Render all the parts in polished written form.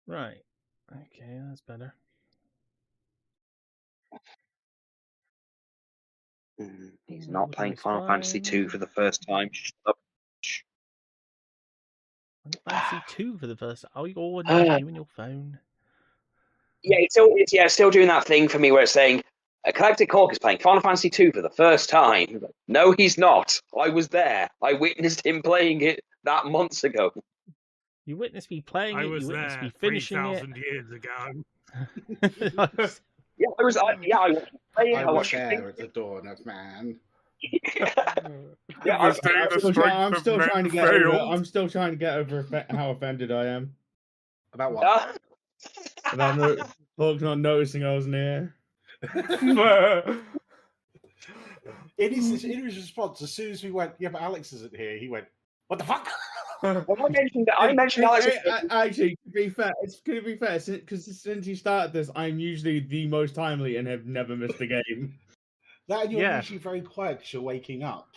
Right. Okay, that's better. He's Yeah, not look at playing his Final Fantasy II phone. for the first time. Shut up. Final Fantasy 2 for the first. Oh, no, Yeah, you and your phone. it's still doing that thing for me where it's saying Galactic Hawk is playing Final Fantasy II for the first time. No, he's not. I was there. I witnessed him playing it that months ago. You witnessed me playing it. You witnessed me finishing it. 3,000 years ago. Yeah, I was. I watched him play it. I I was watched him there at the dawn of man. Yeah, Was doing the strength I'm of still men trying to get over. failed. I'm still trying to get over how offended I am About what? about folks not noticing I was near. In his response, as soon as we went, yeah, but Alex isn't here, he went, what the fuck? Well, I mentioned Alex. Actually, to be fair, it's going to be fair because since you started this, I'm usually the most timely and have never missed a game. That and you're Yeah. usually very quiet because you're waking up.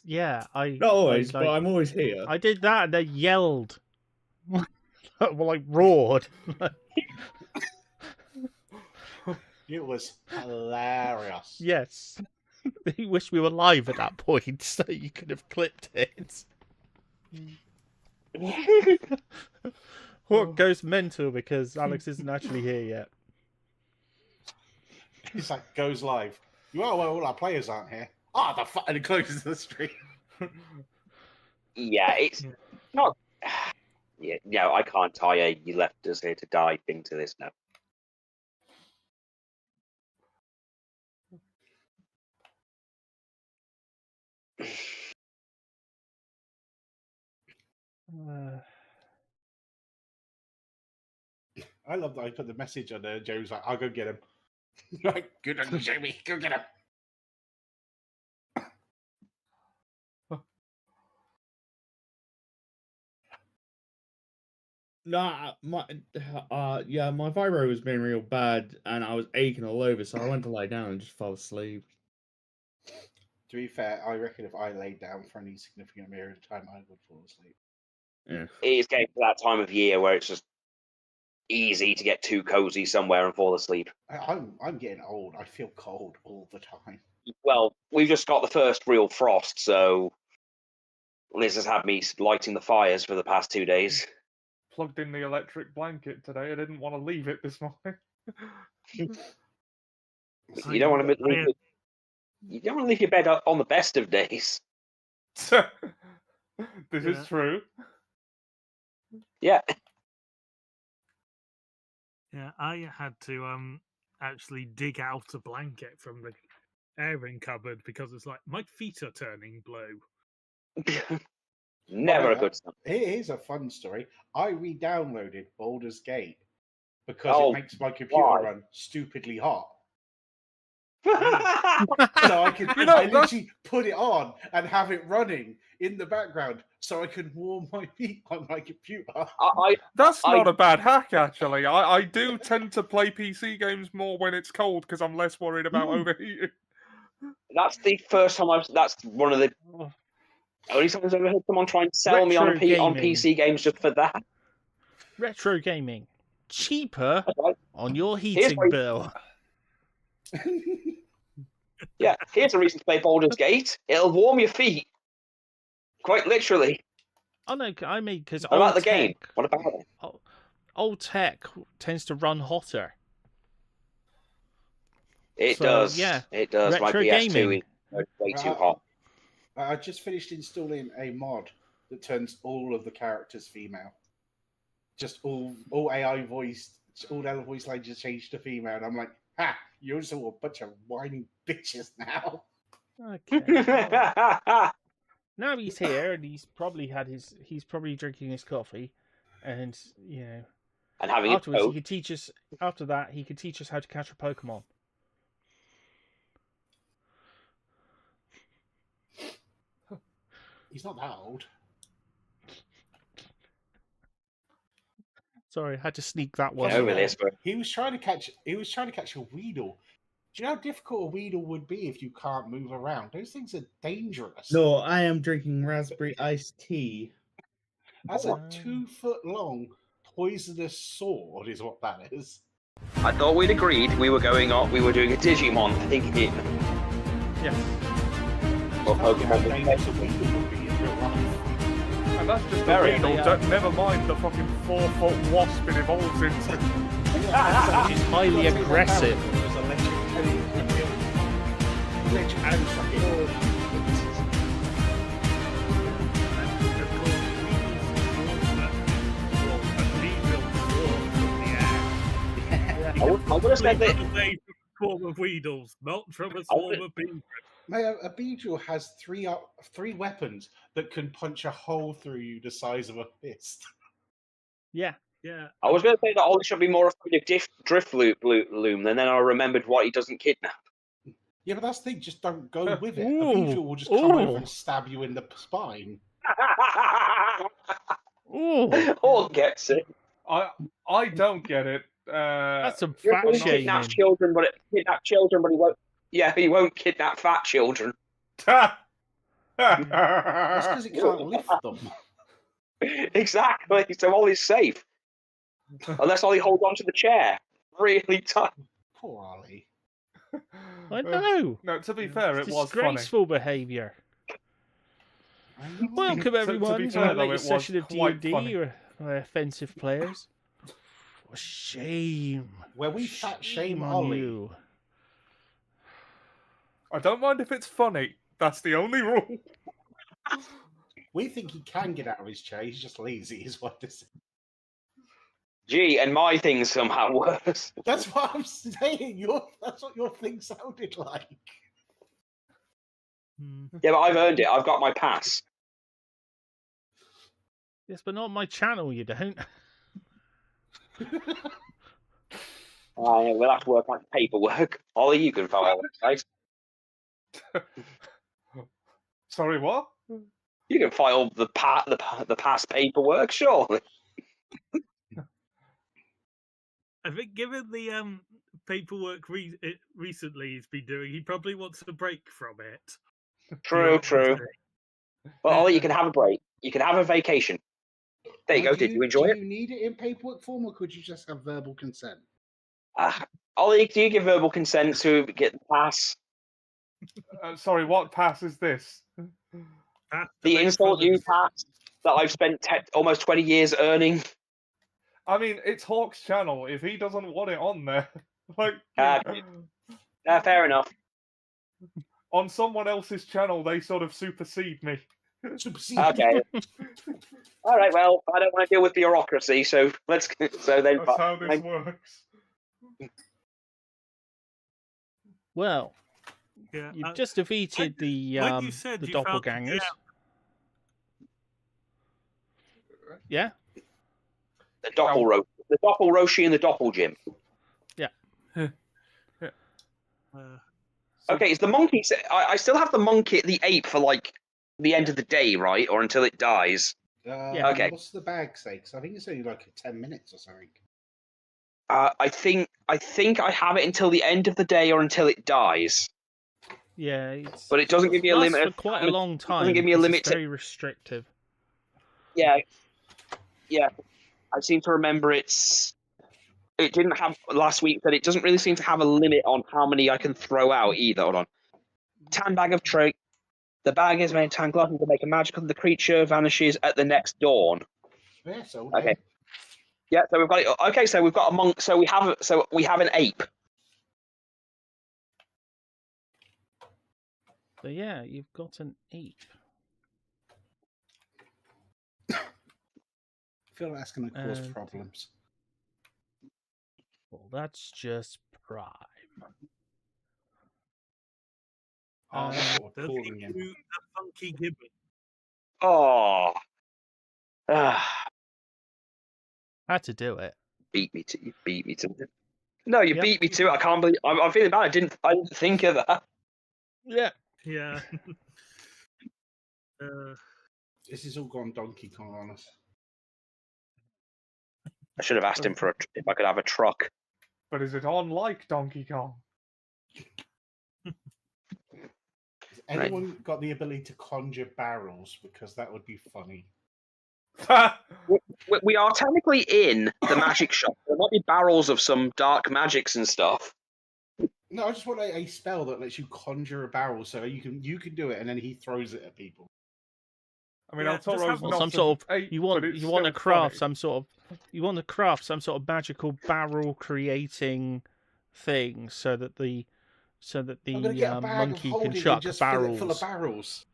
Yeah, Not always, but I'm always here. I did that and they yelled. Well, like roared. It was hilarious. Yes. They wish we were live at that point, so you could have clipped it. What goes mental because Alex isn't actually here yet. It's like, goes live. Well, all our players aren't here. Ah, the fuck, and it closes the stream. Yeah, it's not. Yeah, no, I can't tie a "you left us here to die" thing to this now. I love that I put the message on there. Joe's like, I'll go get him. Right, good on you, Jamie. Go get him. Nah, my vibro was being real bad, and I was aching all over, so I went to lie down and just fell asleep. To be fair, I reckon if I laid down for any significant period of time, I would fall asleep. Yeah. It is getting to that time of year where it's just easy to get too cozy somewhere and fall asleep. I'm getting old. I feel cold all the time. Well, we've just got the first real frost, so Liz has had me lighting the fires for the past 2 days. Plugged in the electric blanket today. I didn't want to leave it this morning. You don't want to leave your bed on the best of days. This is true. Yeah. Yeah, I had to actually dig out a blanket from the airing cupboard because it's like my feet are turning blue. Never a good sign. Here's a fun story. I re-downloaded Baldur's Gate because it makes my computer run stupidly hot. So I could I literally put it on and have it running in the background so I could warm my feet on my computer. That's not a bad hack, actually. I do tend to play PC games more when it's cold because I'm less worried about overheating. That's the first time that's one of the only times I've ever heard someone try and sell me on PC games just for that. Retro gaming. Cheaper on your heating bill. Yeah, here's a reason to play Baldur's Gate. It'll warm your feet. Quite literally. Oh no, I mean, because what about the game? What about it? Old tech tends to run hotter. It does. Yeah, it does. Retro my PS2 gaming. is way too hot. I just finished installing a mod that turns all of the characters female. Just all AI voiced, all their voice lines just changed to female. And I'm like, ha, you're just all a bunch of whiny bitches now. Okay. Now he's here, and he's probably drinking his coffee, and and having afterwards he could teach us. After that, he could teach us how to catch a Pokemon. He's not that old. Sorry, I had to sneak that one. He was trying to catch a Weedle. Do you know how difficult a Weedle would be if you can't move around? Those things are dangerous. No, I am drinking raspberry iced tea. That's a 2 foot long poisonous sword, is what that is. I thought we'd agreed we were doing a Digimon thing here. Yes. Well, Pokemon. And that's just Very a Weedle. Never mind the fucking 4-foot wasp it evolves into. Which is highly aggressive. I would have said that. Away from a swarm of Weedles, not from a swarm of bees. Mate, a Beedrill has three weapons that can punch a hole through you the size of a fist. Yeah. Yeah. I was going to say that Ollie should be more afraid of Driftloom, and then I remembered what he doesn't kidnap. Yeah, but that's the thing, just don't go with it. Ooh. A Beedrill will just come over and stab you in the spine. Ooh. All gets it. I don't get it. That's some Driftloom fat shaming. kidnaps children, but he won't. Yeah, he won't kidnap fat children. That's because it can't lift them. Exactly. So Ollie's safe, unless Ollie holds onto the chair really tight. Poor Ollie. I know. No, to be fair, it was funny. Disgraceful behaviour. Welcome everyone be to fair, our though, latest it was session of quite D&D. funny. Or offensive players. For shame. Where we fat shame on Ollie. you. I don't mind if it's funny. That's the only rule. We think he can get out of his chair, he's just lazy, is what this is. Gee, and my thing's somehow worse. That's what I'm saying. That's what your thing sounded like. Yeah, but I've earned it. I've got my pass. Yes, but not on my channel, you don't. We'll have to work on paperwork. Ollie, you can file it, right? Sorry, what? You can file the pass paperwork, surely. I think given the paperwork recently he's been doing, he probably wants a break from it. True. Well, Ollie, you can have a break. You can have a vacation. There you go. Did you enjoy it? Do you need it in paperwork form, or could you just have verbal consent? Ollie, do you give verbal consent to get the pass? Sorry, what pass is this? The insult you pass that I've spent almost 20 years earning. I mean, it's Hawk's channel. If he doesn't want it on there, like, Fair enough. on someone else's channel, they sort of supersede me. Okay. All right. Well, I don't want to deal with bureaucracy, so let's. So then. That's how this works. Well, Yeah, you've just defeated the you said the you found- doppelgangers. Yeah. The Doppel-Roshi and the Doppel-Jim. Yeah. Okay, is the monkey... I still have the monkey, the ape, for, like, the end of the day, right? Or until it dies. Yeah. Okay. What's the bag say? 'Cause I think it's only like 10 minutes or something. I think I have it until the end of the day or until it dies. Yeah. But it doesn't give me a lasts limit. for quite a long time. Doesn't give me a because limit It's to... very restrictive. Yeah. I seem to remember it didn't have last week, but it doesn't really seem to have a limit on how many I can throw out either. Hold on. Tan bag of trick. The bag is made tan glutton to make a magical. The creature vanishes at the next dawn. Yeah, so Okay. Yeah, so we've got it. Okay, so we've got a monk. So we have an ape. So yeah, you've got an ape. I feel like that's going to cause And- problems. Well, that's just prime. Oh, that's what we're Does he calling him. do the funky gibbon? Oh. Had to do it. You beat me to it. No, you Yep. beat me to it. I can't believe. I'm feeling bad. I didn't think of that. Yeah. Yeah. This has all gone Donkey Kong on us. I should have asked him if I could have a truck. But is it on like Donkey Kong? Has anyone got the ability to conjure barrels? Because that would be funny. We are technically in the magic shop. There might be barrels of some dark magics and stuff. No, I just want a spell that lets you conjure a barrel, so you can do it, and then he throws it at people. I mean, Yeah, El just Toro's have not some sort of an ape, you but want it's you want to still craft funny. some sort of magical barrel creating thing so that the I'm gonna get a bag of monkey can holding and chuck just fill it full of barrels. barrels.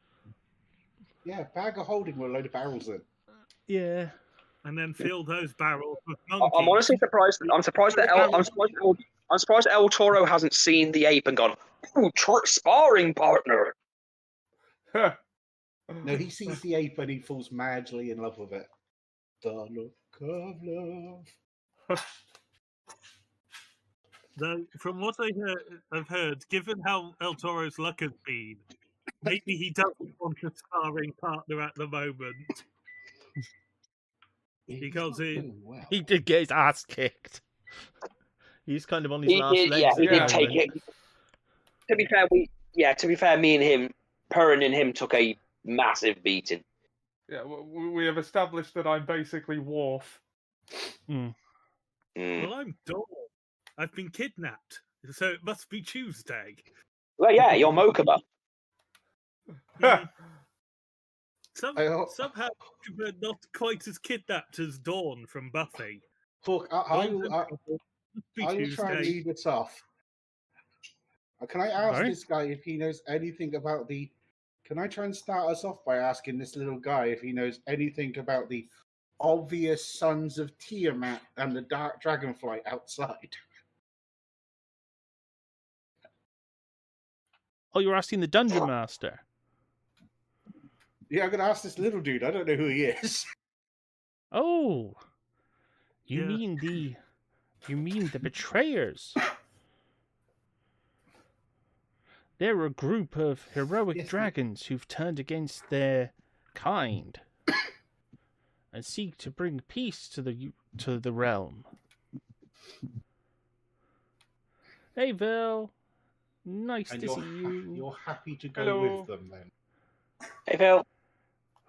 Yeah, bag of holding with a load of barrels in. Yeah. And then fill those barrels with I'm monkeys. honestly surprised. I'm surprised that El Toro hasn't seen the ape and gone, "Ooh, sparring partner." No, he sees the ape and he falls madly in love with it. The look of love. Though, from what I've heard, given how El Toro's luck has been, maybe he doesn't want a sparring partner at the moment. Because well. He did get his ass kicked. He's kind of on his He last did, legs. he at the did take moment. it. To be fair, me and him, Perrin and him took a massive beating. Yeah, we have established that I'm basically Worf. Mm. Well, I'm Dawn. I've been kidnapped, so it must be Tuesday. Well, yeah, you're Mokuba. Somehow we're not quite as kidnapped as Dawn from Buffy. Look, I will try and Tuesday. lead this off. Can I ask Sorry? this guy if he knows anything about the... Can I try and start us off by asking this little guy if he knows anything about the obvious sons of Tiamat and the dark dragonflight outside? Oh, you're asking the dungeon master. Yeah, I'm going to ask this little dude. I don't know who he is. Oh, you Yeah. mean the betrayers? They're a group of heroic Yes, dragons who've turned against their kind and seek to bring peace to the realm. Hey, Vil. Nice And to see you. you're happy to go Hello. with them then? Hey, Phil.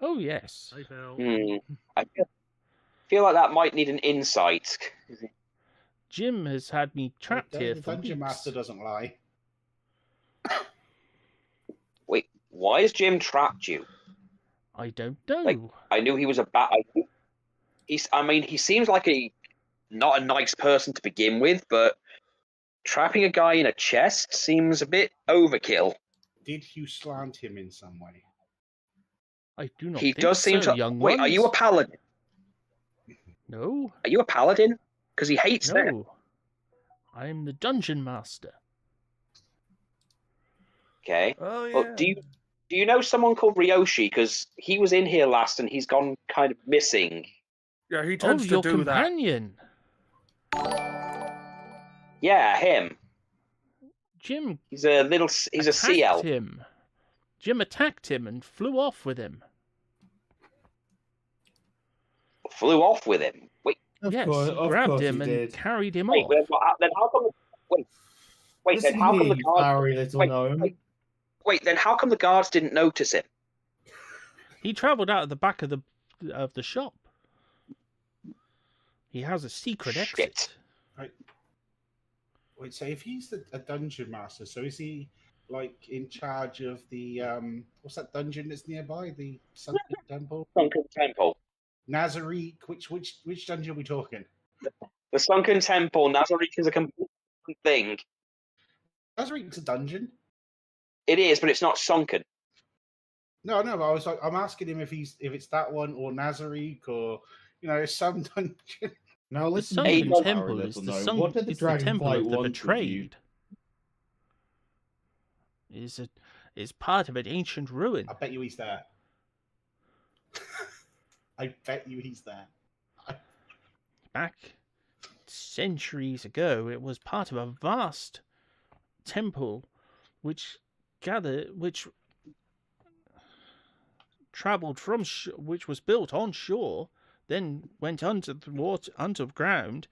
Oh, yes. I felt. I feel like that might need an insight. Jim has had me trapped here The for dungeon weeks. master doesn't lie. Wait, why has Jim trapped you? I don't know. Like, I knew he was a bad. He seems like not a nice person to begin with, but trapping a guy in a chest seems a bit overkill. Did you slant him in some way? I do not He think does seem so, to. young Wait, ones. are you a paladin? No, Are you a paladin? Because he hates them. no. I am the dungeon master. Okay. Oh yeah. Well, do you know someone called Ryoshi? Because he was in here last and he's gone kind of missing. Yeah, he Oh, tends to your do that. companion. Yeah, him. Jim He's a CL. him. Jim attacked him and flew off with him. Flew off with him. Wait, Yes, he grabbed him and carried him wait. off. Then how come? Wait. Then how come the guards? Wait. Then how come the guards didn't notice him? He travelled out of the back of the shop. He has a secret exit. Wait, so if he's a dungeon master, so is he like in charge of the what's that dungeon that's nearby? The Sunken Temple? Sunken Temple. Nazarick, which dungeon are we talking? The Sunken Temple. Nazarick is a complete thing. Nazarick's a dungeon. It is, but it's not sunken. No, but I'm asking him if it's that one or Nazarick or some dungeon. Now The listen, Sunken to Temple is what did the temple of the want betrayed. Is part of an ancient ruin. I bet you he's there. I bet you he's there. Back centuries ago, it was part of a vast temple which traveled which was built on shore, then went under the water, underground,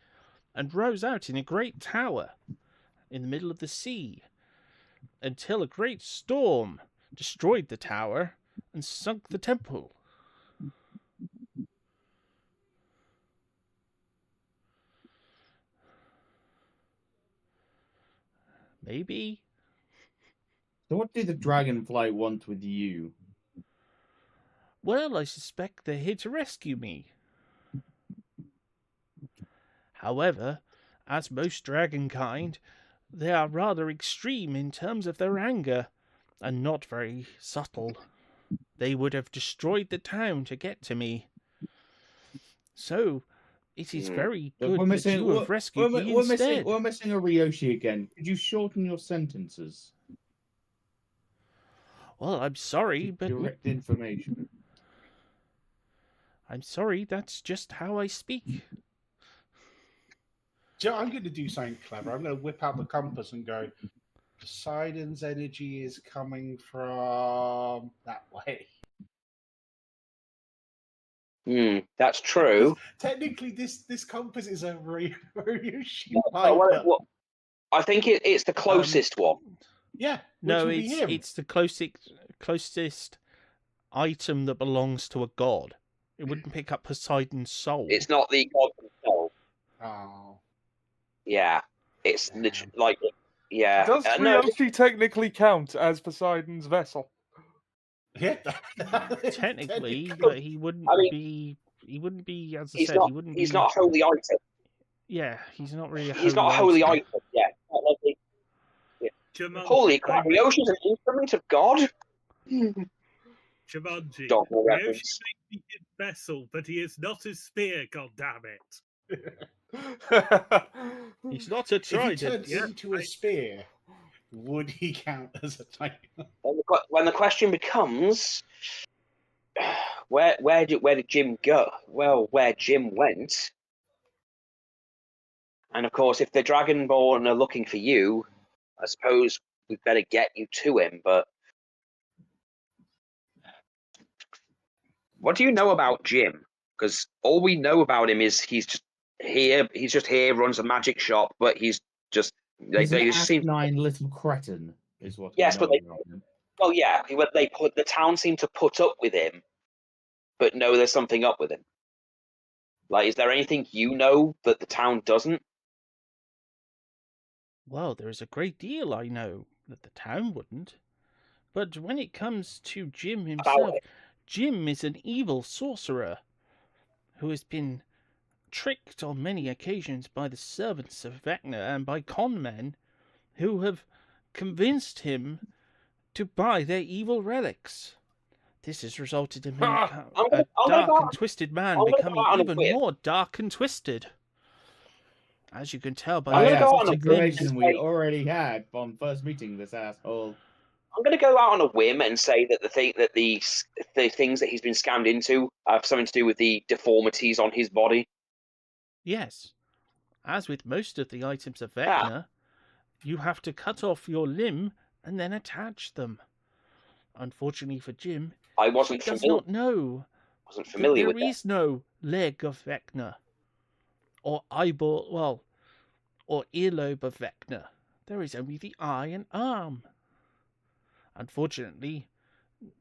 and rose out in a great tower in the middle of the sea, until a great storm destroyed the tower and sunk the temple. Maybe. So what did the dragonfly want with you? Well, I suspect they're here to rescue me. However, as most dragonkind, they are rather extreme in terms of their anger, and not very subtle. They would have destroyed the town to get to me. So, it is very good that you have rescued me instead. We're missing a Ryoshi again. Could you shorten your sentences? Well, I'm sorry, but Direct information. I'm sorry, that's just how I speak. Joe, I'm going to do something clever. I'm going to whip out the compass and go, Poseidon's energy is coming from that way. That's true. Technically, this compass is a Ryoshi. I think it's the closest one. Yeah. No, it's the closest item that belongs to a god. It wouldn't pick up Poseidon's soul. It's not the god himself. Oh. Yeah. It's literally like, yeah. Does Ryoshi technically count as Poseidon's vessel? Yeah. Technically, but he wouldn't be. He wouldn't be, as I said, he wouldn't be. He's not a holy item. Yeah, he's not really. He's not a holy item. Yeah. Holy crap! Ryoshi's an instrument of God. Jumanji. Dogma Ryoshi reference. may be his vessel, but he is not his spear. God damn it! He's not a If he trident. turned into a spear, would he count as a titan? When the question becomes, where did Jim go? Well, where Jim went. And of course, if the Dragonborn are looking for you, I suppose we'd better get you to him. But what do you know about Jim? Because all we know about him is he's just here. He's just here, runs a magic shop, but he's just He's an asinine little cretin, is what. Yes, but well, yeah. The town seem to put up with him, but no, there's something up with him. Like, is there anything you know that the town doesn't? Well, there is a great deal I know that the town wouldn't. But when it comes to Jim himself, Jim is an evil sorcerer who has been tricked on many occasions by the servants of Vecna and by con men who have convinced him to buy their evil relics. This has resulted in a dark and twisted man becoming even more dark and twisted. As you can tell by the information we already had from first meeting this asshole. I'm going to go out on a whim and say that the things that he's been scammed into have something to do with the deformities on his body. Yes. As with most of the items of Vecna, you have to cut off your limb and then attach them. Unfortunately for Jim, he does not know that there is no leg of Vecna, or eyeball, or earlobe of Vecna. There is only the eye and arm. Unfortunately,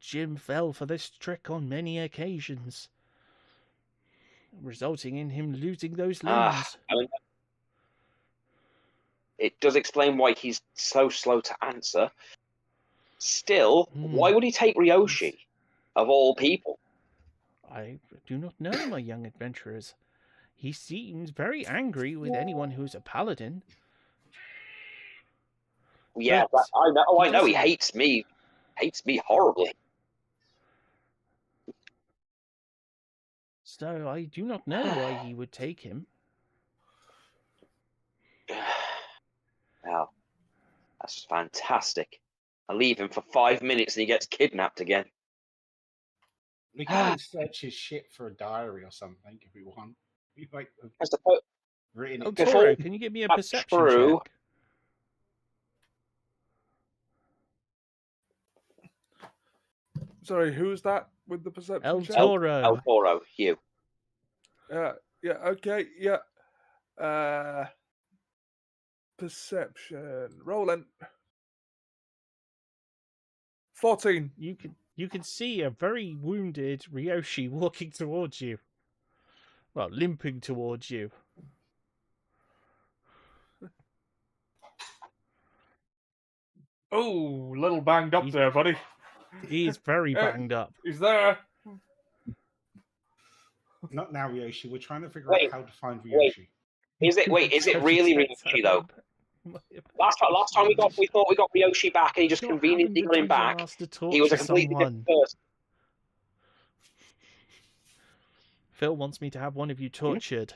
Jim fell for this trick on many occasions, resulting in him losing those limbs. It does explain why he's so slow to answer. Still, why would he take Ryoshi, of all people? I do not know, my young adventurers. He seems very angry with anyone who's a paladin. Yeah, I know. Oh, I know. He hates me. Hates me horribly. So I do not know why he would take him. Wow, that's fantastic. I leave him for 5 minutes and he gets kidnapped again. We can search his shit for a diary or something if we want. I suppose. Toro, can you give me a perception check? Sorry, who's that with the perception check? Toro. El Toro, you. Yeah, okay, yeah. Perception. Rolling. 14. You can see a very wounded Ryoshi walking towards you. Well, limping towards you. Oh, little banged up there, buddy. He is very banged up. He's there. Not now, Ryoshi. We're trying to figure Wait, out how to find wait. Ryoshi. Is it really Ryoshi though? Last time we thought we got Ryoshi back, and he just conveniently got him back. He was a completely different person. Phil wants me to have one of you tortured.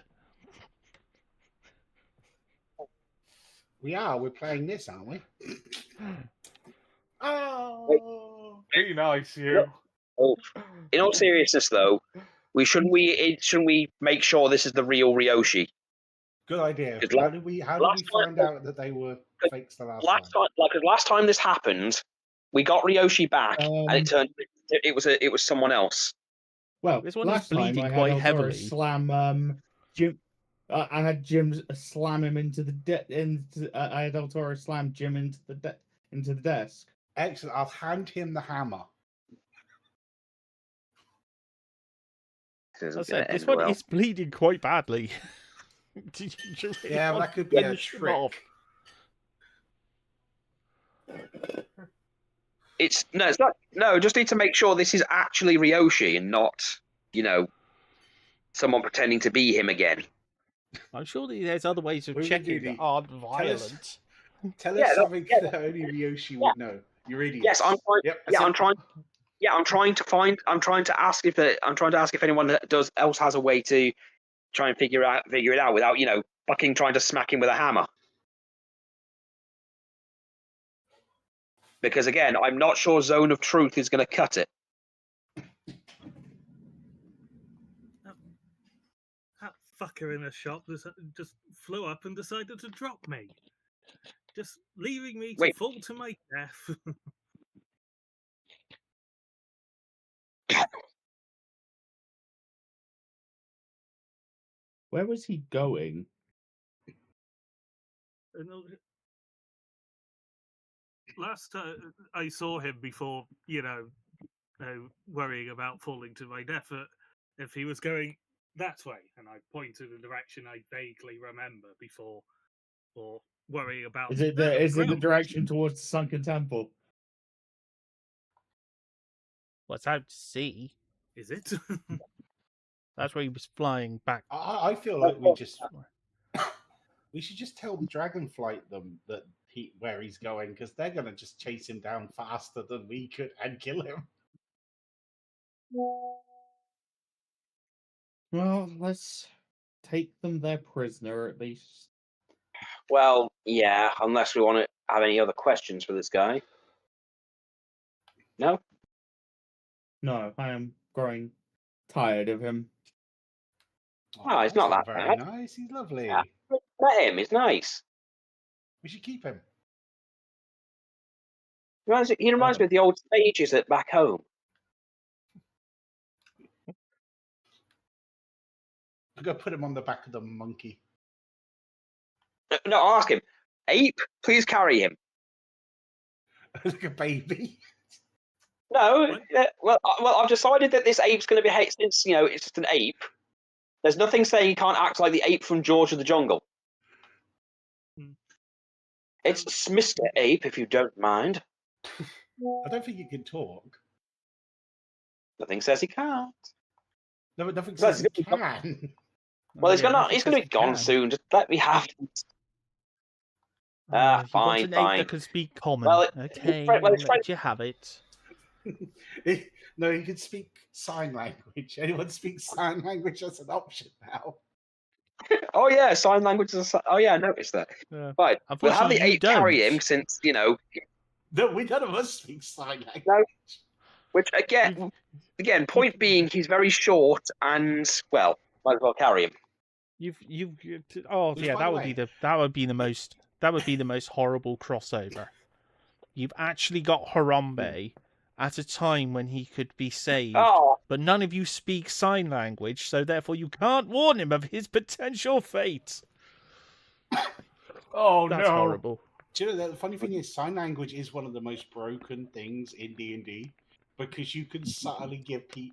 We are. We're playing this, aren't we? Oh. Be nice, you. Oh, in all seriousness, though, shouldn't we make sure this is the real Ryoshi? Good idea. How did we find out that they were fakes the last time? Last time this happened, we got Ryoshi back, and it turned it was someone else. Well, This one last is bleeding time I quite had heavily. Slam Jim. I had Jim slam him into the I had El Toro slam Jim into the desk. Excellent. I'll hand him the hammer. As I said, this one is bleeding quite badly. Did you really Yeah, want that could be a bench him trick. off? It's not. No, just need to make sure this is actually Ryoshi and not, someone pretending to be him again. I'm sure that there's other ways of checking that aren't violent. Tell us something that only Ryoshi would know. You're idiots. Yes, I'm trying. Yep, I'm trying to ask if anyone else has a way to try and figure it out without fucking trying to smack him with a hammer. Because again, I'm not sure Zone of Truth is going to cut it. That fucker in a shop just flew up and decided to drop me, just leaving me to fall to my death. Where was he going? Last time I saw him before, worrying about falling to my death, if he was going that way, and I pointed a direction I vaguely remember before, or worrying about. Is it the direction towards the sunken temple? What's out to sea? Is it? That's where he was flying back. I feel like we should just tell the Dragonflight them that where he's going, because they're going to just chase him down faster than we could and kill him. Well, let's take them their prisoner at least. Well, yeah, unless we want to have any other questions for this guy. No? No, I am growing tired of him. Oh, he's not that very bad. nice. He's lovely. Yeah. Let him. He's nice. We should keep him. He reminds me of the old stages at back home. I'm going to put him on the back of the monkey. No, I'll ask him. Ape, please carry him. Like a baby. No, well, I've decided that this ape's going to behave, since, it's just an ape. There's nothing saying he can't act like the ape from George of the Jungle. It's Mr. Ape, if you don't mind. I don't think he can talk. Nothing says he can't. No, but nothing says he can. Well, he's going to be gone soon. Just let me have it. Fine. That can speak common. Well, okay, let you have it. No, he can speak sign language. Anyone speaks sign language as an option now. Oh yeah, sign language is oh yeah, I noticed that. Right, we'll have the ape carry him, since No, we none of us speak sign language. No. Which again, point being, he's very short, and well, might as well carry him. That would be the most horrible crossover. You've actually got Harambe at a time when he could be saved, but none of you speak sign language, so therefore you can't warn him of his potential fate. Oh, that's horrible. Do you know, the funny thing is, sign language is one of the most broken things in D&D, because you can subtly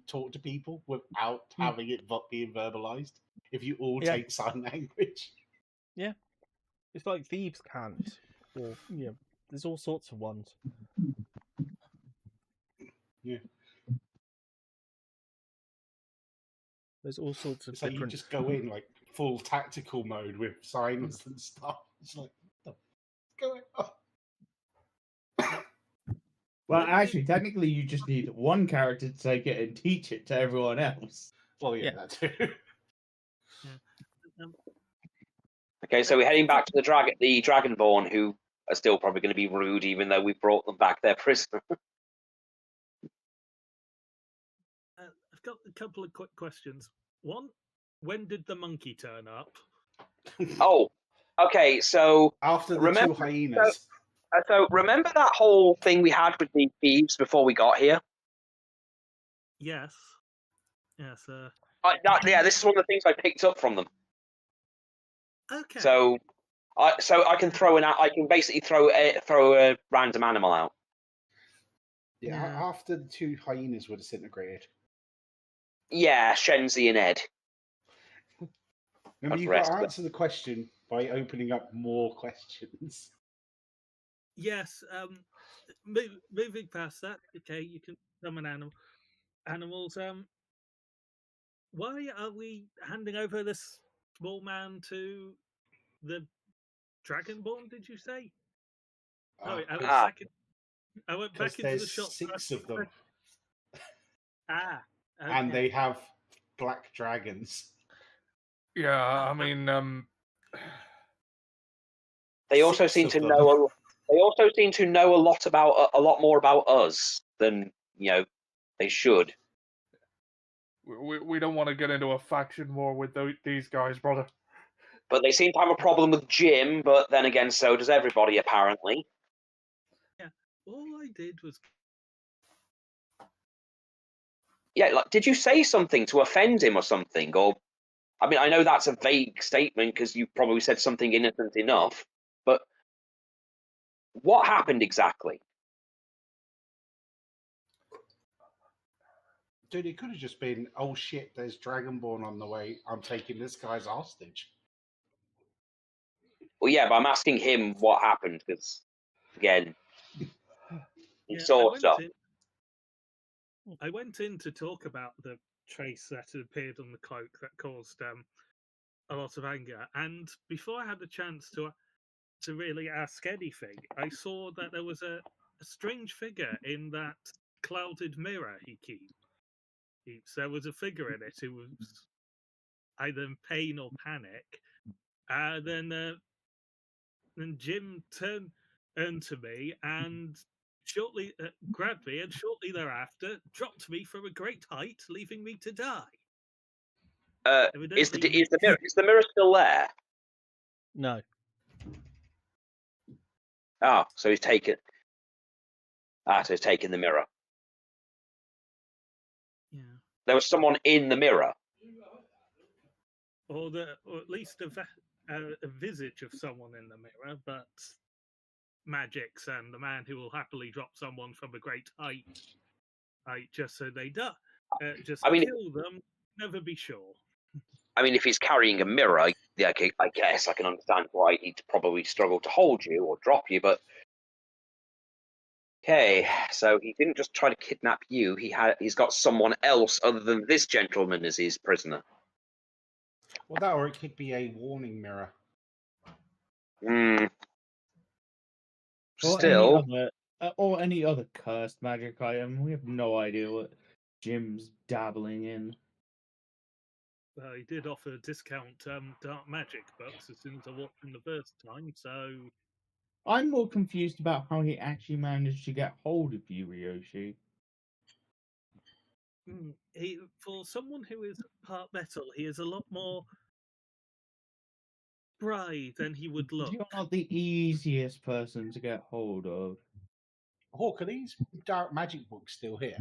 talk to people without having it being verbalized. If you all take sign language, it's like thieves can't, or There's all sorts of ones. Yeah. There's all sorts of It's like you different. just go in like full tactical mode with signs and stuff. It's like, what the going on? Well, actually, technically, you just need one character to take it and teach it to everyone else. Well, yeah, Yeah. that too. Okay, so we're heading back to the Dragonborn, who are still probably going to be rude, even though we brought them back their prisoner. I've got a couple of quick questions. One, when did the monkey turn up? Oh, okay. So After the remember, two hyenas. so remember that whole thing we had with the thieves before we got here? Yes. Yes. Yeah, this is one of the things I picked up from them. Okay. So I can I can basically throw a random animal out. Yeah, Yeah. after the two hyenas were disintegrated. Yeah, Shenzi and Ed. Remember, you've got to answer the question by opening up more questions. Yes. Moving past that, okay, you can summon animals. Why are we handing over this small man to the Dragonborn? Did you say? Sorry, I went back. I went back into the There's shop. 6 of them, Okay. and they have black dragons. Yeah, I mean, They also 6 seem of to them. know. They also seem to know a lot more about us than they should. we don't want to get into a faction war with these guys, brother. But they seem to have a problem with Jim. But then again, so does everybody apparently. Yeah. All I did was. Yeah, like, did you say something to offend him or something? Or, I mean, I know that's a vague statement because you probably said something innocent enough. But what happened exactly? Dude, it could have just been, oh shit, there's Dragonborn on the way. I'm taking this guy's hostage. Well, yeah, but I'm asking him what happened because, again, he Yeah, saw stuff. I went in to talk about the trace that had appeared on the cloak that caused a lot of anger, and before I had the chance to really ask anything, I saw that there was a strange figure in that clouded mirror he keeps. There was a figure in it who was either in pain or panic. Then Jim turned to me and shortly grabbed me, and shortly thereafter dropped me from a great height, leaving me to die. Is the mirror still there? No. Oh, so he's taken. So he's taken the mirror. Yeah. There was someone in the mirror. Or at least a visage of someone in the mirror, but magics and the man who will happily drop someone from a great height, just so they die, just I mean, kill them. Never be sure. I mean, if he's carrying a mirror, yeah, okay, I guess I can understand why he'd probably struggle to hold you or drop you, but okay, so he didn't just try to kidnap you. He's got someone else other than this gentleman as his prisoner. Well, that or it could be a warning mirror. Still, Or any other cursed magic item. We have no idea what Jim's dabbling in. He did offer a discount dark magic books as soon as I walked in the first time, so I'm more confused about how he actually managed to get hold of you, Ryoshi. for someone who is part metal, he is a lot more spry than he would look. You're not the easiest person to get hold of. Hawk, are these dark magic books still here?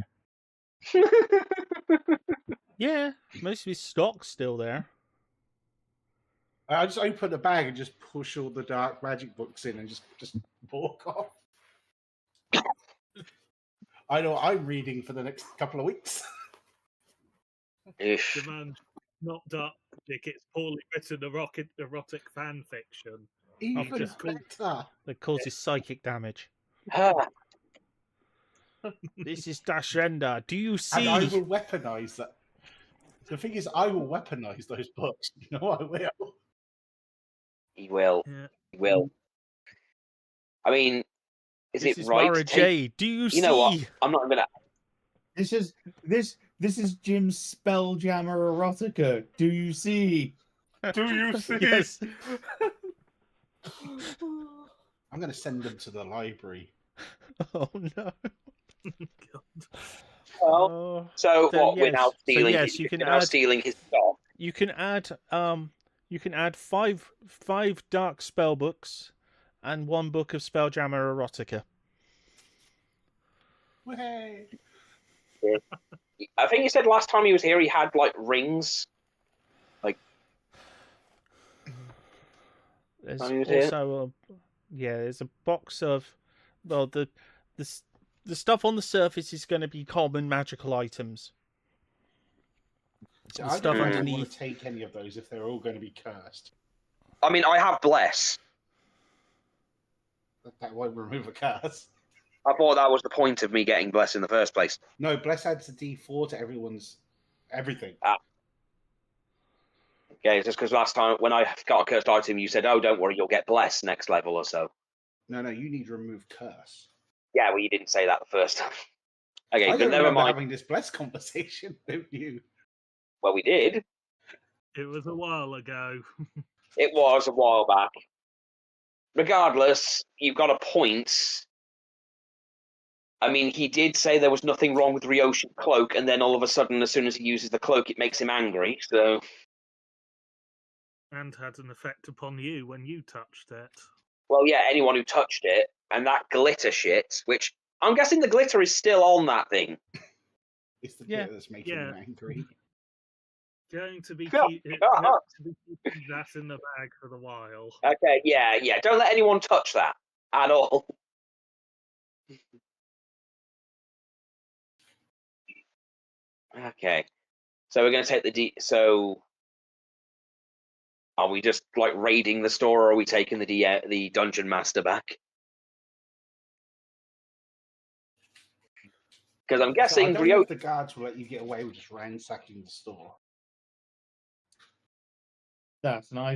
Yeah, most of his stock's still there. I just open the bag and just push all the dark magic books in and just walk off. I know what I'm reading for the next couple of weeks. Demand not dark magic, it's poorly written erotic fan fiction. Even just called- better. That causes psychic damage. Ah, This is Dashrenda. Do you And I see? will weaponize that. The thing is, I will weaponize those books. You know I will. he will. Yeah. He will. I mean, is This it is right Mara to take? J. Do you You know what? see? I'm not gonna. This is Jim's Spelljammer erotica. Do you see? Do you see? Yes. I'm going to send them to the library. Oh no. Well, Oh. so So, what? We're now yes. So, stealing. yes, you can we're now add- stealing his stock. You can add five dark spell books and one book of Spelljammer erotica. Way. I think he said last time he was here he had like rings. There's Time he was here. also there's a box of the stuff on the surface is going to be common magical items. So The I stuff don't really want underneath. to take any of those if they're all going to be cursed. I mean, I have bless. That won't remove a curse. I thought that was the point of me getting bless in the first place. No, bless adds a D4 to everyone's everything. Okay, just because last time when I got a cursed item, you said, "Oh, don't worry, you'll get bless next level or so." No, you need to remove curse. Yeah, well, you didn't say that the first time. Okay, I but don't never remember mind. having this bless conversation, don't you? Well, we did. It was a while ago. It was a while back. Regardless, you've got a point. I mean, he did say there was nothing wrong with Ryoshi's cloak, and then all of a sudden, as soon as he uses the cloak, it makes him angry. So, And had an effect upon you when you touched it. well, yeah, anyone who touched it, and that glitter shit, which I'm guessing the glitter is still on that thing. It's the Yeah. bit that's making Yeah. him angry. Going to be, Oh, keeping God. that in the bag for a while. Okay, yeah. Don't let anyone touch that at all. Okay, so we're going to take the So, are we just like raiding the store, or are we taking the dungeon master back? Because I'm So I guessing don't know Ryoshi. if the guards will let you get away with just ransacking the store. That's and I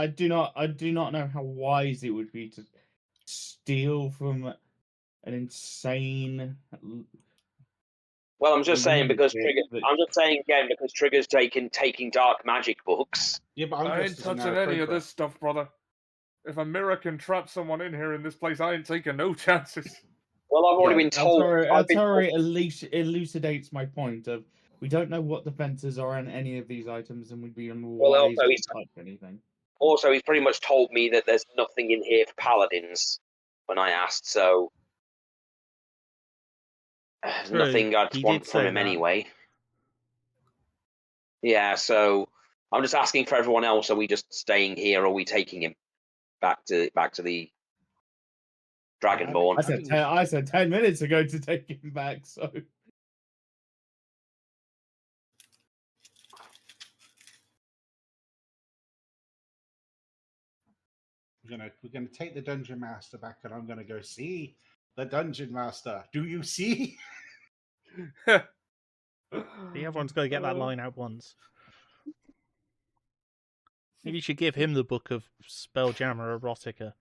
do not know how wise it would be to steal from an insane. Well, I'm just saying because lunatic Trigger. I'm just saying again because Trigger's taking dark magic books. Yeah, but I'm I ain't dressed as an touching any of Aarakocra. this stuff, brother. If a mirror can trap someone in here in this place, I ain't taking no chances. Well, I've already been told. Altori elucidates my point of we don't know what defenses are on any of these items, and we'd be unwise also to he's- touch anything. Also, he's pretty much told me that there's nothing in here for paladins when I asked, so there's True, nothing I'd he want did from say him that. anyway. Yeah, so I'm just asking for everyone else. Are we just staying here, or are we taking him back to the Dragonborn? I said 10 minutes ago to take him back. So We're gonna take the dungeon master back, and I'm gonna go see the dungeon master. Do you see? Everyone's got to get that line out once. Maybe you should give him the book of Spelljammer erotica.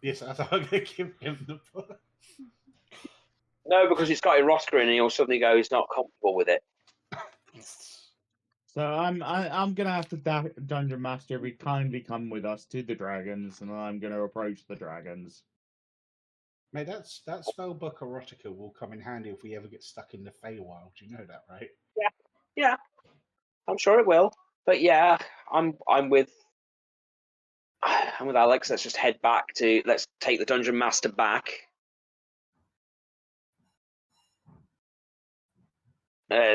Yes, I'm gonna give him the book. No, because it's got erotica in it, and he'll suddenly go, he's not comfortable with it. So I'm gonna have to dungeon master. If you kindly come with us to the dragons, and I'm gonna approach the dragons. Mate, that spell book erotica will come in handy if we ever get stuck in the Feywild. You know that, right? Yeah, I'm sure it will. But yeah, I'm with Alex. Let's just head back to. Let's take the dungeon master back.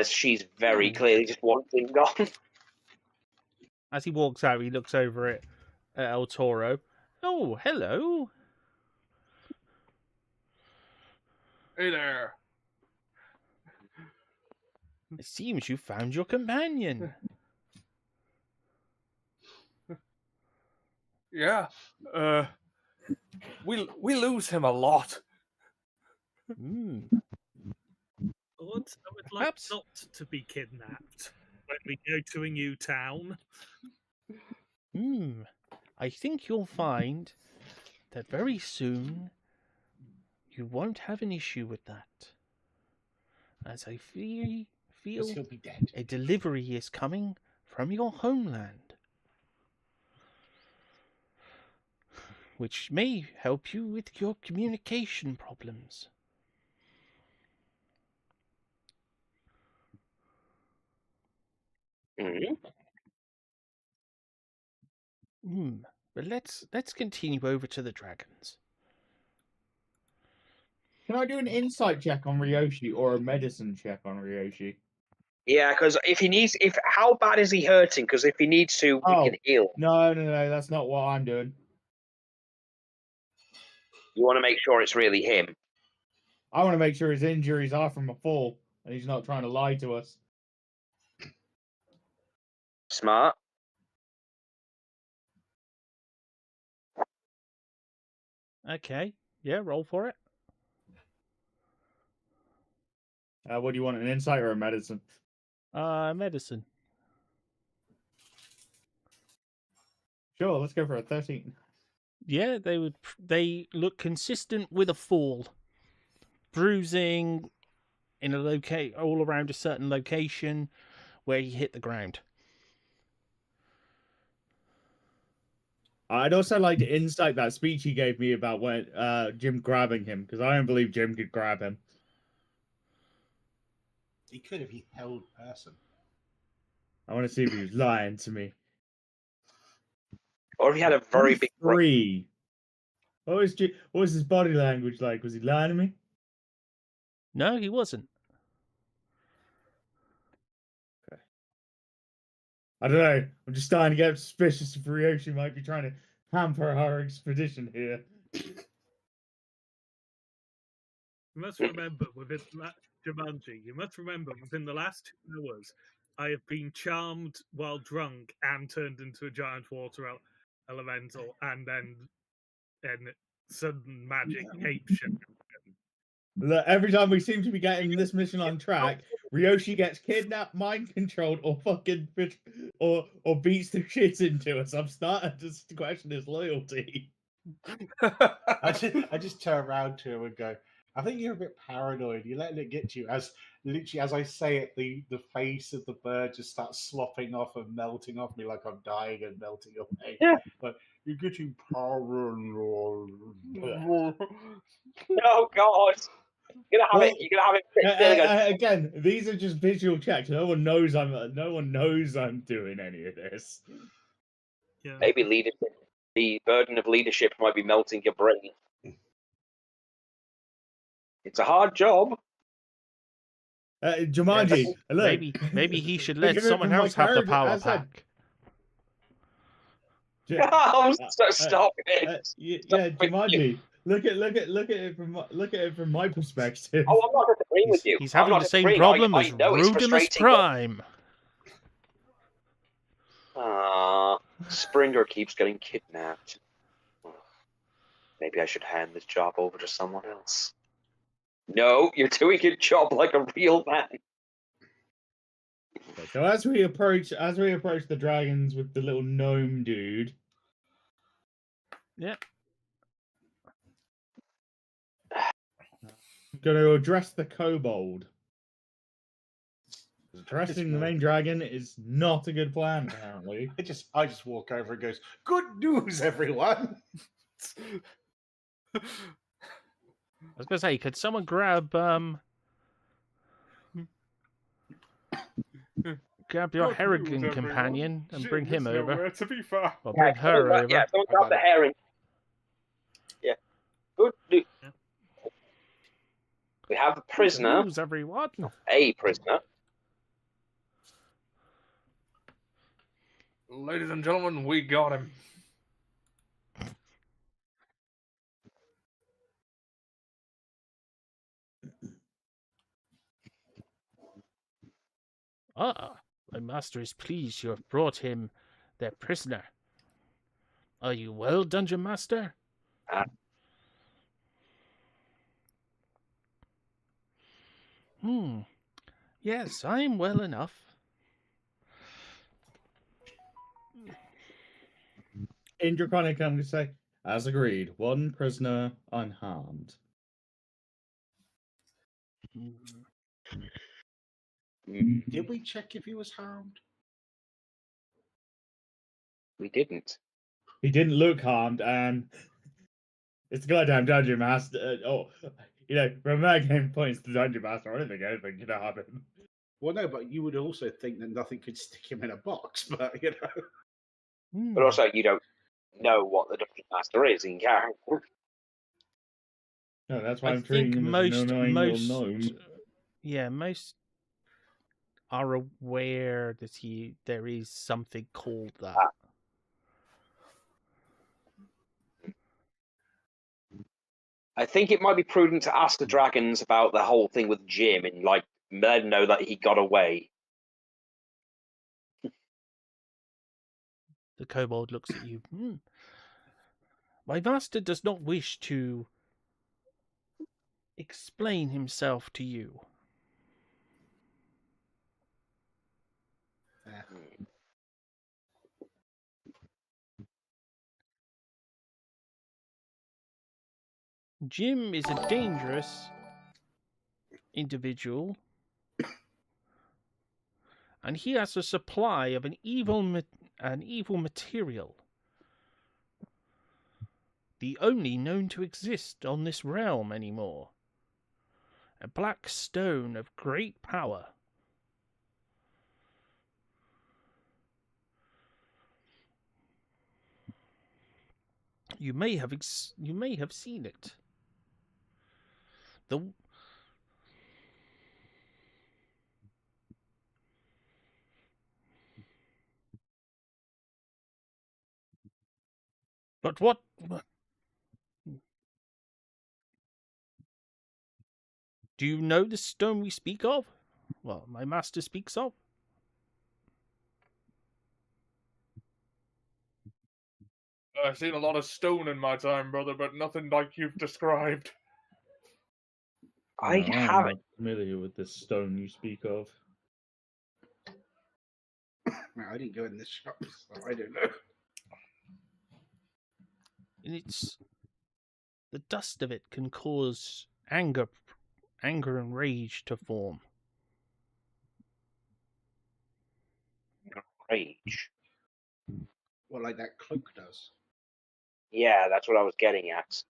She's very clearly just wanting gone. As he walks out, he looks over at El Toro. Oh, hello. Hey there. It seems you found your companion. Yeah. We lose him a lot. Hmm. I would like Perhaps. not to be kidnapped when we go to a new town. I think you'll find that very soon you won't have an issue with that. As I Because feel he'll be dead. a delivery is coming from your homeland, which may help you with your communication problems. Mhm. But let's continue over to the dragons. Can I do an insight check on Ryoshi or a medicine check on Ryoshi? Yeah, because how bad is he hurting? Because if he needs to, we Oh. can heal. No, that's not what I'm doing. You want to make sure it's really him. I want to make sure his injuries are from a fall and he's not trying to lie to us. Smart. Okay, yeah, roll for it. What do you want, an insight or a medicine? Medicine. Sure, let's go for a 13. Yeah, they look consistent with a fall. Bruising in a all around a certain location where he hit the ground. I'd also like to insight that speech he gave me about when Jim grabbing him, because I don't believe Jim could grab him. He could if he held person. I want to see if he was lying to me. Or if he had a very big brain. 3. What was his body language like? Was he lying to me? No, he wasn't. I don't know. I'm just starting to get suspicious if Ryoshi might be trying to hamper our expedition here. You must remember within Jumanji, you must remember within the last 2 hours, I have been charmed while drunk and turned into a giant water elemental, and then sudden magic ape shit. Look, every time we seem to be getting this mission on track, Ryoshi gets kidnapped, mind controlled, or fucking or beats the shit into us. I'm starting to question his loyalty. I just turn around to him and go, I think you're a bit paranoid. You're letting it get to you. As literally as I say it, the face of the bird just starts slopping off and melting off me like I'm dying and melting away. Yeah. But you're getting paranoid. Oh God! You're gonna have it. You're gonna have it fixed in. Again, these are just visual checks. No one knows I'm doing any of this. Yeah. Maybe leadership. The burden of leadership might be melting your brain. It's a hard job. Jumanji, Yes. look. Maybe he should Think let of it someone from my else have the character, power as I- pack. Stop it. Yeah, Jumanji. Look at it from my perspective. Oh, I'm not disagreeing with you. He's I'm having not the same disagreeing. problem I as know it's Rodimus frustrating. Prime. Springer keeps getting kidnapped. Maybe I should hand this job over to someone else. No, you're doing your job like a real man. Okay, so as we approach the dragons with the little gnome dude. Yep. I'm gonna address the kobold. Addressing the main dragon is not a good plan, apparently. I just walk over and goes, "Good news, everyone." I was gonna say, could someone grab your Harrigan companion and bring him over? Nowhere to be found. Or bring her over. Yeah, someone grab the herring. Yeah. Good news. We have a prisoner. Good news, everyone. A prisoner. Ladies and gentlemen, we got him. Ah, my master is pleased you have brought him their prisoner. Are you well, Dungeon Master? Uh, Yes, I'm well enough. In Draconic, I'm going to say, as agreed, one prisoner unharmed. Did we check if he was harmed? we didn't. He didn't look harmed, and it's the goddamn Dungeon Master. From that game points to Dungeon Master, I don't think anything could happen. Well, no, but you would also think that nothing could stick him in a box, but you know. But also, you don't know what the Dungeon Master is in character. No, that's why I I'm treating think him as an annoying little gnome. Yeah, most are aware that there is something called that. I think it might be prudent to ask the dragons about the whole thing with Jim and let them know that he got away. The kobold looks at you. My master does not wish to explain himself to you. Jim is a dangerous individual, and he has a supply of an evil material, the only known to exist on this realm anymore. A black stone of great power. You may have seen it. But what? Do you know the stone we speak of? Well, my master speaks of? I've seen a lot of stone in my time, brother, but nothing like you've described. I'm not familiar with this stone you speak of. I didn't go in this shop, so I don't know. And the dust of it can cause anger and rage to form. Rage. Well, like that cloak does. Yeah, that's what I was getting at.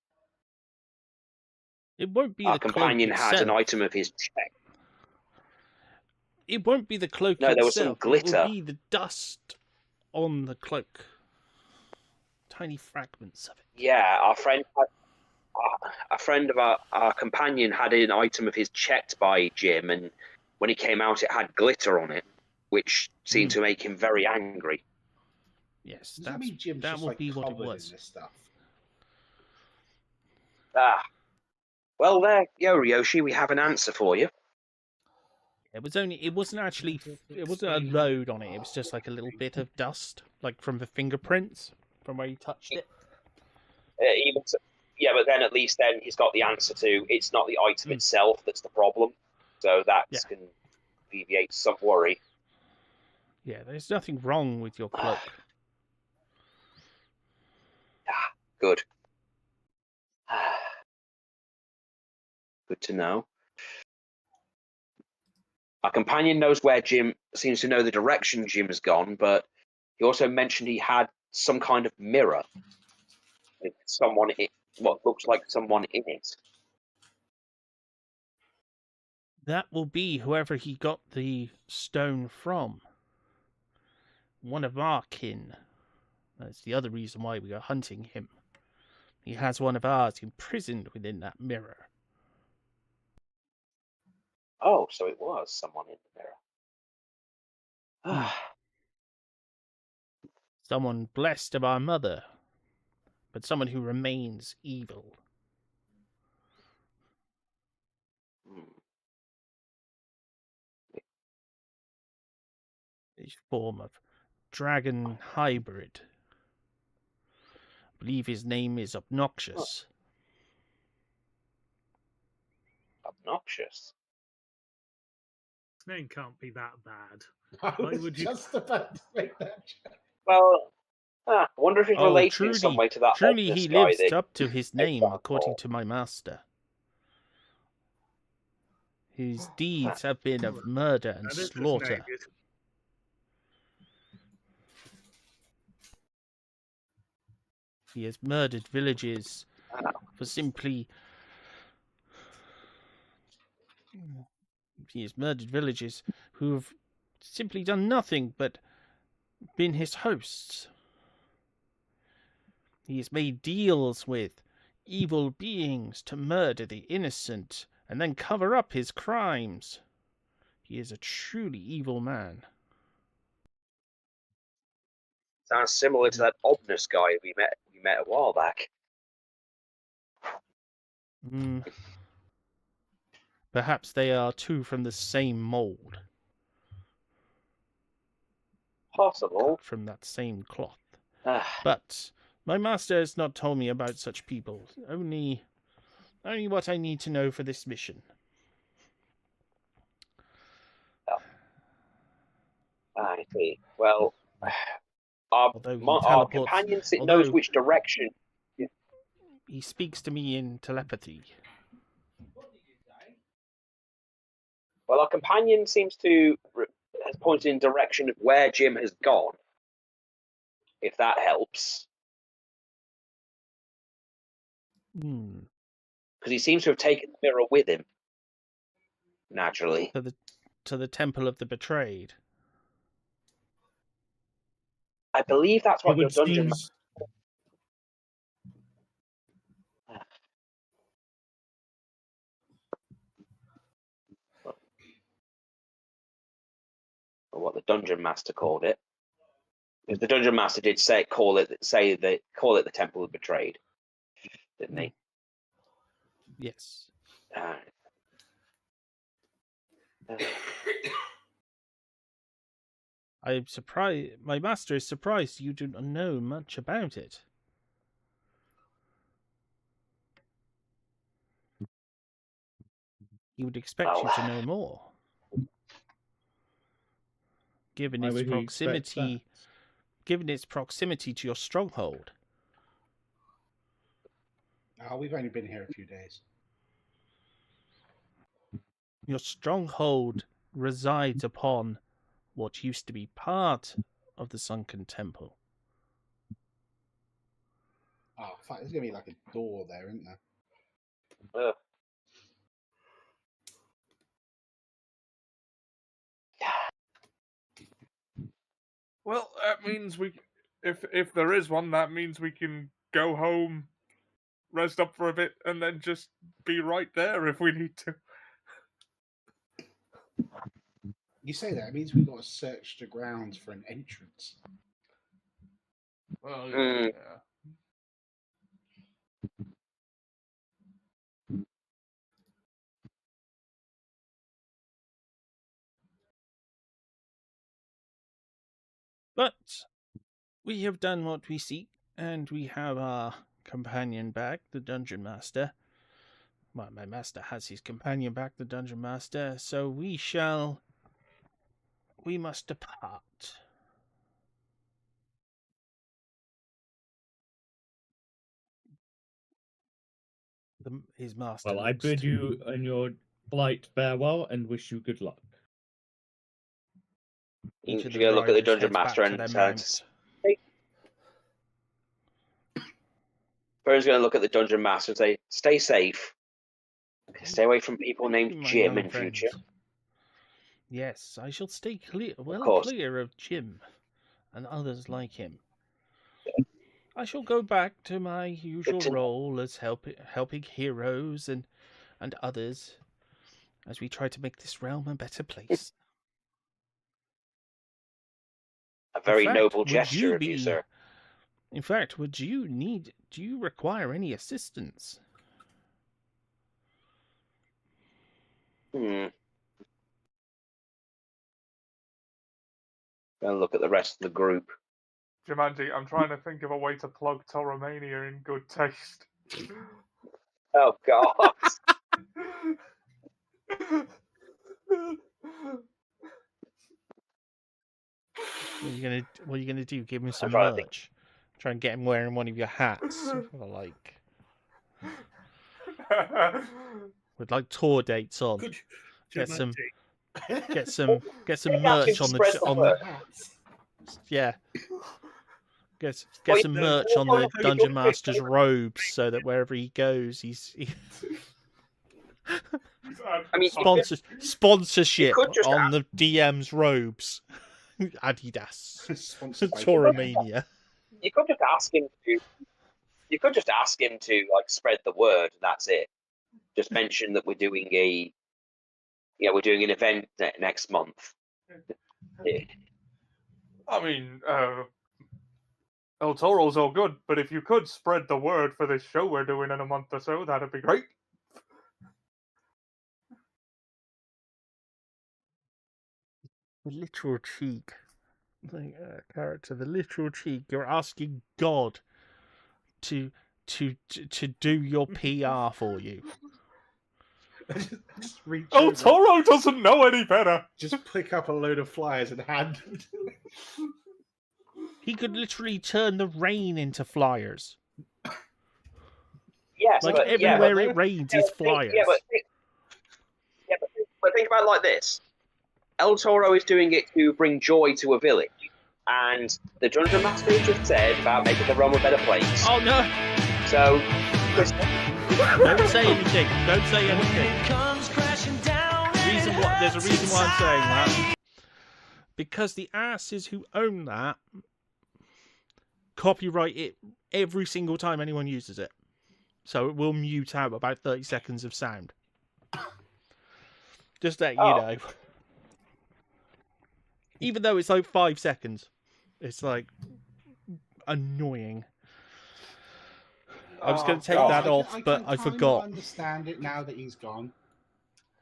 It won't be Our the cloak companion itself. had an item of his check. It won't be the cloak No, itself. there was some It glitter. will be the dust on the cloak. Tiny fragments of it. Yeah, a friend of our companion had an item of his checked by Jim, and when he came out, it had glitter on it, which seemed to make him very angry. Yes, Does that mean Jim's that just will like be what it covered was. in this stuff? Well, there, Ryoshi, we have an answer for you. It wasn't a load on it. It was just like a little bit of dust, like from the fingerprints, from where you touched it. But then at least then he's got the answer to it's not the item itself that's the problem. So that can alleviate some worry. Yeah, there's nothing wrong with your cloak. Good. Good to know. Our companion knows where Jim seems to know the direction Jim has gone, but he also mentioned he had some kind of mirror with what looks like someone in it. That will be whoever he got the stone from. One of our kin. That's the other reason why we are hunting him. He has one of ours imprisoned within that mirror. Oh, so it was someone in the mirror. Someone blessed of our mother, but someone who remains evil. A form of dragon hybrid. believe his name is Obnoxious. Obnoxious. His name can't be that bad. I Why was would you- just about to make that joke. Well, I wonder if he's related in some way to that truly ominous he guy lives that up to his makes name, that according call. to my master. His deeds have been of murder and That is his slaughter. name. He has murdered villages for simply... He has murdered villages who have simply done nothing but been his hosts. He has made deals with evil beings to murder the innocent and then cover up his crimes. He is a truly evil man. Sounds similar to that ominous guy we met a while back. Perhaps they are two from the same mold, Possible. cut from that same cloth. Ah, But my master has not told me about such people. Only what I need to know for this mission. I see. Well, our companion knows which direction. He speaks to me in telepathy. Well, our companion seems to has pointed in direction of where Jim has gone. If that helps, because he seems to have taken the mirror with him. Naturally, to the Temple of the Betrayed. I believe that's what your dungeon. Or what the dungeon master called it. Because the dungeon master did call it the Temple of Betrayed, didn't he? Yes. I'm surprised. My master is surprised you do not know much about it. He would expect you to know more. Given its proximity to your stronghold. Oh, we've only been here a few days. Your stronghold resides upon what used to be part of the sunken temple. Oh, fuck, there's going to be like a door there, isn't there? Well, that means if there is one, that means we can go home, rest up for a bit, and then just be right there if we need to. You say that, it means we've got to search the grounds for an entrance. Well, yeah. But we have done what we seek, and we have our companion back, the Dungeon Master. Well, my master has his companion back, the Dungeon Master, so we must depart. His master. Well, I bid you and your flight farewell and wish you good luck. You're going to look at the dungeon master and Burns going to look at the dungeon master and say, "Stay safe. Stay away from people named Jim in future." Yes, I shall stay clear of Jim and others like him. I shall go back to my usual role as helping heroes and others as we try to make this realm a better place. A very noble gesture of you, sir. In fact, do you require any assistance? Gonna look at the rest of the group. Jumanji, I'm trying to think of a way to plug Toromania in good taste. Oh God! What are you gonna do? Give him some trying to think. merch. Try and get him wearing one of your hats, or like with like tour dates on. Good. Get some Jumanji. merch on Spread the word. yeah. Get Well, some merch on the Dungeon Master's robes, so that wherever he goes, he I mean, sponsorship you could just on the DM's robes. Adidas, Sponsored by Toromania. you could just ask him to. You could just ask him to like spread the word. And that's it. Just mention that we're doing we're doing an event next month. Yeah. I mean, El Toro's all good, but if you could spread the word for this show we're doing in a month or so, that'd be great. The literal cheek. Character, the literal cheek. You're asking God to do your PR for you. Just reach El over, Toro doesn't know any better. just pick up a load of flyers and hand them to him. He could literally turn the rain into flyers. Yes, Like but, everywhere but, it rains is flyers. But think about it like this: El Toro is doing it to bring joy to a village, and the Dungeon Master just said about making the realm a better place. Oh no! So, Don't say anything. Don't say anything. There's a reason why I'm saying that. Because the asses who own that copyright it every single time anyone uses it. So it will mute out about 30 seconds of sound. Just that you know. Even though it's like 5 seconds. It's like annoying. I was going to take that off, but I forgot. I understand it now that he's gone.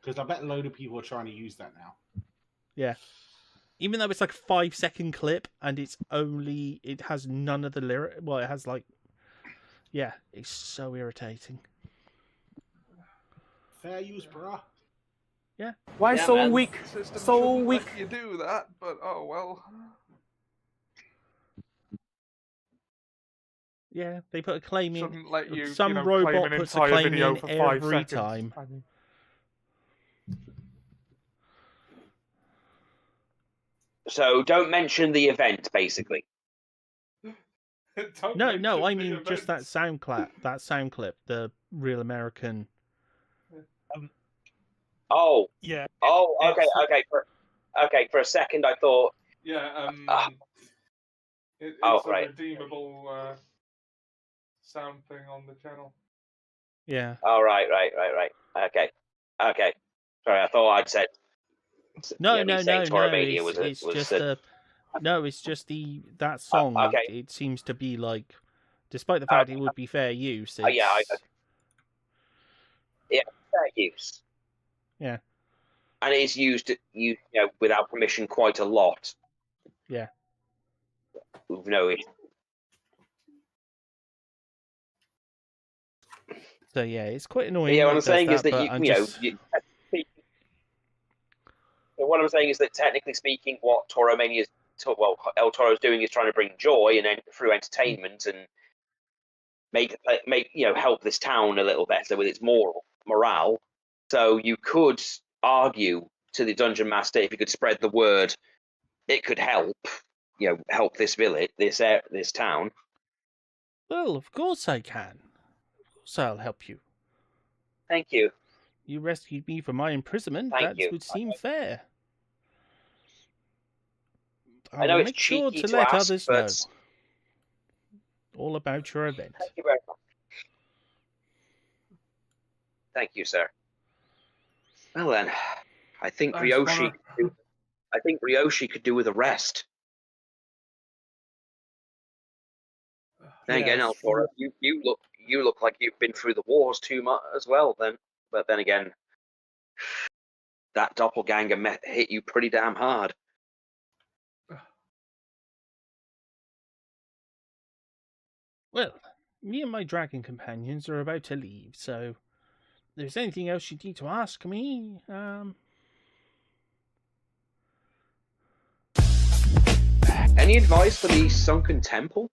Because I bet a load of people are trying to use that now. Yeah. Even though it's like a 5 second clip and it has none of the lyric. Well, it has like, yeah, it's so irritating. Fair use, brah. Yeah. Why Yeah, so man. weak? System So shouldn't weak. let you do that, but oh well. Yeah, they put a claim in. Shouldn't let you, Some claim robot an puts a entire claim video in for 5 every seconds. time. I mean, so don't mention the event, basically. don't No, mention I the mean just that event. sound clip, the Real American. Oh, Yeah. oh, okay. For a second, I thought. Yeah, it's Oh, a right. redeemable sound thing on the channel. Yeah. Oh, right. Okay. Sorry, I thought I'd said. No. Toromania It's was just the. no. It's just that song. Okay. It seems to be like, despite the fact it would be fair use. It's, Yeah, fair use. Yeah. And it is used, without permission quite a lot. Yeah. No, So yeah, it's quite annoying. Yeah, what that I'm it does saying is that what I'm saying is that technically speaking, what El Toro is doing is trying to bring joy and then through entertainment and make help this town a little better with its morale. So you could argue to the Dungeon Master, if you could spread the word, it could help. Help this village, this town. Well, of course I can. Of course I'll help you. Thank you. You rescued me from my imprisonment. Thank you. Would seem fair. I know will it's make sure cheeky to to let ask, others but know all about your event. thank you very much. Thank you, sir. Well then, I think Thanks, Ryoshi. Connor. I think Ryoshi could do with a rest. Then again, El Toro, you look like you've been through the wars too much as well. But then again, that doppelganger hit you pretty damn hard. Well, me and my dragon companions are about to leave, so if there's anything else you need to ask me, Any advice for the sunken temple?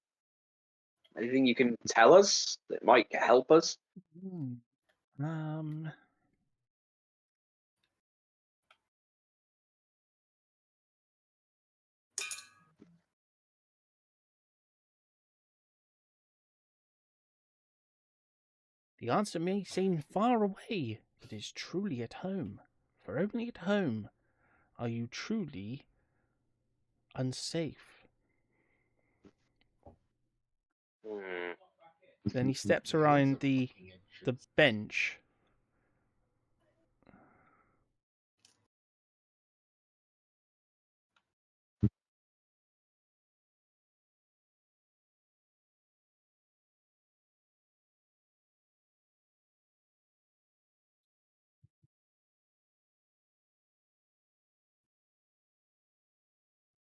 Anything you can tell us that might help us? The answer may seem far away, but is truly at home. For only at home are you truly unsafe. Then he steps around the bench.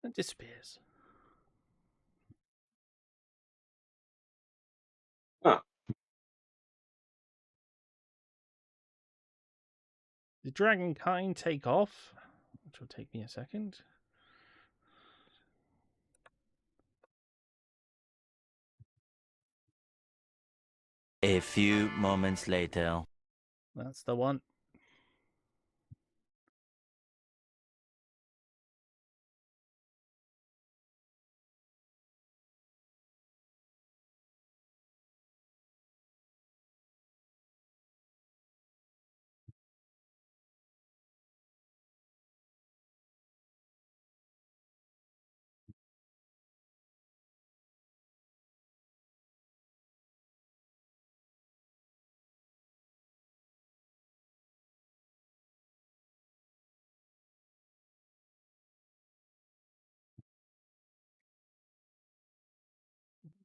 And disappears. Huh. The dragon kind take off, which will take me a second. A few moments later. That's the one.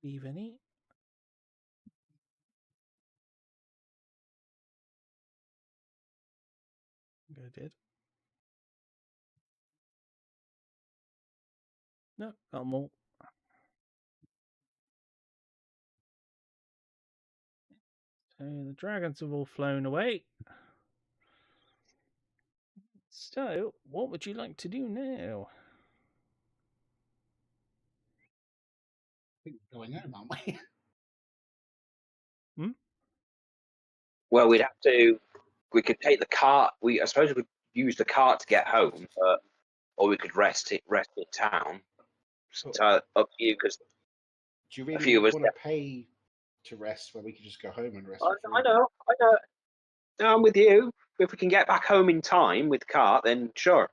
Leave any? Go did. No, got them all. So the dragons have all flown away. So, what would you like to do now? I think we're going home, aren't we? Well, we'd have to. We could take the cart. I suppose we could use the cart to get home, or we could rest in town. It's up to you, because Do you a really few of us. want to pay to rest when we can just go home and rest for free? I know. No, I'm with you. If we can get back home in time with the cart, then sure.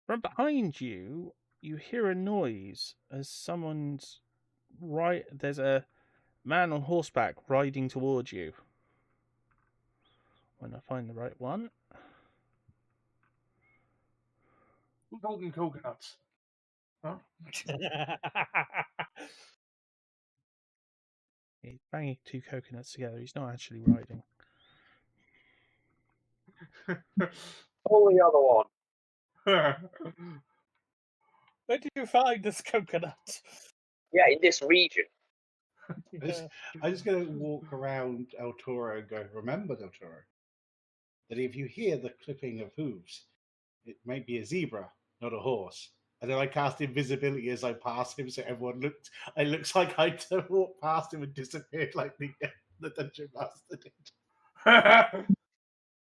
From behind you, you hear a noise as someone's there's a man on horseback riding towards you. When I find the right one. Golden coconuts. Huh? He's banging two coconuts together. He's not actually riding. Oh, the other one. Where did you find this coconut? Yeah, in this region. I'm just going to walk around El Toro and go, remember, El Toro, that if you hear the clipping of hooves, it might be a zebra, not a horse. And then I cast invisibility as I pass him, so everyone looks like I walked past him and disappeared like the dungeon master did.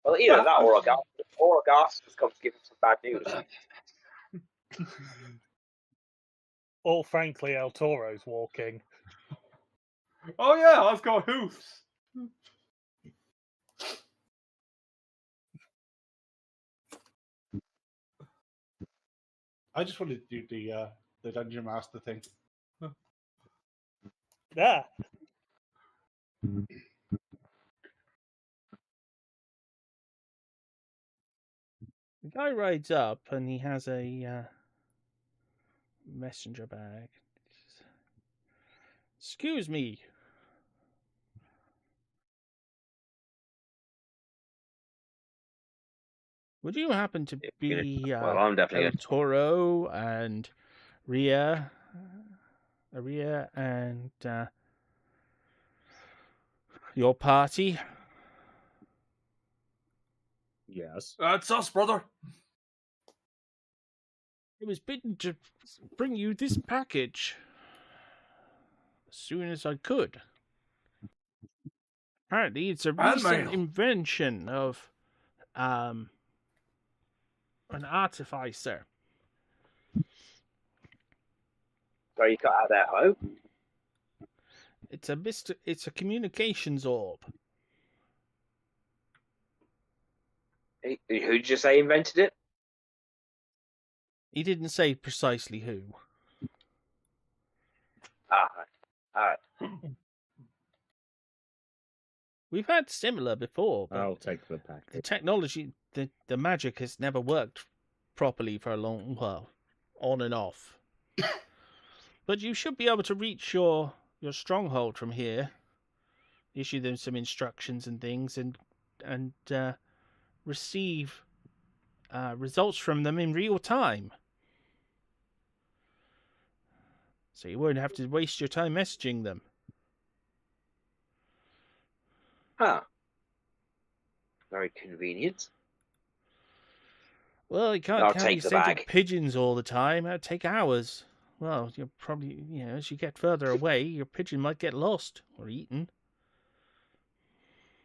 Well, either that or Augustus comes to give him some bad news. Or frankly, El Toro's walking. Oh yeah, I've got hoofs. I just wanted to do the dungeon master thing. Yeah. The guy rides up and he has a messenger bag. Excuse me. Would you happen to be Well, I'm definitely El Toro and Ria and your party? Yes. That's us, brother. I was bidden to bring you this package as soon as I could. Apparently, it's a recent Handmail. invention of an artificer. So you cut out that hoe. It's a communications orb. Who did you say invented it? He didn't say precisely who. Ah, all right. We've had similar before, but I'll take the the package. technology, the magic has never worked properly for a long while, on and off. But you should be able to reach your stronghold from here. Issue them some instructions and things, and receive results from them in real time. So you won't have to waste your time messaging them. Huh. Very convenient. Well, you can't I'll carry take the scented bag. pigeons all the time. That'd take hours. Well, you're probably, as you get further away, your pigeon might get lost or eaten.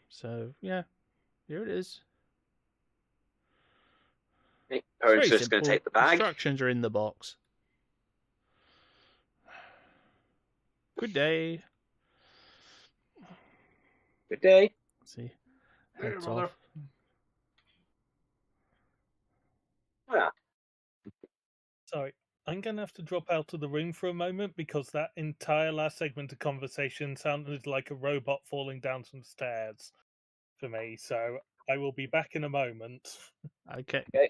So, yeah, here it is. Hey, It's very Perrin's just going to simple. take the bag. Instructions are in the box. Good day. Good day. Let's see. Later, Heads brother. off. Yeah. Sorry, I'm going to have to drop out of the room for a moment because that entire last segment of conversation sounded like a robot falling down some stairs for me. So I will be back in a moment. Okay. Okay.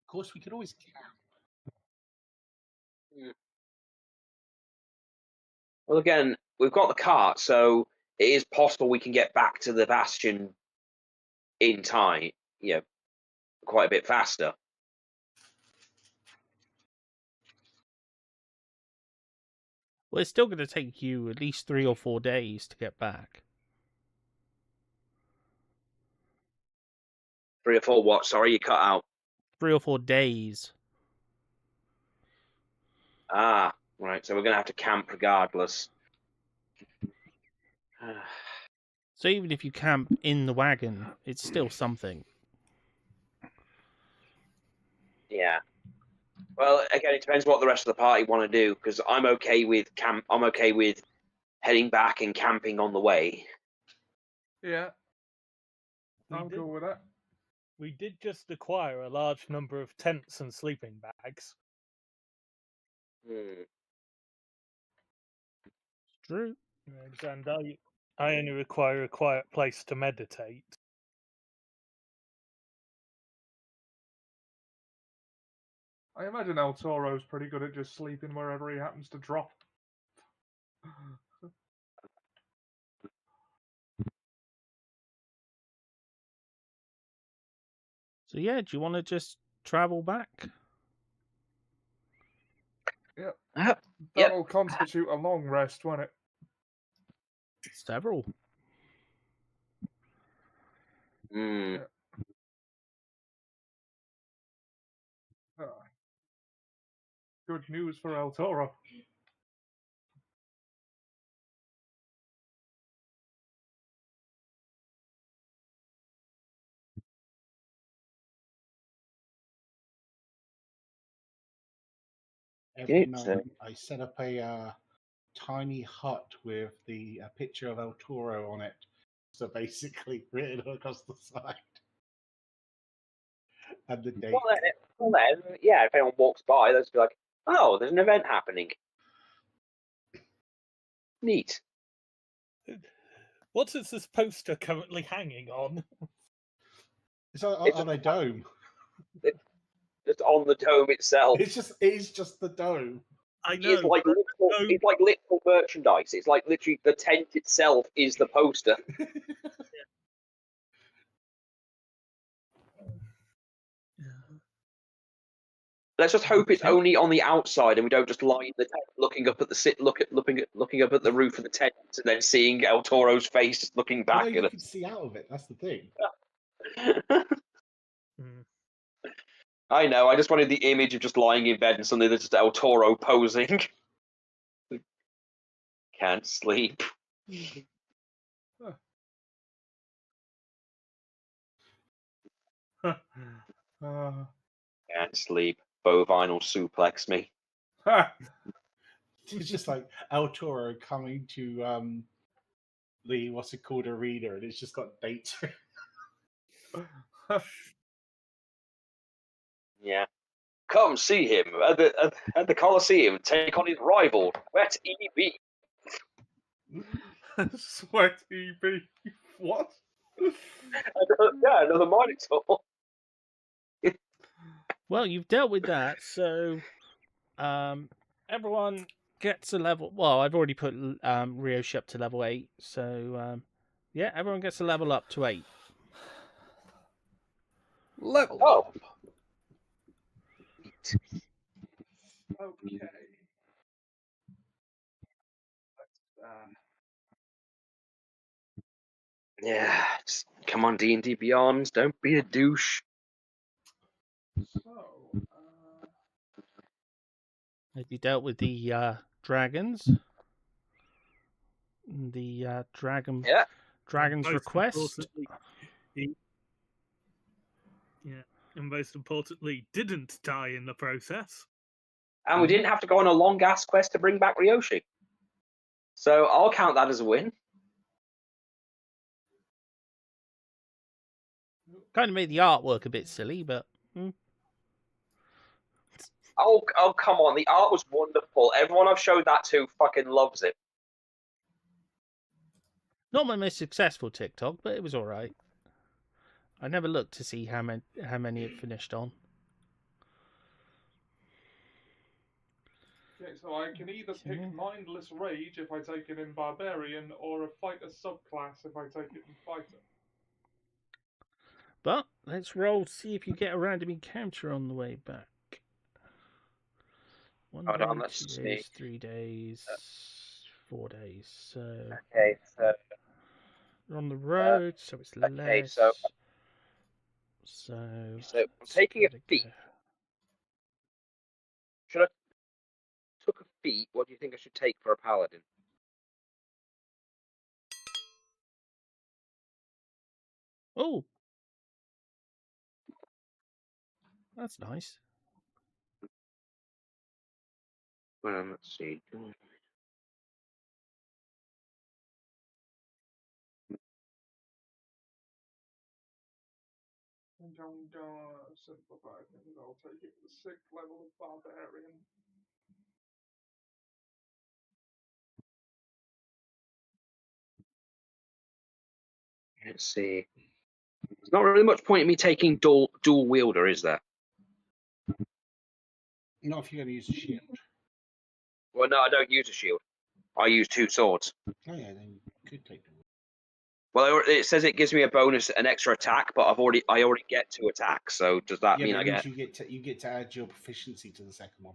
Of course, we could always camp. Well, again, we've got the cart, so it is possible we can get back to the bastion in time. Quite a bit faster. Well, it's still going to take you at least 3 or 4 days to get back. 3 or 4 what? Sorry, you cut out. 3 or 4 days. Ah, right. So we're going to have to camp regardless. So even if you camp in the wagon, it's still something. Yeah. Well, again, it depends what the rest of the party want to do. Because I'm okay with I'm okay with heading back and camping on the way. Yeah, We I'll did- go with that. We did just acquire a large number of tents and sleeping bags. Hmm. True. And I only require a quiet place to meditate. I imagine El Toro's pretty good at just sleeping wherever he happens to drop. So yeah, do you want to just travel back? Yep. That'll constitute a long rest, won't it? Several. Hmm. Ah. Good news for El Toro. Every It's, night I set up a tiny hut with the picture of El Toro on it. So basically written across the side. And the date. well, then, yeah, if anyone walks by, they'll just be like, oh, there's an event happening. Neat. What is this poster currently hanging on? It's on a dome. Just on the dome itself. It's just the dome. I know. It's like literal merchandise. It's like literally the tent itself is the poster. Let's just hope it's only on the outside, and we don't just lie in the tent, looking up at the roof of the tent, and then seeing El Toro's face just looking back at you us. can see out of it. That's the thing. I know. I just wanted the image of just lying in bed and suddenly there's just El Toro posing. Can't sleep. Can't sleep. Bovine will suplex me. It's just like El Toro coming to the what's it called arena, and it's just got dates. Yeah. Come see him at the Coliseum. Take on his rival, Wet EB. Sweaty beef. What? Yeah, another Minotaur. Well, you've dealt with that, so everyone gets a level. Well, I've already put Ryoshi up to level 8, so yeah, everyone gets a level up to 8. Level up. Okay. Yeah, just come on, D&D Beyond. Don't be a douche. Have you dealt with the dragons? The dragon's request. And most importantly, didn't die in the process. And we didn't have to go on a long ass quest to bring back Ryoshi. So I'll count that as a win. Kind of made the artwork a bit silly, but. Oh, come on. The art was wonderful. Everyone I've showed that to fucking loves it. Not my most successful TikTok, but it was alright. I never looked to see how many it finished on. Okay, so I can either pick Mindless Rage if I take it in Barbarian, or a Fighter subclass if I take it in Fighter. But let's roll to see if you get a random encounter on the way back. 1 Hold day, on, let's 2 see. days, 3 days, 4 days. So okay, so you're on the road, so it's less. Okay, so I'm taking a feat. Should I took a feat? What do you think I should take for a paladin? Oh, that's nice. Let's see. I'm going to simplify things. I'll take it to the 6th level of Barbarian. Let's see. There's not really much point in me taking dual wielder, is there? Not if you're going to use a shield. Well, no, I don't use a shield. I use 2 swords. Oh yeah, then you could take the. Well, it says it gives me a bonus, an extra attack, but I already get 2 attacks. So does that mean I get? You get to add your proficiency to the second one.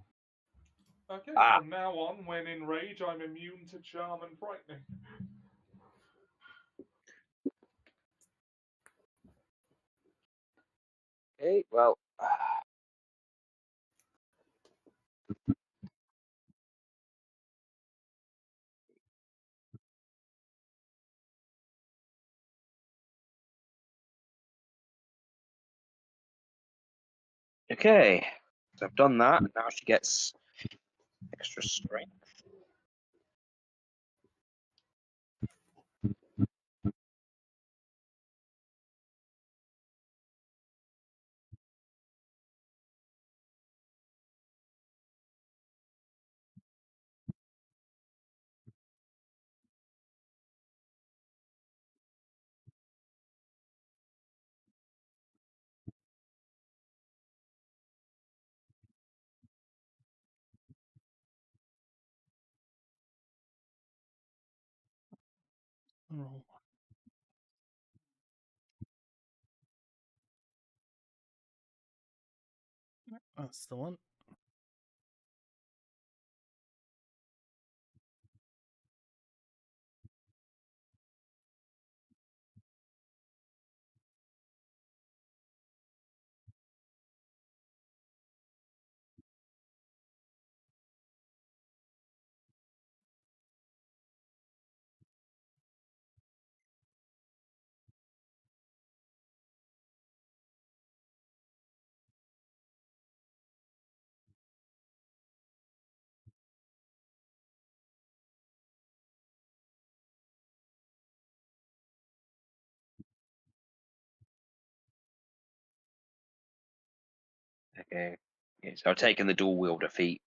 Okay, from now on, when in rage, I'm immune to charm and frightening. Okay, well. Okay, so I've done that. Now she gets Extra strength. Oh, that's the one. Okay. Yeah, so I've taken the dual wielder feat.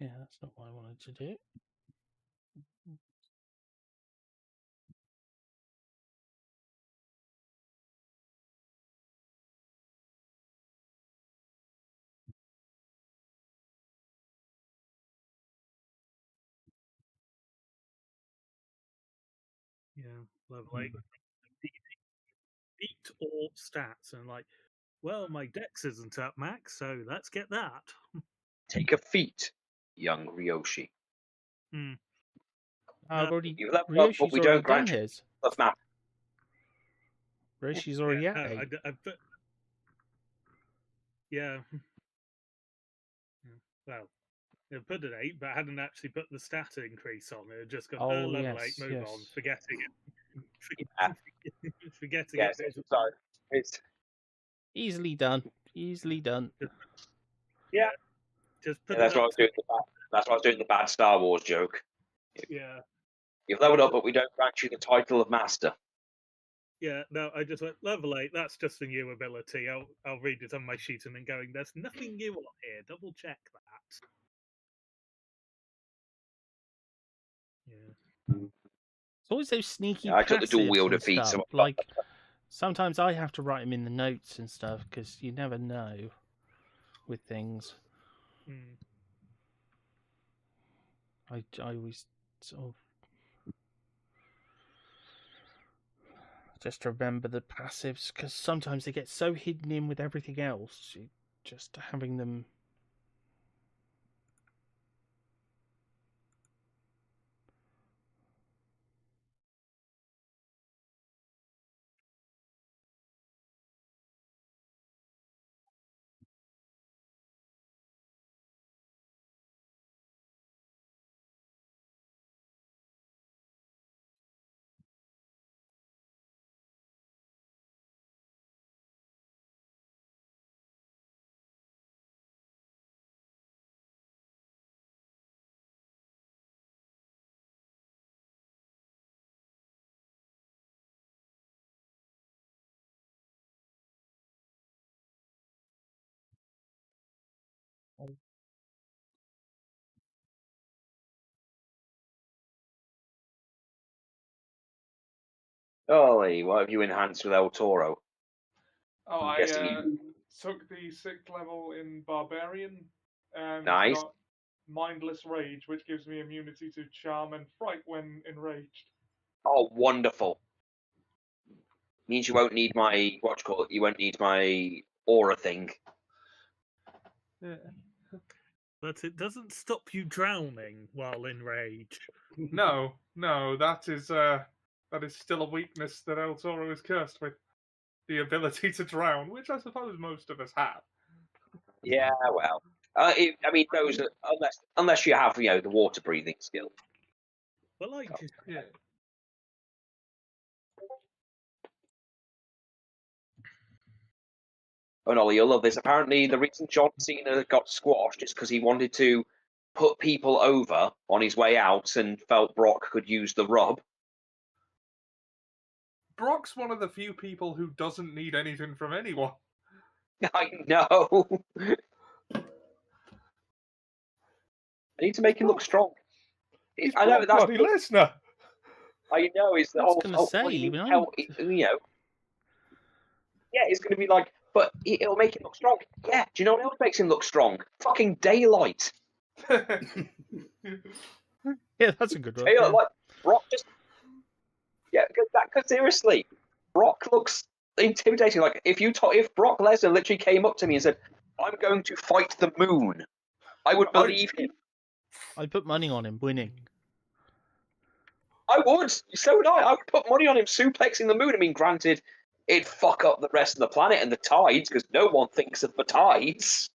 Yeah, that's not what I wanted to do. Yeah, level 8. Beat all stats, and like, well, my dex isn't up, Max, so let's get that. Take a feat, young Ryoshi. Hmm. I've already. You level up, but Ryoshi's we already don't done grant you his. of map. Ryoshi's already Yeah, at no, 8. I put. Yeah. Well, I put an 8, but I hadn't actually put the stat increase on it. Just gone, Oh, level yes, 8, move on, yes. forgetting it. Yeah. Forgetting Yes, it. sorry. It's Easily done. Easily done. yeah. Just put Yeah, it that's what I up was to. doing. That's why I was doing the bad Star Wars joke. Yeah. You've leveled up, but we don't grant you the title of master. Yeah, no, I just went level 8. That's just a new ability. I'll read it on my sheet and then going, there's nothing new on here. Double check that. Yeah. It's always those sneaky Yeah, I took the dual passives wielder and feat, stuff. so Like, sometimes I have to write them in the notes and stuff because you never know. with things. Hmm. I always sort of just remember the passives because sometimes they get so hidden in with everything else. Just having them. Ollie, what have you enhanced with El Toro? Oh, I'm I guessing you... took the 6th level in Barbarian and Nice. got Mindless Rage, which gives me immunity to Charm and Fright when enraged. Oh, wonderful. Means you won't need my, what you call it, you won't need my aura thing. Yeah. But it doesn't stop you drowning while in rage. No, that is still a weakness that El Toro is cursed with. The ability to drown, which I suppose most of us have. Yeah, well. I mean, those are, unless you have, the water breathing skill. Well, I just Yeah. Oh, Ollie, you'll love this. Apparently, the reason John Cena got squashed is because he wanted to put people over on his way out and felt Brock could use the rub. Brock's one of the few people who doesn't need anything from anyone. I know. I need to make him look strong. He's I know Brock that's. bloody Lesnar. I know it's the I was whole. gonna say, what do you mean, even hell, yeah, it's going to be like, but it'll make him look strong. Yeah, do you know what else makes him look strong? Fucking daylight. Yeah, that's a good one. Daylight, Yeah. like Brock just. Yeah, because seriously, Brock looks intimidating. Like if Brock Lesnar literally came up to me and said, "I'm going to fight the moon," I would believe him. I'd put money on him winning. I would. So would I. I would put money on him suplexing the moon. I mean, granted, it'd fuck up the rest of the planet and the tides because no one thinks of the tides.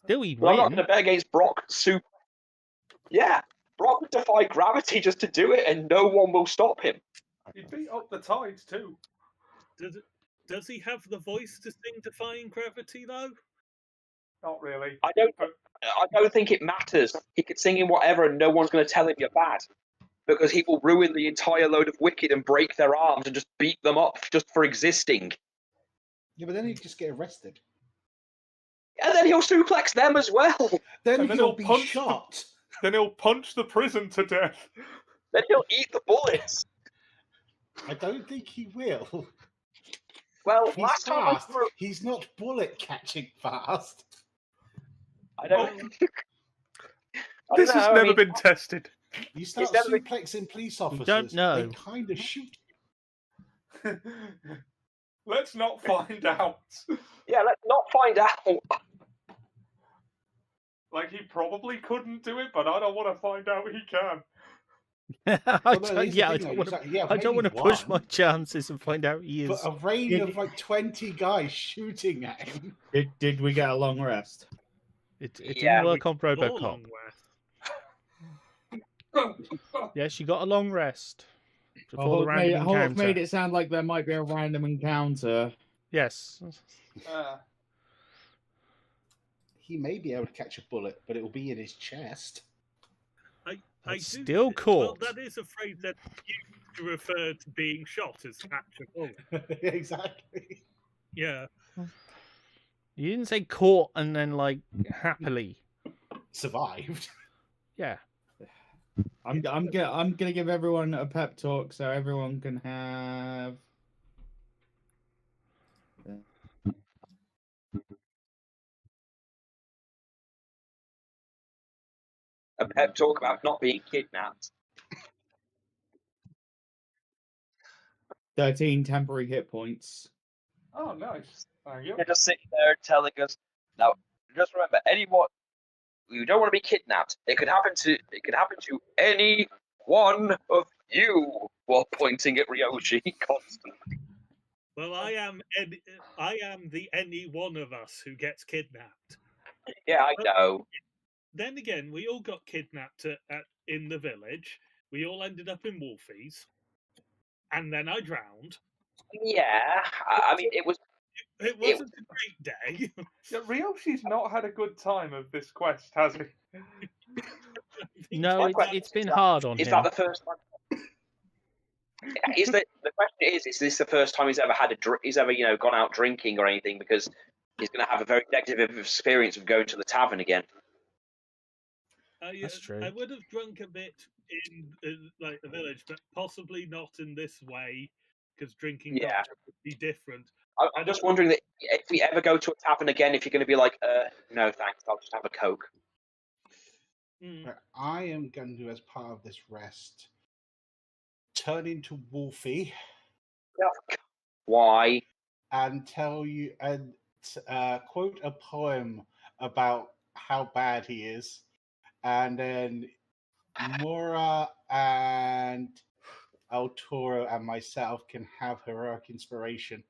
Still, he'd But I'm not win. going to bet against Brock. Yeah, Brock would defy gravity just to do it, and no one will stop him. He beat up the tides too. Does he have the voice to sing Defying Gravity, though? Not really. I don't think it matters. He could sing in whatever, and no one's going to tell him you're bad. Because he will ruin the entire load of Wicked and break their arms and just beat them up just for existing. Yeah, but then he'd just get arrested. And then he'll suplex them as well. Then he'll be shot. Then he'll punch the prison to death. Then he'll eat the bullets. I don't think he will. Well, He's last time fast. He's not bullet catching fast. I don't. This has never been tested. You start suplexing police officers. don't know. They kind of shoot. Let's not find out. Yeah, let's not find out. Like, he probably couldn't do it, but I don't want to find out he can. I don't want to push my chances and find out he is. But a rain of like 20 guys shooting at him. Did we get a long rest? It didn't work on Robocop. Long Yes, you got a long rest before the Hulk random encounter. made it sound like there might be a random encounter. Yes. He may be able to catch a bullet, but it will be in his chest. Still caught. Well, that is a phrase that used to refer to being shot as catch a bullet. Exactly. Yeah. You didn't say caught and then like happily survived. Yeah. I'm gonna give everyone a pep talk so everyone can have A pep talk about not being kidnapped. 13 temporary hit points. Oh, nice. Thank you. They're just sitting there telling us. Now, just remember, anyone you don't want to be kidnapped. It could happen to any one of you, while pointing at Ryoshi constantly. Well, I am the any one of us who gets kidnapped. Yeah, I know. Then again, we all got kidnapped in the village. We all ended up in Wolfies, and then I drowned. Yeah, I mean, it was. It wasn't a great day. Yeah, Ryoshi's not had a good time of this quest, has he? No, it's been hard on Is him. that the first time? The question is this the first time he's ever had he's ever gone out drinking or anything? Because he's going to have a very negative experience of going to the tavern again. That's true. I would have drunk a bit in like the village, but possibly not in this way, because drinking culture would be different. I'm just wondering that if we ever go to a tavern again, if you're going to be like, no thanks, I'll just have a Coke. I am going to, as part of this rest, turn into Wolfie. Why? And tell you and quote a poem about how bad he is, and then Mora and El Toro and myself can have heroic inspiration.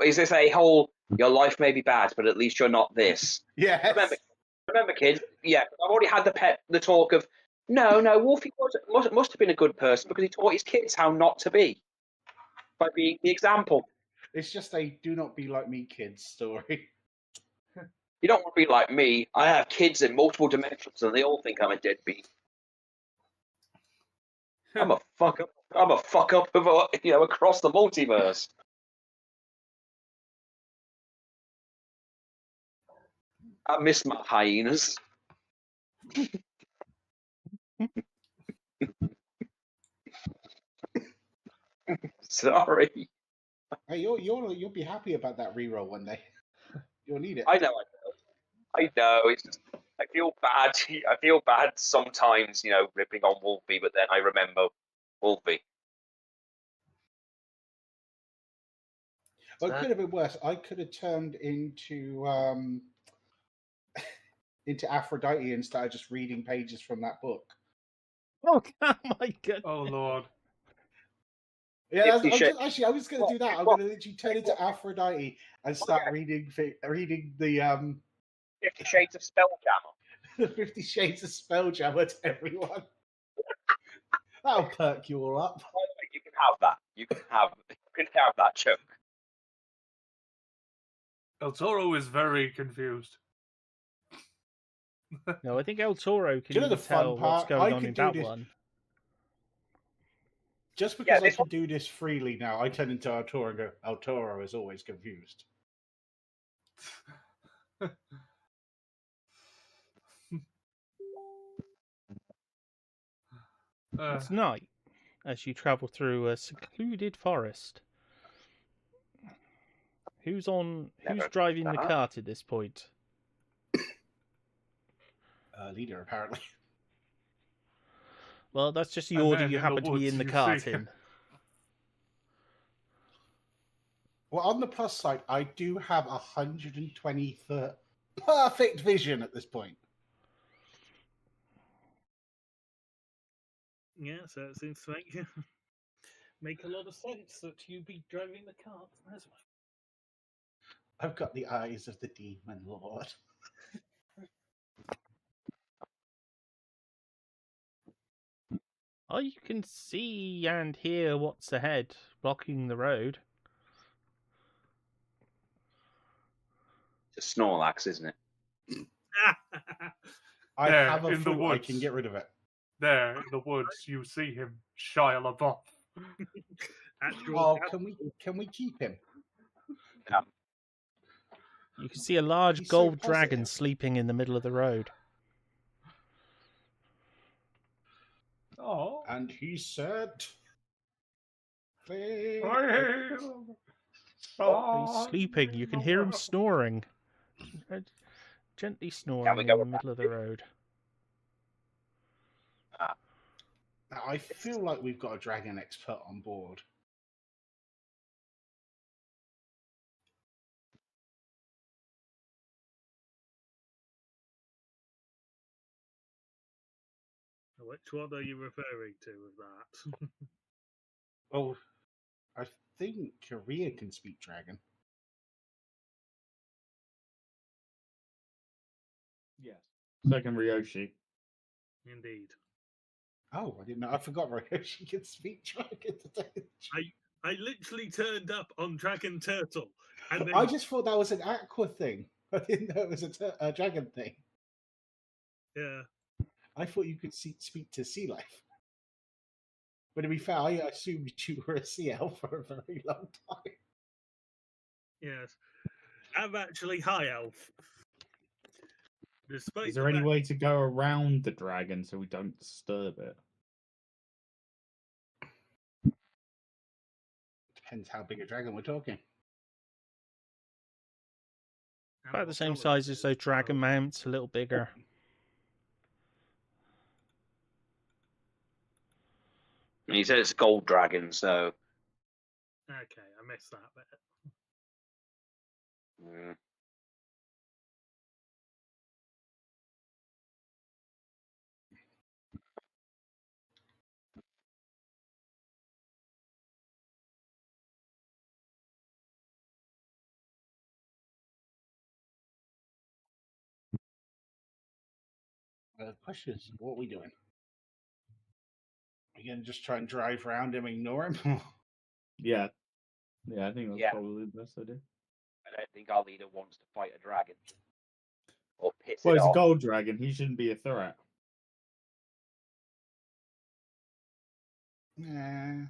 Is this a whole? Your life may be bad, but at least you're not this. Yes. Remember, kid. Yeah, I've already had the talk of. No, Wolfie must have been a good person because he taught his kids how not to be by being the example. It's just a "do not be like me" kids story. You don't want to be like me. I have kids in multiple dimensions, and they all think I'm a deadbeat. I'm a fuck up. I'm a fuck up across the multiverse. I miss my hyenas. Sorry. Hey, you'll be happy about that reroll one day. You'll need it. I know. It's just, I feel bad. I feel bad sometimes, ripping on Wolfie, but then I remember Wolfie. Well, it could have been worse. I could have turned into into Aphrodite and started just reading pages from that book. Oh my god! Oh Lord! Yeah, I was going to do that. I'm going to literally turn into Aphrodite and start reading the 50 Shades of Spelljammer. 50 Shades of Spelljammer to everyone. That'll perk you all up. You can have that. You can have that joke. El Toro is very confused. No, I think El Toro can the fun tell what's part? going I on could in do that this- one. Just because I can do this freely now, I turn into El Toro and go, El Toro is always confused. It's night as you travel through a secluded forest. Who's driving the cart at this point? Leader, apparently. Well, that's just the And order then you in the happen to be woods, in the you cart see- in. Well, on the plus side, I do have 120-foot perfect vision at this point. Yeah, so it seems to make a lot of sense that you be driving the cart as well. I've got the eyes of the demon lord. Oh, you can see and hear what's ahead, blocking the road. It's a Snorlax, isn't it? I There, have a in the foot. I woods. can get rid of it. There in the woods, you see him, Shia LaBeouf. Oh, can we keep him? Yeah. You can see a large He's so gold dragon positive. sleeping in the middle of the road. Oh, And he said, He's sleeping. You can hear him snoring. Gently Can snoring we in go the with middle of the road. Now, I feel like we've got a dragon expert on board. Which one are you referring to with that? Oh, I think Korea can speak dragon. Yes. Second Ryoshi. Indeed. Oh, I didn't know. I forgot Ryoshi can speak dragon today. I literally turned up on Dragon Turtle, and then I just thought that was an aqua thing. I didn't know it was a dragon thing. yeah. I thought you could speak to sea life. But to be fair, I assumed you were a sea elf for a very long time. Yes. I'm actually high elf. Despite Is there any fact, way to go around the dragon so we don't disturb it? Depends how big a dragon we're talking. and About the what same colour size it as is, those dragon so- mounts, a little bigger. And he said it's a gold dragon, so Okay, I missed that bit. The question is, what are we doing? Are you going to just try and drive around him, ignore him? Yeah. Yeah, I think that's Yeah. probably the best idea. I don't think our leader wants to fight a dragon or piss Well, it he's a off. gold dragon. He shouldn't be a threat. Nah.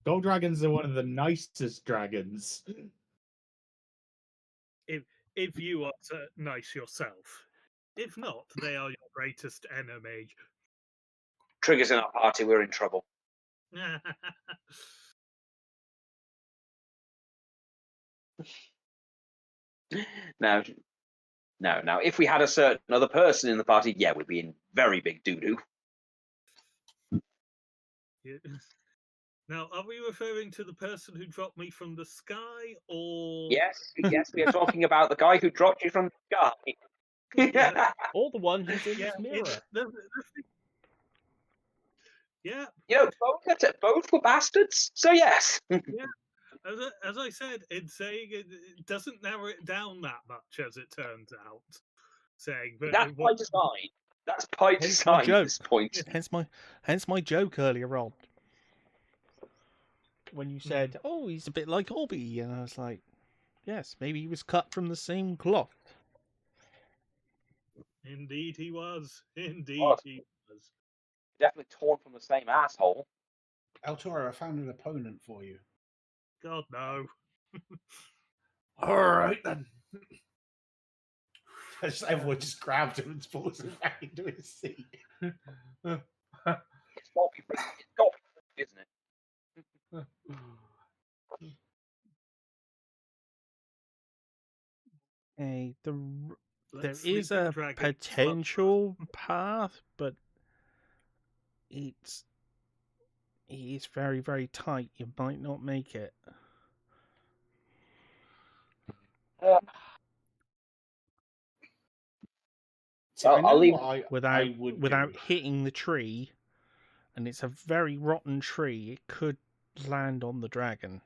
Gold dragons are one of the nicest dragons. If you are nice yourself. If not, they are your greatest enemy. Triggers in our party, we're in trouble. Now, no. Now, if we had a certain other person in the party, yeah, we'd be in very big doo-doo. Yeah. Now, are we referring to the person who dropped me from the sky, or Yes, we are talking about the guy who dropped you from the sky. Yeah. Or the one who's in yeah, this mirror. Yeah, You know, both were bastards, so yes. as I said, in saying it doesn't narrow it down that much, as it turns out. Saying that That's by design. That's by Hence my design at joke. this point. Hence my joke earlier on. When you said, "Oh, he's a bit like Hobby," and I was like, "Yes, maybe he was cut from the same cloth." Indeed, he was. Indeed, Was. he was. Definitely torn from the same asshole. El Toro, I found an opponent for you. God no. All right then. Everyone just grabbed him and pulls him back into his seat. It's got to be, isn't it? Hey, there Let's is sleep in a dragon. potential path, but it's very, very tight. You might not make it. See, I know I'll leave. what I Without would without do. hitting the tree, and it's a very rotten tree. It could land on the dragon.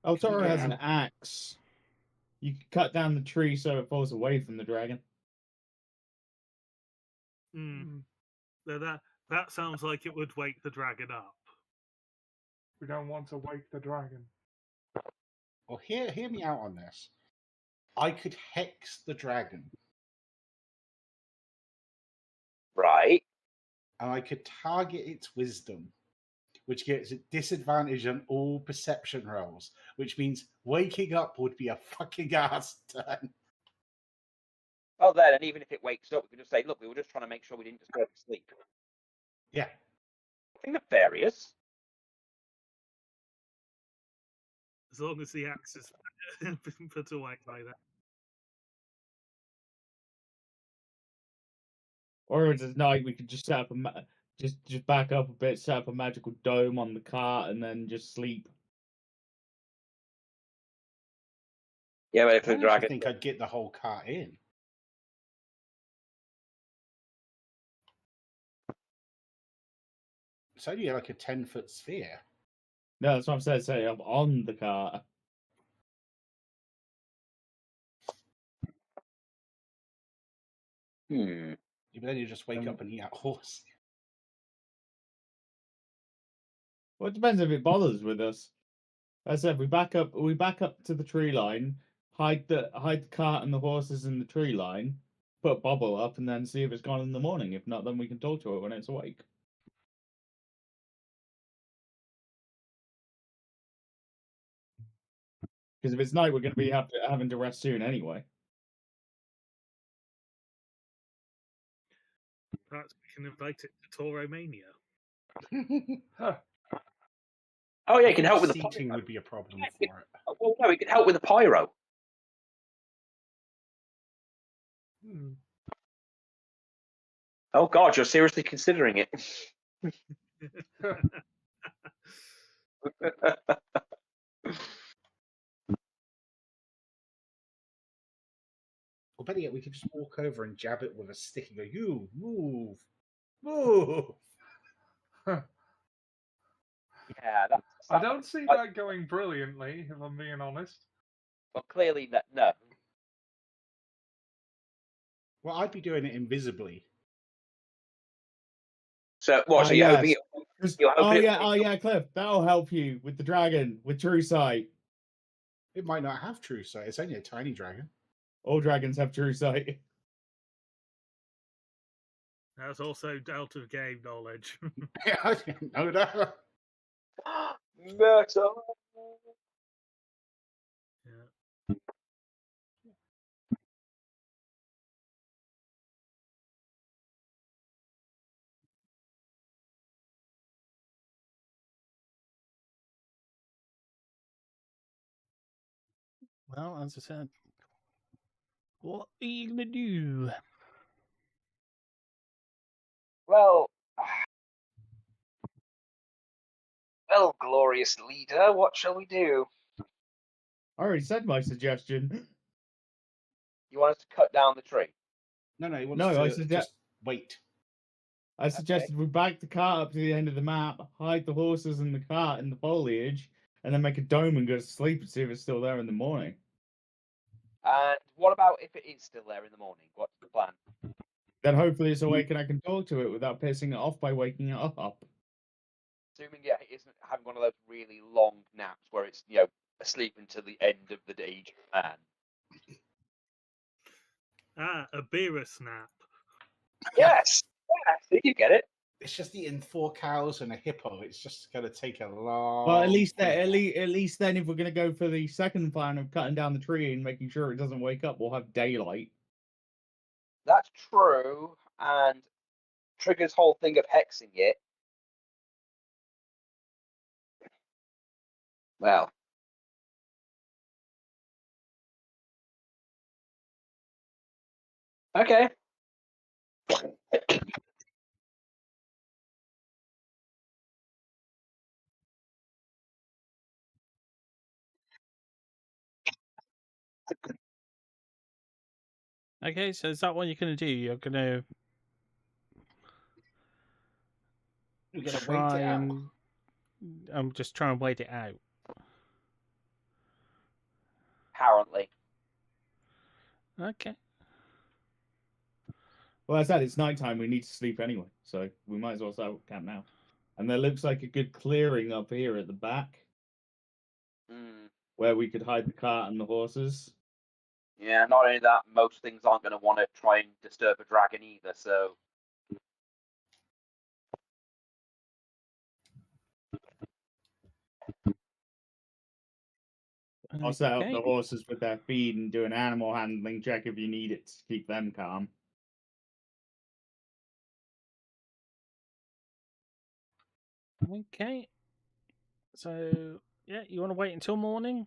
El Toro has an Yeah. axe. You can cut down the tree so it falls away from the dragon. That sounds like it would wake the dragon up. We don't want to wake the dragon. Well, hear me out on this. I could hex the dragon, Right. and I could target its wisdom, which gets a disadvantage on all perception rolls, which means waking up would be a fucking ass turn. Well, then, and even if it wakes up, we can just say, look, we were just trying to make sure we didn't disturb its sleep. Yeah. I think nefarious. as long as the axe has been put away by then. Or if it's night, we could just set up just back up a bit, set up a magical dome on the cart, and then just sleep. Yeah, but if I the don't actually dragon. think I'd get the whole cart in. It's only like a 10-foot sphere. No, that's what I'm saying. Set it up on the cart. Hmm. But then you just wake up and eat that horse. Well, it depends if it bothers with us. As I said, we back up to the tree line, hide the cart and the horses in the tree line, put Bobble up, and then see if it's gone in the morning. If not, then we can talk to it when it's awake. Because if it's night, we're going to be having to rest soon anyway. Perhaps we can invite it to Toro Mania. Oh yeah, it can help with the Seating pyro. would be a problem for it. Well, no, it can help with the pyro. Oh God, you're seriously considering it. Or better yet, we could just walk over and jab it with a stick and go, "You move, move." Yeah, that's. I don't see that going brilliantly, if I'm being honest. Well, clearly no. Well, I'd be doing it invisibly. So what? So you're hoping? You're hoping yeah, Cliff. That'll help you with the dragon with True Sight. It might not have true sight. It's only a tiny dragon. All dragons have True Sight. That's also out of game knowledge. Yeah, I didn't know that. Murder. Yeah. Well, as I said, what are you gonna do? Well, glorious leader, what shall we do? I already said my suggestion. You want us to cut down the tree? No, he wants No, I to suggest. just wait. I suggested we back the cart up to the end of the map, hide the horses and the cart in the foliage, and then make a dome and go to sleep and see if it's still there in the morning. And what about if it is still there in the morning? What's the plan? Then hopefully it's awake and I can talk to it without pissing it off by waking it up. Assuming it isn't having one of those really long naps where it's asleep until the end of the day, man. A beer snap. Yes, yeah, you get it. It's just eating 4 cows and a hippo. It's just going to take a long. But at least then, if we're going to go for the second plan of cutting down the tree and making sure it doesn't wake up, we'll have daylight. That's true, and Trigger's whole thing of hexing it. Well. Okay. Okay, so is that what you're gonna do? You're gonna We're going to try wait it out. and just try and wait it out. Apparently. Okay. Well, as I said, it's nighttime. We need to sleep anyway, so we might as well start camp now. And there looks like a good clearing up here at the back, where we could hide the cart and the horses. Yeah, not only that, most things aren't going to want to try and disturb a dragon either, so. I'll set up the horses with their feed and do an animal handling check if you need it to keep them calm. Okay. So Yeah, you want to wait until morning?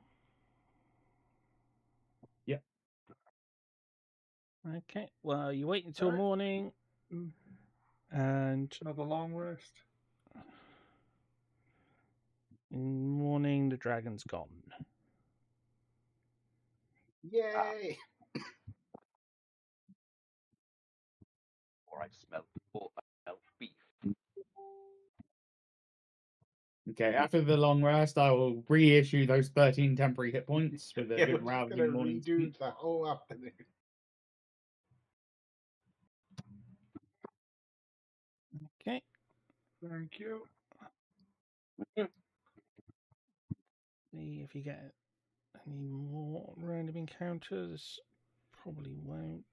Yeah. Okay. Well, you wait until Alright. morning, and Another long rest. in the morning the dragon's gone. Yay! Or I smell beef. Okay, after the long rest, I will reissue those 13 temporary hit points with a Yeah, good we're just gonna rousing morning redo speech. the whole afternoon. Okay. Thank you. See if you get any more random encounters. Probably won't.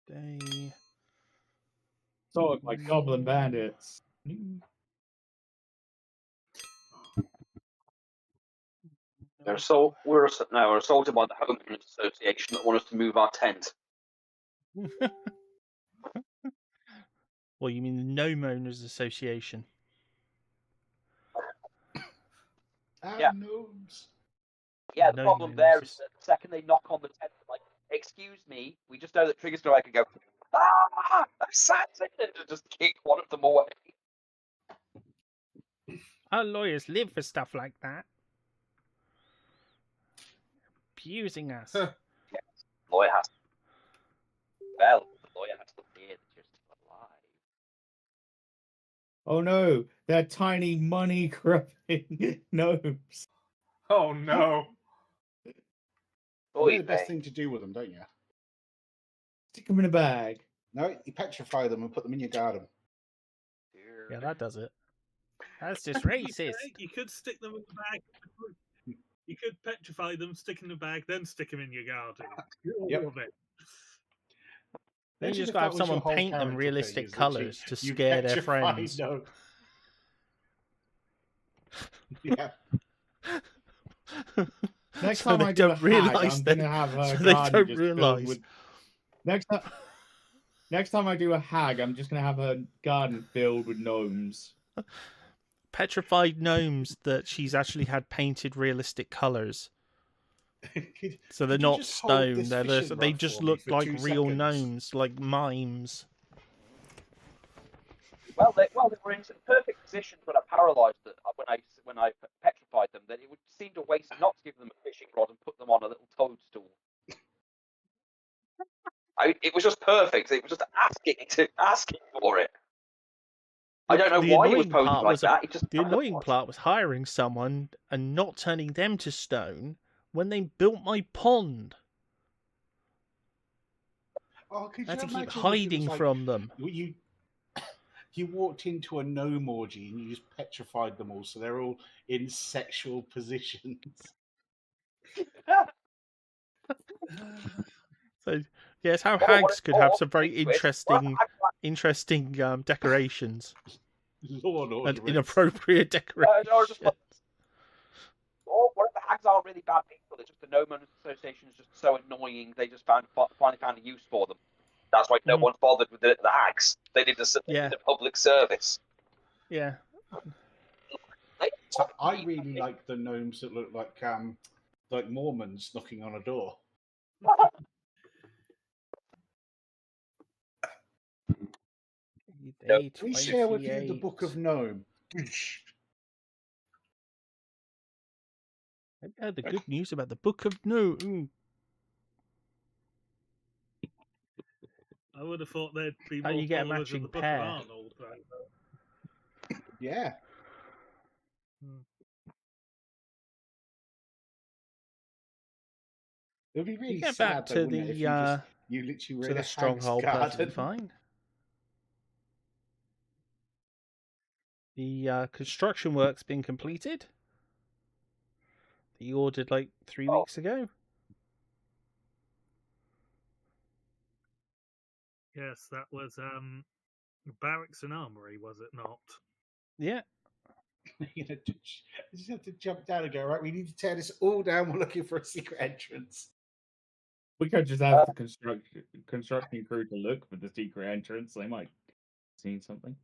Day. Sort of like Goblin Bandits. We're assaulted by the homeowners association that want us to move our tent. Well, you mean the Gnome Owners Association? Yeah. Gnomes. Yeah, the Gnome problem Owners there is that the second they knock on the tent, like, excuse me, we just know that Trigger's going to go, assassin, and just kick one of them away. Our lawyers live for stuff like that. Abusing us. Lawyer has to. Well, the lawyer has to hear that you're still alive. Oh no, they're tiny money grubbing gnomes. Oh no. You know Oy the best vey. thing to do with them, don't you? Stick them in a bag. No, you petrify them and put them in your garden. Yeah, that does it. That's just You racist. could stick them in the bag. You could petrify them, stick in the bag, then stick them in your garden. Yep. All of it. Then you Imagine just if got to that have was your someone whole paint them character thing, realistic is literally colours to you scare their petrify friends. gnome. Yeah. Next So time they I do a don't hag, realise I'm that. gonna have her So they garden don't just filled realise. with. Next time I do a hag, I'm just gonna have her garden filled with gnomes. Petrified gnomes that she's actually had painted realistic colours. So they're Could you not just hold stone. this They fishing rod just for me look for like 2 real seconds? gnomes, like mimes. Well, they were in perfect positions when I paralysed them, when I petrified them, that it would seem a waste not to give them a fishing rod and put them on a little toadstool. It was just perfect. It was just asking for it. I don't know The why he was annoying posing part like was that. It just the annoying part was hiring someone and not turning them to stone when they built my pond. Oh, could I had you to keep imagine if it hiding was like from them. you walked into a gnome orgy and you just petrified them all, so they're all in sexual positions. So yes, how hags could have some very interesting decorations Law and and order. inappropriate decorations. What if the hags aren't really bad people? It's just the Gnome Owners Association is just so annoying. They just finally found a use for them. That's why no one's bothered with the hags. They did a public service. Yeah. So I really like the gnomes that look like Mormons knocking on a door. Day We share with you the 28. Book of Gnome. I heard the good news about the Book of Gnome. I would have thought there'd be How more you get a followers matching of the Book pair? of Arnold. Though. Yeah. It would be really get sad, back though, to wouldn't it, if you literally were to in the a hag's stronghold perfectly garden. fine. The construction work's been completed. That you ordered like 3 weeks ago. Yes, that was barracks and armory, was it not? Yeah. You just have to jump down and go, right, we need to tear this all down. We're looking for a secret entrance. We could just have the construction crew to look for the secret entrance. They might Seen something?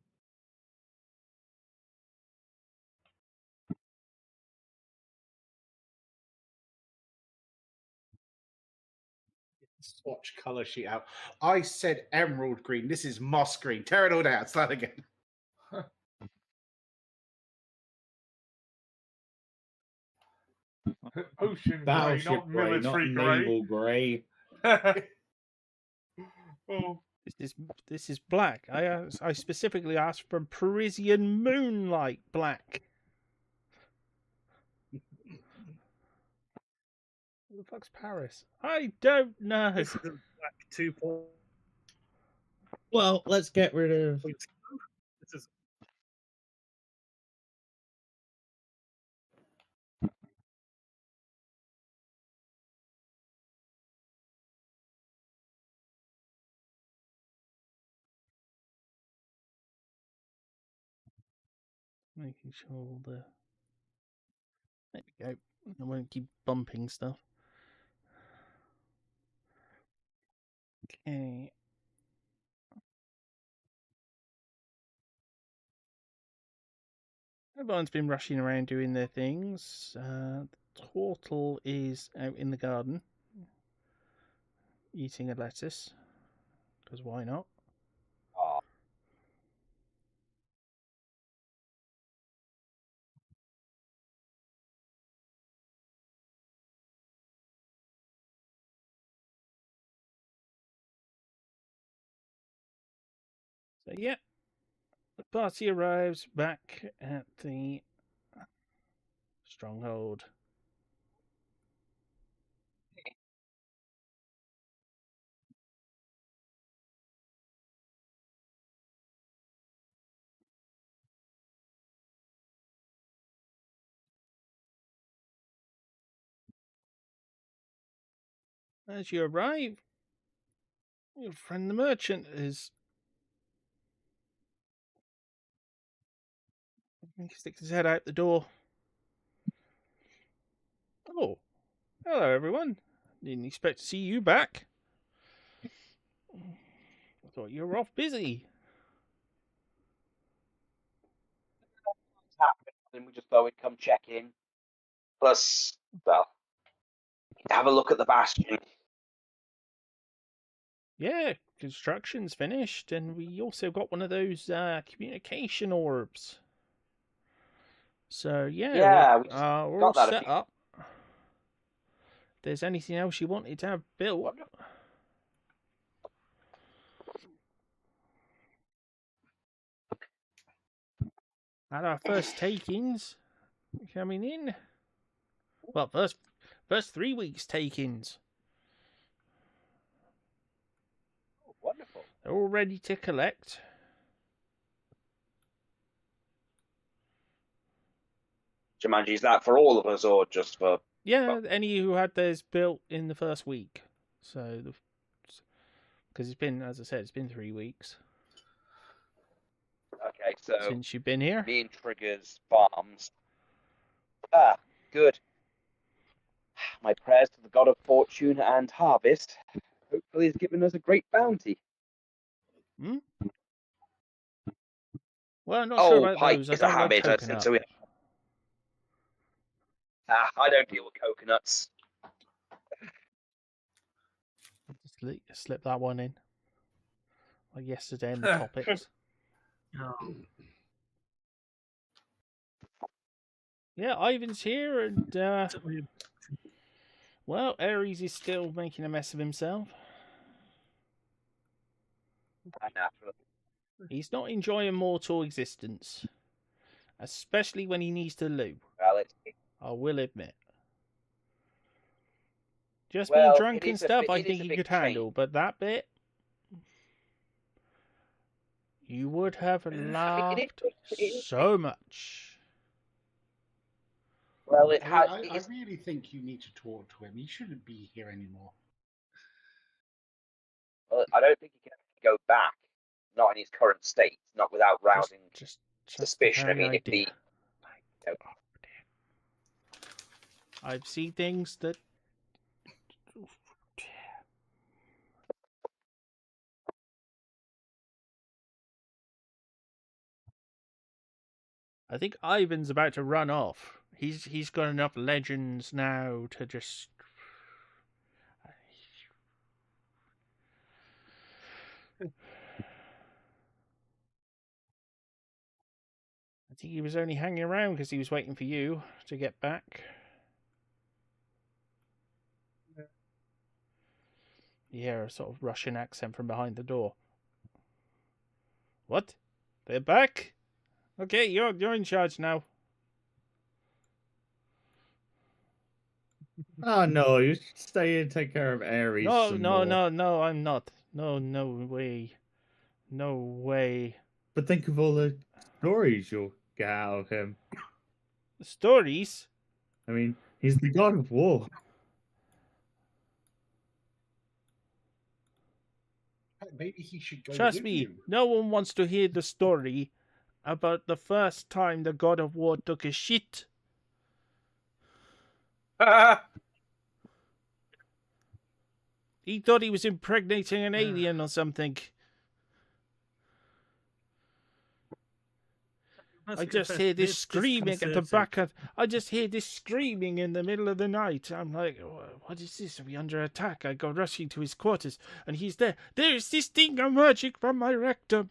Swatch color sheet out. I said emerald green. This is moss green. Tear it all down. Start again. Ocean grey, Battleship not grey, not military grey. naval grey. Oh, This is black. I specifically asked for Parisian moonlight black. Who the fuck's Paris? I don't know. This is black 2. Well, let's get rid of. This is Making sure all the. There we go. I won't keep bumping stuff. Okay. Everyone's been rushing around doing their things. Turtle is out in the garden eating a lettuce. Because why not? Oh, So, yeah. The party arrives back at the stronghold. As you arrive, your friend the merchant is. He sticks his head out the door. Oh, hello everyone. Didn't expect to see you back. I thought you were off busy. it's happened. Then we just thought we'd come check in. Plus, well, have a look at the bastion. Yeah, construction's finished, and we also got one of those communication orbs. So Yeah, we just we're got all that a set few- up. If there's anything else you wanted to have built, Wonderful. at our first takings coming in. Well, first 3 weeks takings. Oh, wonderful. They're all ready to collect. Jumanji, is that for all of us or just for? Yeah, any who had theirs built in the first week. So, because it's been, as I said, it's been 3 weeks Okay, so since you've been here. me and Trigger's farms. Ah, good. My prayers to the god of fortune and harvest hopefully has given us a great bounty. Hmm? Well, I'm not sure about pike those. I is a don't like habit. coconut. I don't deal with coconuts. Just slip that one in. Like yesterday in the topics. oh, Yeah, Ivan's here, and well, Ares is still making a mess of himself. Naturally. He's not enjoying mortal existence, especially when he needs to loo. Well, I will admit. Just Well, being it drunk and is a stuff, bit- I it is think a he big could handle, but that bit, you would have laughed it is- so much. well, it has. I really think you need to talk to him. He shouldn't be here anymore. Well, I don't think he can go back. Not in his current state. Not without rousing Just suspicion. I the very mean, if idea. the Oh, dear. I've seen things that. I think Ivan's about to run off. He's got enough legends now to just. I think he was only hanging around because he was waiting for you to get back. You hear a sort of Russian accent from behind the door. What? They're back? Okay, you're in charge now. Oh no, you should stay and take care of Ares. No, I'm not. No way. No way. But think of all the stories you'll get out of him. Stories? I mean, he's the god of war. Maybe he should go Trust with me, you. no one wants to hear the story about the first time the god of war took a shit. He thought he was impregnating an alien or something. I just hear this screaming at the back of. I just hear this screaming in the middle of the night. I'm like, what is this? Are we under attack? I go rushing to his quarters, and he's there. There's this thing emerging from my rectum.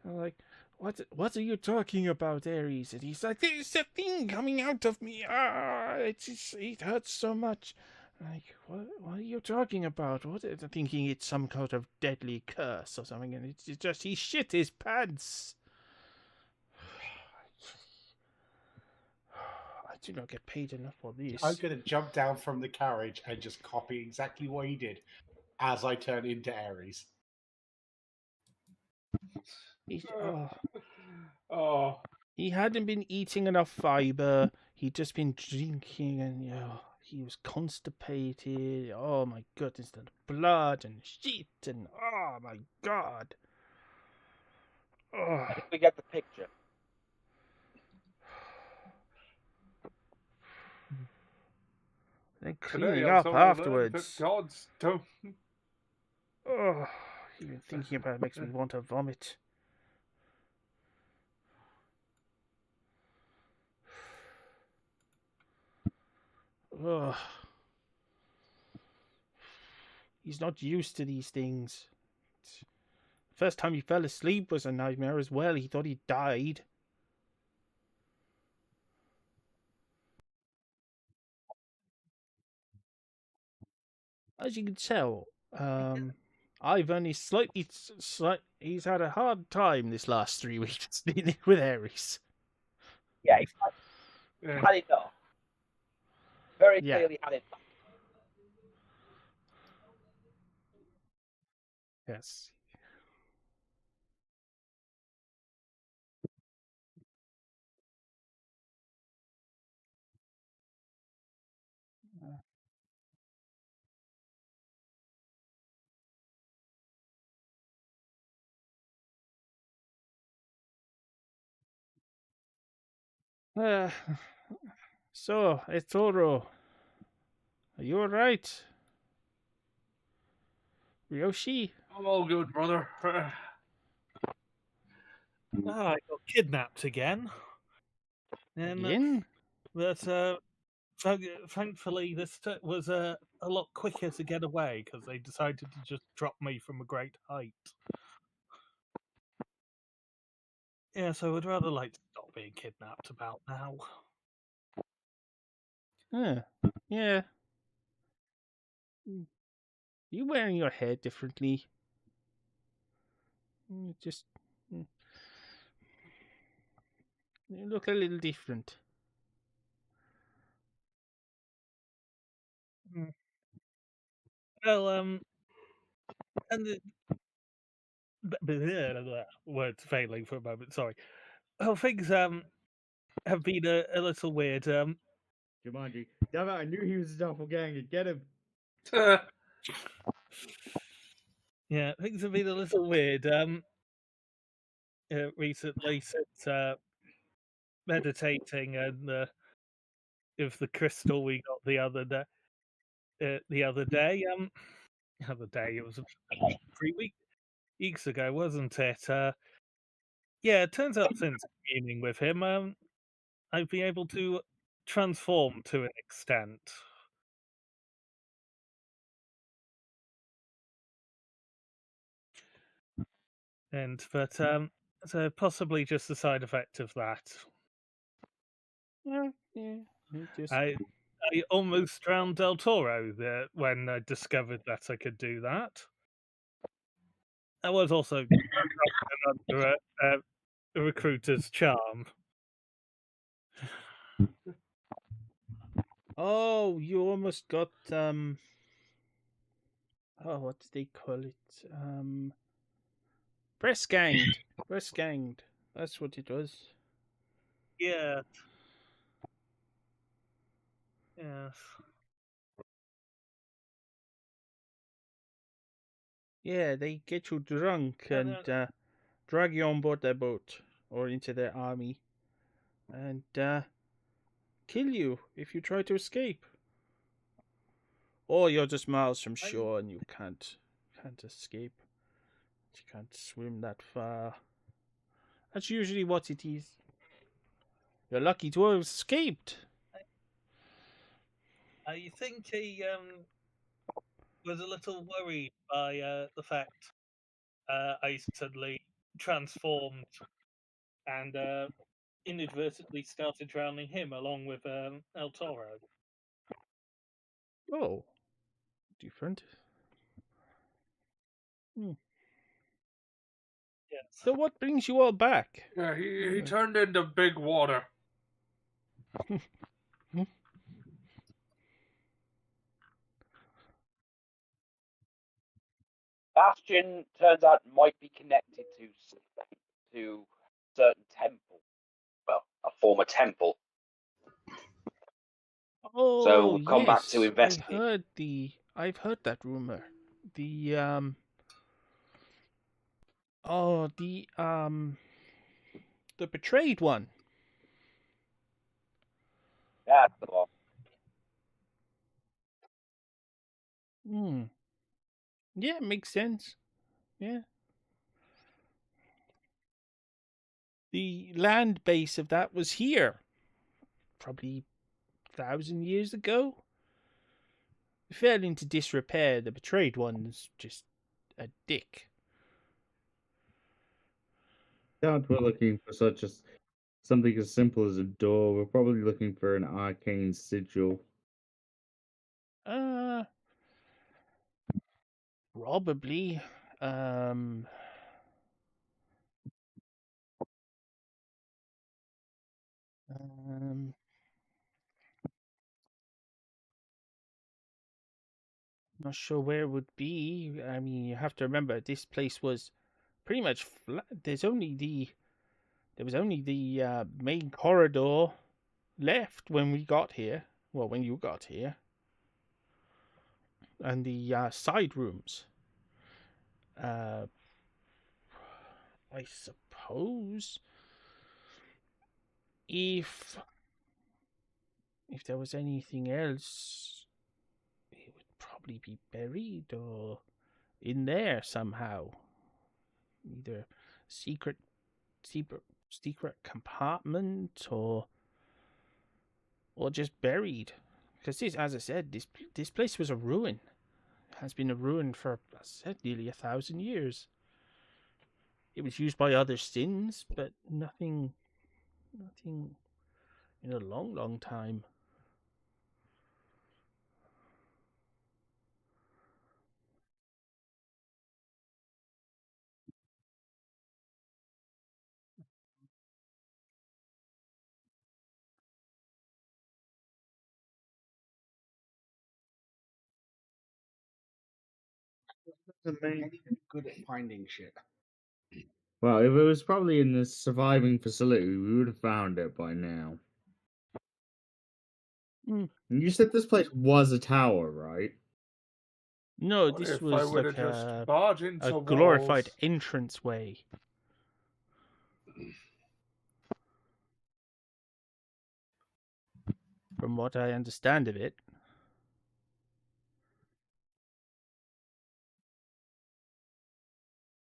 I'm like, what are you talking about, Ares? And he's like, there's a thing coming out of me. It hurts so much. I'm like, what are you talking about? Thinking it's some kind of deadly curse or something, and it's just he shit his pants. I do not get paid enough for this. I'm going to jump down from the carriage and just copy exactly what he did as I turn into Ares. He hadn't been eating enough fiber. He'd just been drinking, and he was constipated. Oh my goodness, the blood and shit, and oh my god. I think we get the picture. Then cleaning up afterwards. Gods don't. Oh, even thinking about it makes me want to vomit. Ugh. He's not used to these things. First time he fell asleep was a nightmare as well. He thought he died. As you can tell, Ivan is slightly. He's had a hard time this last 3 weeks dealing with Ares. Yeah, he's had enough. Very clearly had enough. Yes. So, Etoro, are you alright? Ryoshi? I'm all good, brother. I got kidnapped again. Again? But thankfully, this was a lot quicker to get away because they decided to just drop me from a great height. Yeah, so I'd rather like to stop being kidnapped about now. Yeah. You wearing your hair differently? Just you look a little different. Well, and words failing for a moment. Sorry. Well, things have been a little weird. Jumanji. Damn it, I knew he was a doppelganger. Get him. Yeah, things have been a little weird. Recently since meditating and with the crystal we got the other day. The other day, it was 3 weeks ago, wasn't it? Yeah, it turns out since communing with him, I've been able to transform to an extent. But so possibly just a side effect of that. Yeah. Just... I almost drowned Del Toro when I discovered that I could do that. I was also under a recruiter's charm. Oh, you almost got oh, what do they call it? Breast ganged. Breast ganged. That's what it was. Yeah. Yes. Yeah, they get you drunk and drag you on board their boat or into their army and kill you if you try to escape. Or you're just miles from shore and you can't escape. You can't swim that far. That's usually what it is. You're lucky to have escaped. I think he was a little worried by the fact I suddenly transformed and inadvertently started drowning him along with El Toro. Oh, different. Yes. So what brings you all back? Yeah, he turned into big water. Bastion turns out might be connected to certain temple. Well, a former temple. Oh, so come back yes. to investigate. I've heard that rumor. The the betrayed one. That's the one. Yeah, it makes sense. Yeah. The land base of that was here. Probably 1,000 years ago. It fell into disrepair. The betrayed one's just a dick. Doubt we're looking for something as simple as a door. We're probably looking for an arcane sigil. Probably. Not sure where it would be. I mean, you have to remember this place was pretty much flat. There was only the main corridor left when we got here. Well, when you got here, and the side rooms. I suppose if there was anything else, it would probably be buried or in there somehow. Either secret compartment or just buried. Because this, as I said, this place was a ruin. It has been a ruin for, as I said, nearly 1,000 years. It was used by other sins, but nothing in a long, long time. Good at finding shit. Well, if it was probably in the surviving facility, we would have found it by now. You said this place was a tower, right? No, this If was I would like have just barged into a glorified walls. entranceway. From what I understand of it.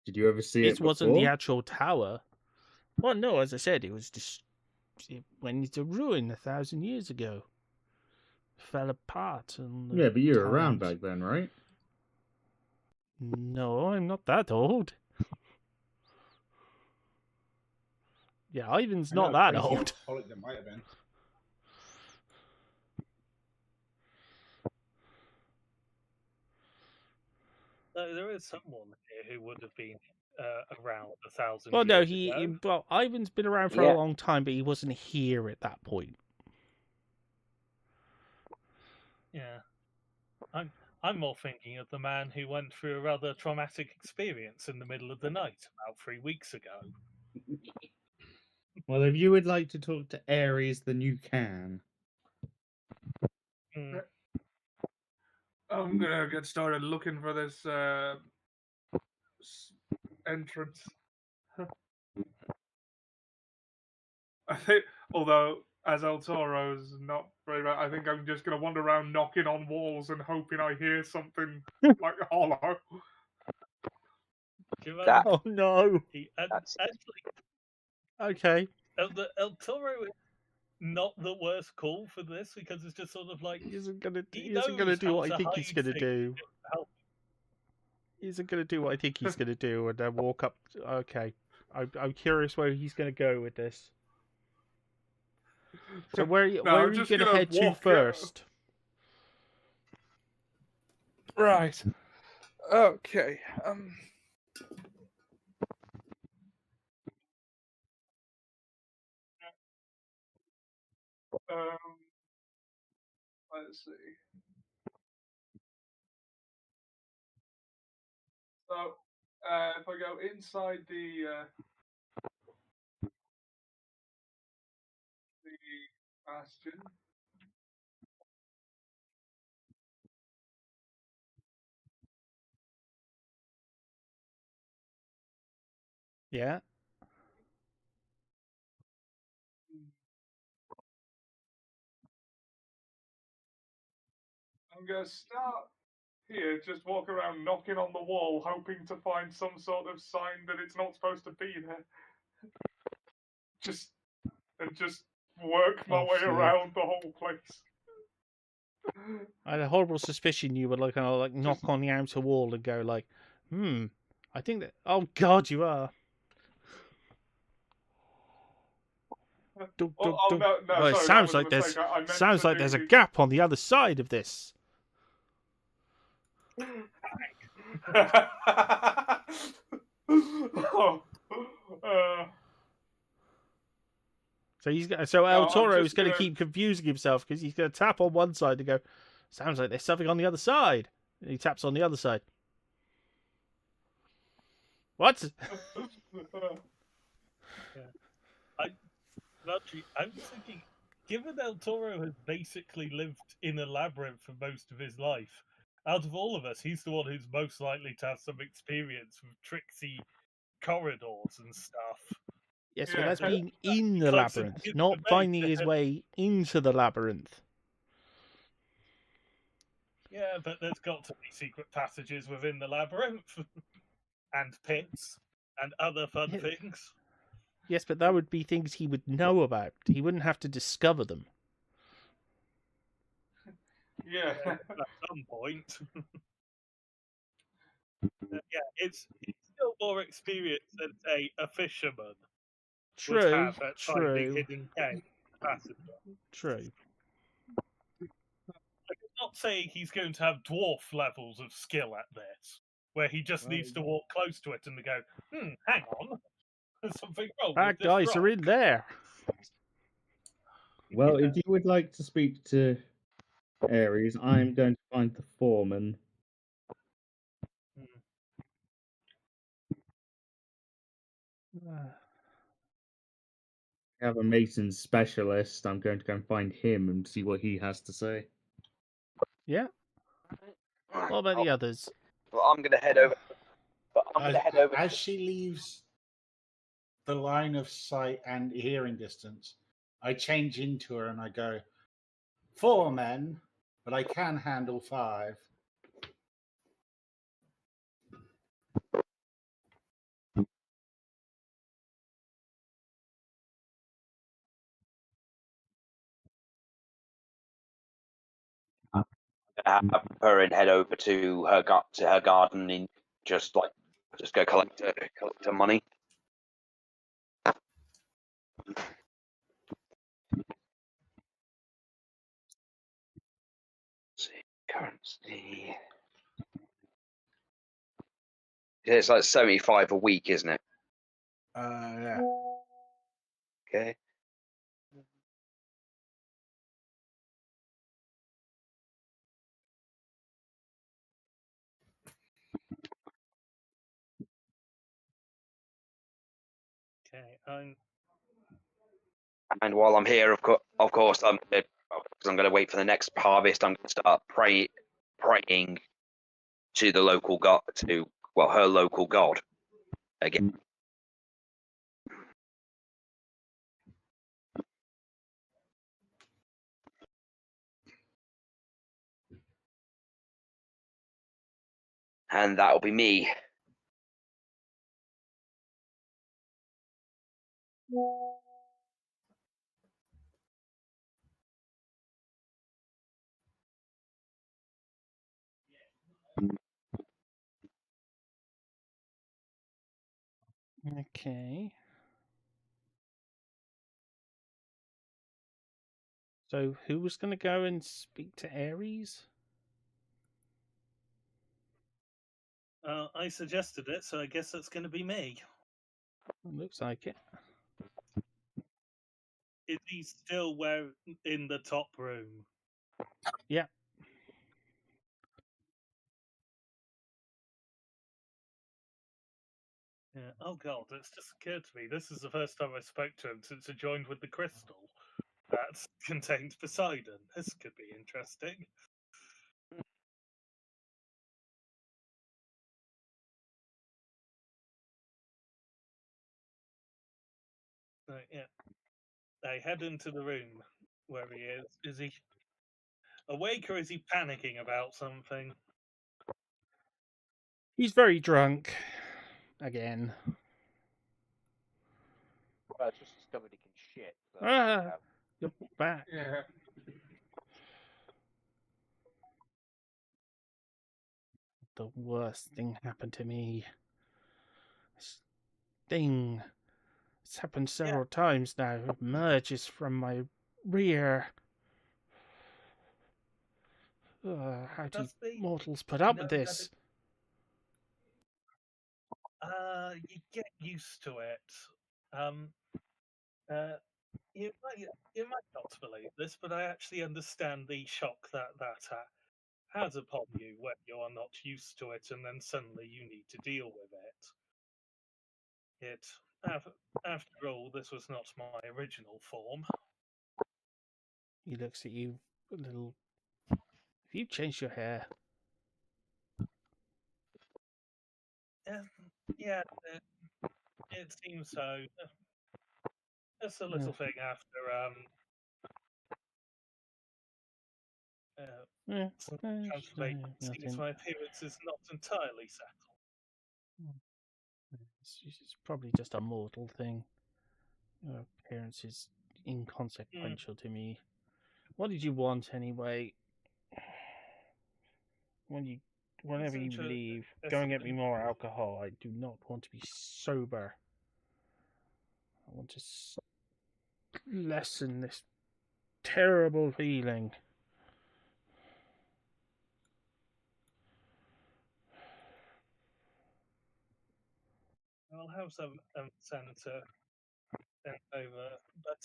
Did you ever see it This wasn't the before? actual tower. Well, no, as I said, it was just it went into ruin 1,000 years ago. Fell apart. Yeah, but you were around back then, right? No, I'm not that old. Yeah, Ivan's not that old. That might have been. So there is someone here who would have been around 1,000 Well, no, years ago. well, Ivan's been around for a long time, but he wasn't here at that point. Yeah. I'm more thinking of the man who went through a rather traumatic experience in the middle of the night about 3 weeks ago. Well, if you would like to talk to Ares, then you can. I'm gonna get started looking for this entrance. I think, although as El Toro's not very right, I think I'm just gonna wander around knocking on walls and hoping I hear something like hollow. Oh no! Actually, okay. El Toro is not the worst call for this because it's just sort of like he isn't gonna do what I think he's gonna do. He isn't gonna do what I think he's gonna do, and then walk up. Okay, I'm curious where he's gonna go with this. So where are you gonna head to first? Right. Okay. Let's see. So, if I go inside the bastion. Yeah. I'm gonna start here, just walk around knocking on the wall, hoping to find some sort of sign that it's not supposed to be there. Just work my way around the whole place. I had a horrible suspicion you would like knock on the outer wall and go like, I think that. Oh God, you are. No, it sounds like there's a gap on the other side of this. So El Toro is going to keep confusing himself because he's going to tap on one side and go, sounds like there's something on the other side. And he taps on the other side. What? I'm thinking, given El Toro has basically lived in a labyrinth for most of his life, out of all of us, he's the one who's most likely to have some experience with tricksy corridors and stuff. Yes, but that's being in the labyrinth, not finding his way into the labyrinth. Yeah, but there's got to be secret passages within the labyrinth, and pits, and other fun things. Yes, but that would be things he would know about. He wouldn't have to discover them. Yeah. At some point. It's still more experience than, say, a fisherman would have at finding hidden passages. True. I'm not saying he's going to have dwarf levels of skill at this, where he just needs to walk close to it and go, hang on, there's something wrong with this guys rock. are in there. Well, if you would like to speak to Ares, I'm going to find the foreman. I have a mason specialist. I'm going to go and find him and see what he has to say. Yeah. What about the others? Well, I'm going to head over. As she leaves the line of sight and hearing distance, I change into her and I go, 4 men, but I can handle 5. her and head over to her garden and just go collect her money. Let's see, currency. It's like 75 a week, isn't it? Yeah. Okay. Okay. And while I'm here, of course, I'm going to wait for the next harvest. I'm going to start praying to the local god, her local god again. And that'll be me. Okay. So who was going to go and speak to Ares? I suggested it, so I guess that's going to be me. Looks like it. Is he still in the top room? Yeah. Yeah. Oh god, it's just occurred to me. This is the first time I spoke to him since I joined with the crystal that contains Poseidon. This could be interesting. Yeah. I head into the room where he is. Is he awake or is he panicking about something? He's very drunk. Again. Well, it's just discovered he can shit. So, You're back. Yeah. The worst thing happened to me. This thing. It's happened several times now. It emerges from my rear. How do mortals put up with this? You get used to it. You might not believe this, but I actually understand the shock that has upon you when you are not used to it, and then suddenly you need to deal with it. After all, this was not my original form. He looks at you a little. Have you changed your hair? Yeah, it seems so. Just a little thing after transformation. Seems my appearance is not entirely settled. It's probably just a mortal thing. Your appearance is inconsequential to me. What did you want anyway? Whenever you leave, go and get me more alcohol. I do not want to be sober. I want to lessen this terrible feeling. I'll have some sent over, but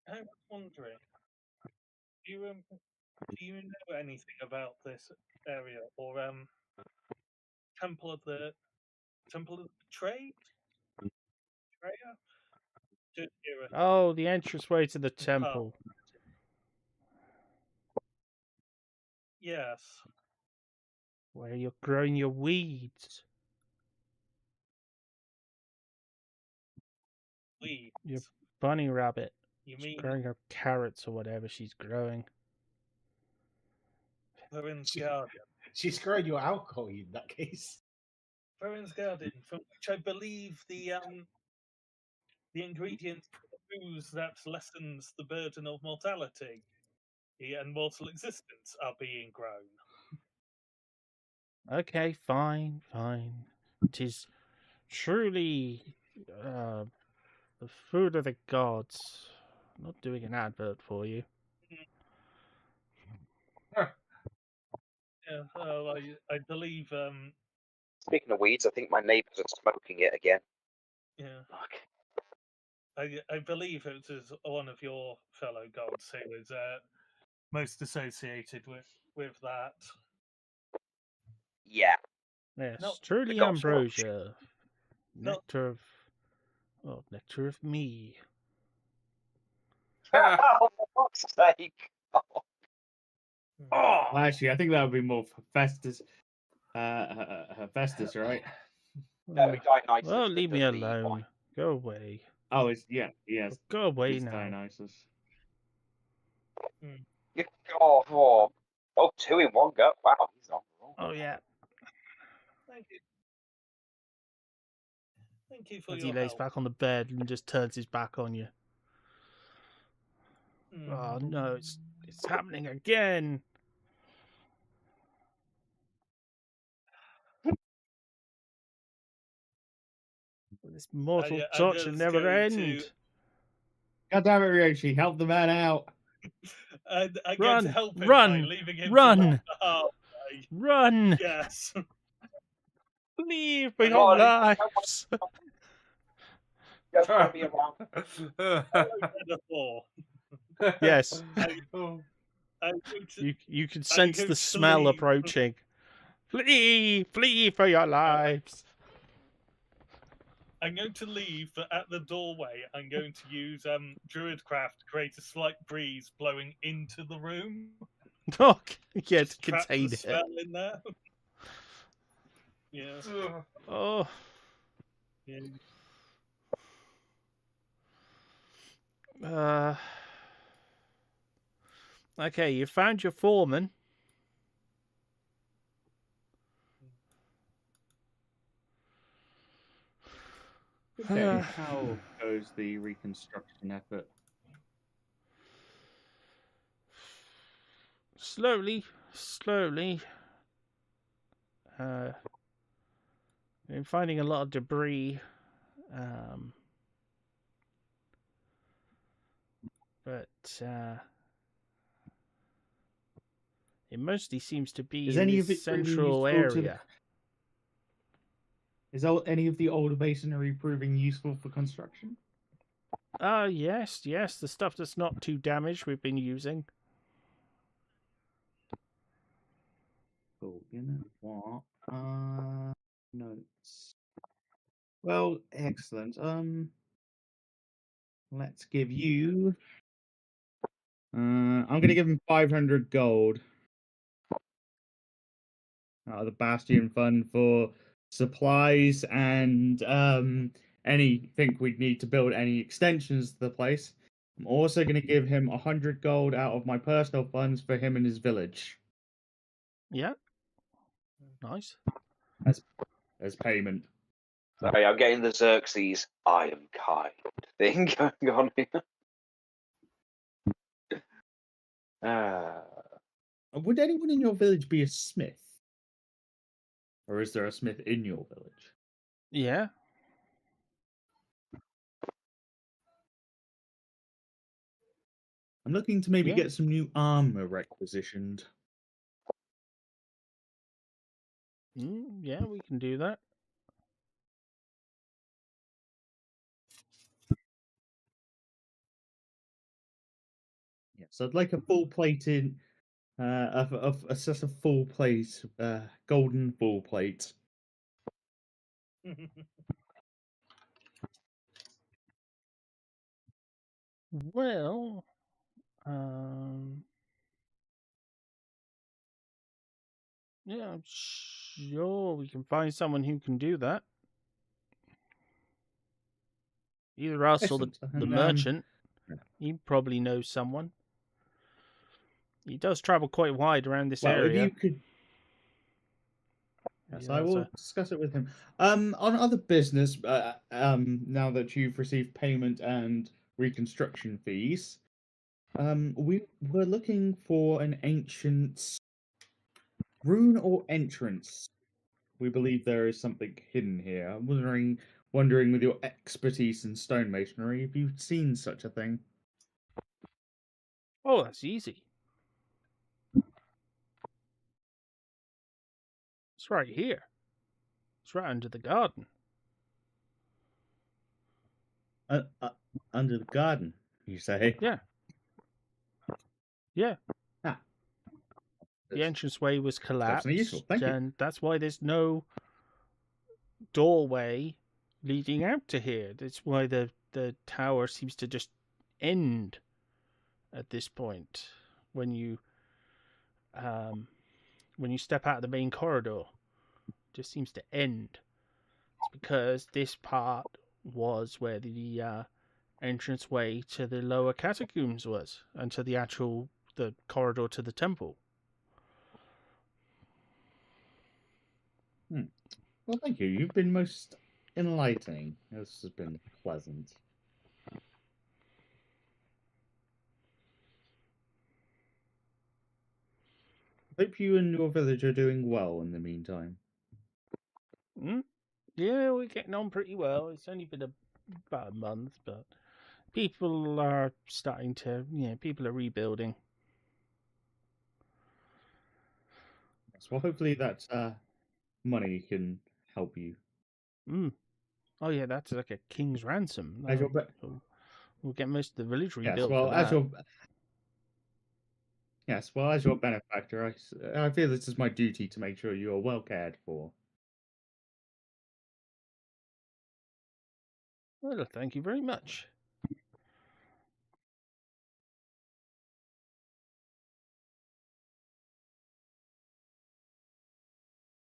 I was wondering, do you know anything about this area or Temple of the Trade? Oh, the entranceway to the temple. Yes. Where you're growing your weeds. Weeds? Your bunny rabbit. You She's mean growing her carrots or whatever she's growing. Perrin's garden. She's growing your alcohol in that case. Perrin's garden, from which I believe the ingredient for the booze that lessens the burden of mortality and mortal existence are being grown. Okay, fine. 'Tis truly the food of the gods. I'm not doing an advert for you. Yeah, I believe. Speaking of weeds, I think my neighbours are smoking it again. Yeah, Fuck. I believe it was one of your fellow gods who was most associated with that. Yeah. Yes, No, truly the gods smoke. ambrosia. Nectar of me. Oh, for fuck's sake! Oh. Well, actually, I think that would be more for Festus. Festus, right? No, Dionysus. Well, that leave me does the alone. wine. Go away. Oh, it's yes. Go away It's now. Dionysus. Oh, 2 in 1 go. Wow, he's on the roll. Oh yeah. Thank you. Thank you for As your he lays help. back on the bed and just turns his back on you. Oh no, it's happening again. This mortal I'm torture just never going end. God damn it, Ryoshi, help the man out. I'm going Run, to help him run, by leaving him to run, walk the hard way. run! Yes. Flee for Come your on, lives! Don't want to be around. Metaphor. Yes, Oh. I'm going to, you can I'm sense going the to smell leave. approaching. Flee for your lives! I'm going to leave, but at the doorway, I'm going to use Druidcraft to create a slight breeze blowing into the room. Oh, yeah, to Just trap contain the it. smell in there. Yes. Oh, Yeah. okay, you found your foreman. Okay, how goes the reconstruction effort? Slowly. Been finding a lot of debris. But it mostly seems to be Is in any this of it proving central useful to the... area. Is any of the old masonry proving useful for construction? Yes. The stuff that's not too damaged we've been using. Cool. You know what? Notes. Well, excellent. Let's give you. I'm gonna give him 500 gold out of the Bastion Fund for supplies and anything we'd need to build any extensions to the place. I'm also gonna give him 100 gold out of my personal funds for him and his village. Yeah. Nice. As payment. Sorry, I'm getting the Xerxes I am kind thing going on here. Would anyone in your village be a smith? Or is there a smith in your village? Yeah. I'm looking to maybe get some new armor requisitioned. Yeah, we can do that. Yeah, so I'd like a full plated, a set of full plate, golden full plate. Well, yeah, I'm sure we can find someone who can do that. Either us or the merchant. He probably knows someone. He does travel quite wide around this area. If you could. Yes, I will discuss it with him. On other business, now that you've received payment and reconstruction fees, We were looking for an ancient rune or entrance. We believe there is something hidden here. I'm wondering with your expertise in stonemasonry, if you've seen such a thing. Oh, that's easy. It's right here. It's right under the garden. Under the garden, you say? Yeah. Yeah. Ah, The entranceway was definitely useful. collapsed, Thank you. and that's why there's no doorway leading out to here. That's why the tower seems to just end at this point when you step out of the main corridor. It just seems to end. It's because this part was where the entranceway to the lower catacombs was, and to the corridor to the temple. Well, thank you. You've been most enlightening. This has been pleasant. Hope you and your village are doing well in the meantime. Yeah, we're getting on pretty well. It's only been about a month, but people are starting to, people are rebuilding. Well, hopefully that money can help you. Oh yeah, that's like a king's ransom. As your We'll get most of the village yes, rebuilt well, for as that. your yes, well, as your benefactor, I feel this is my duty to make sure you are well cared for. Well, thank you very much.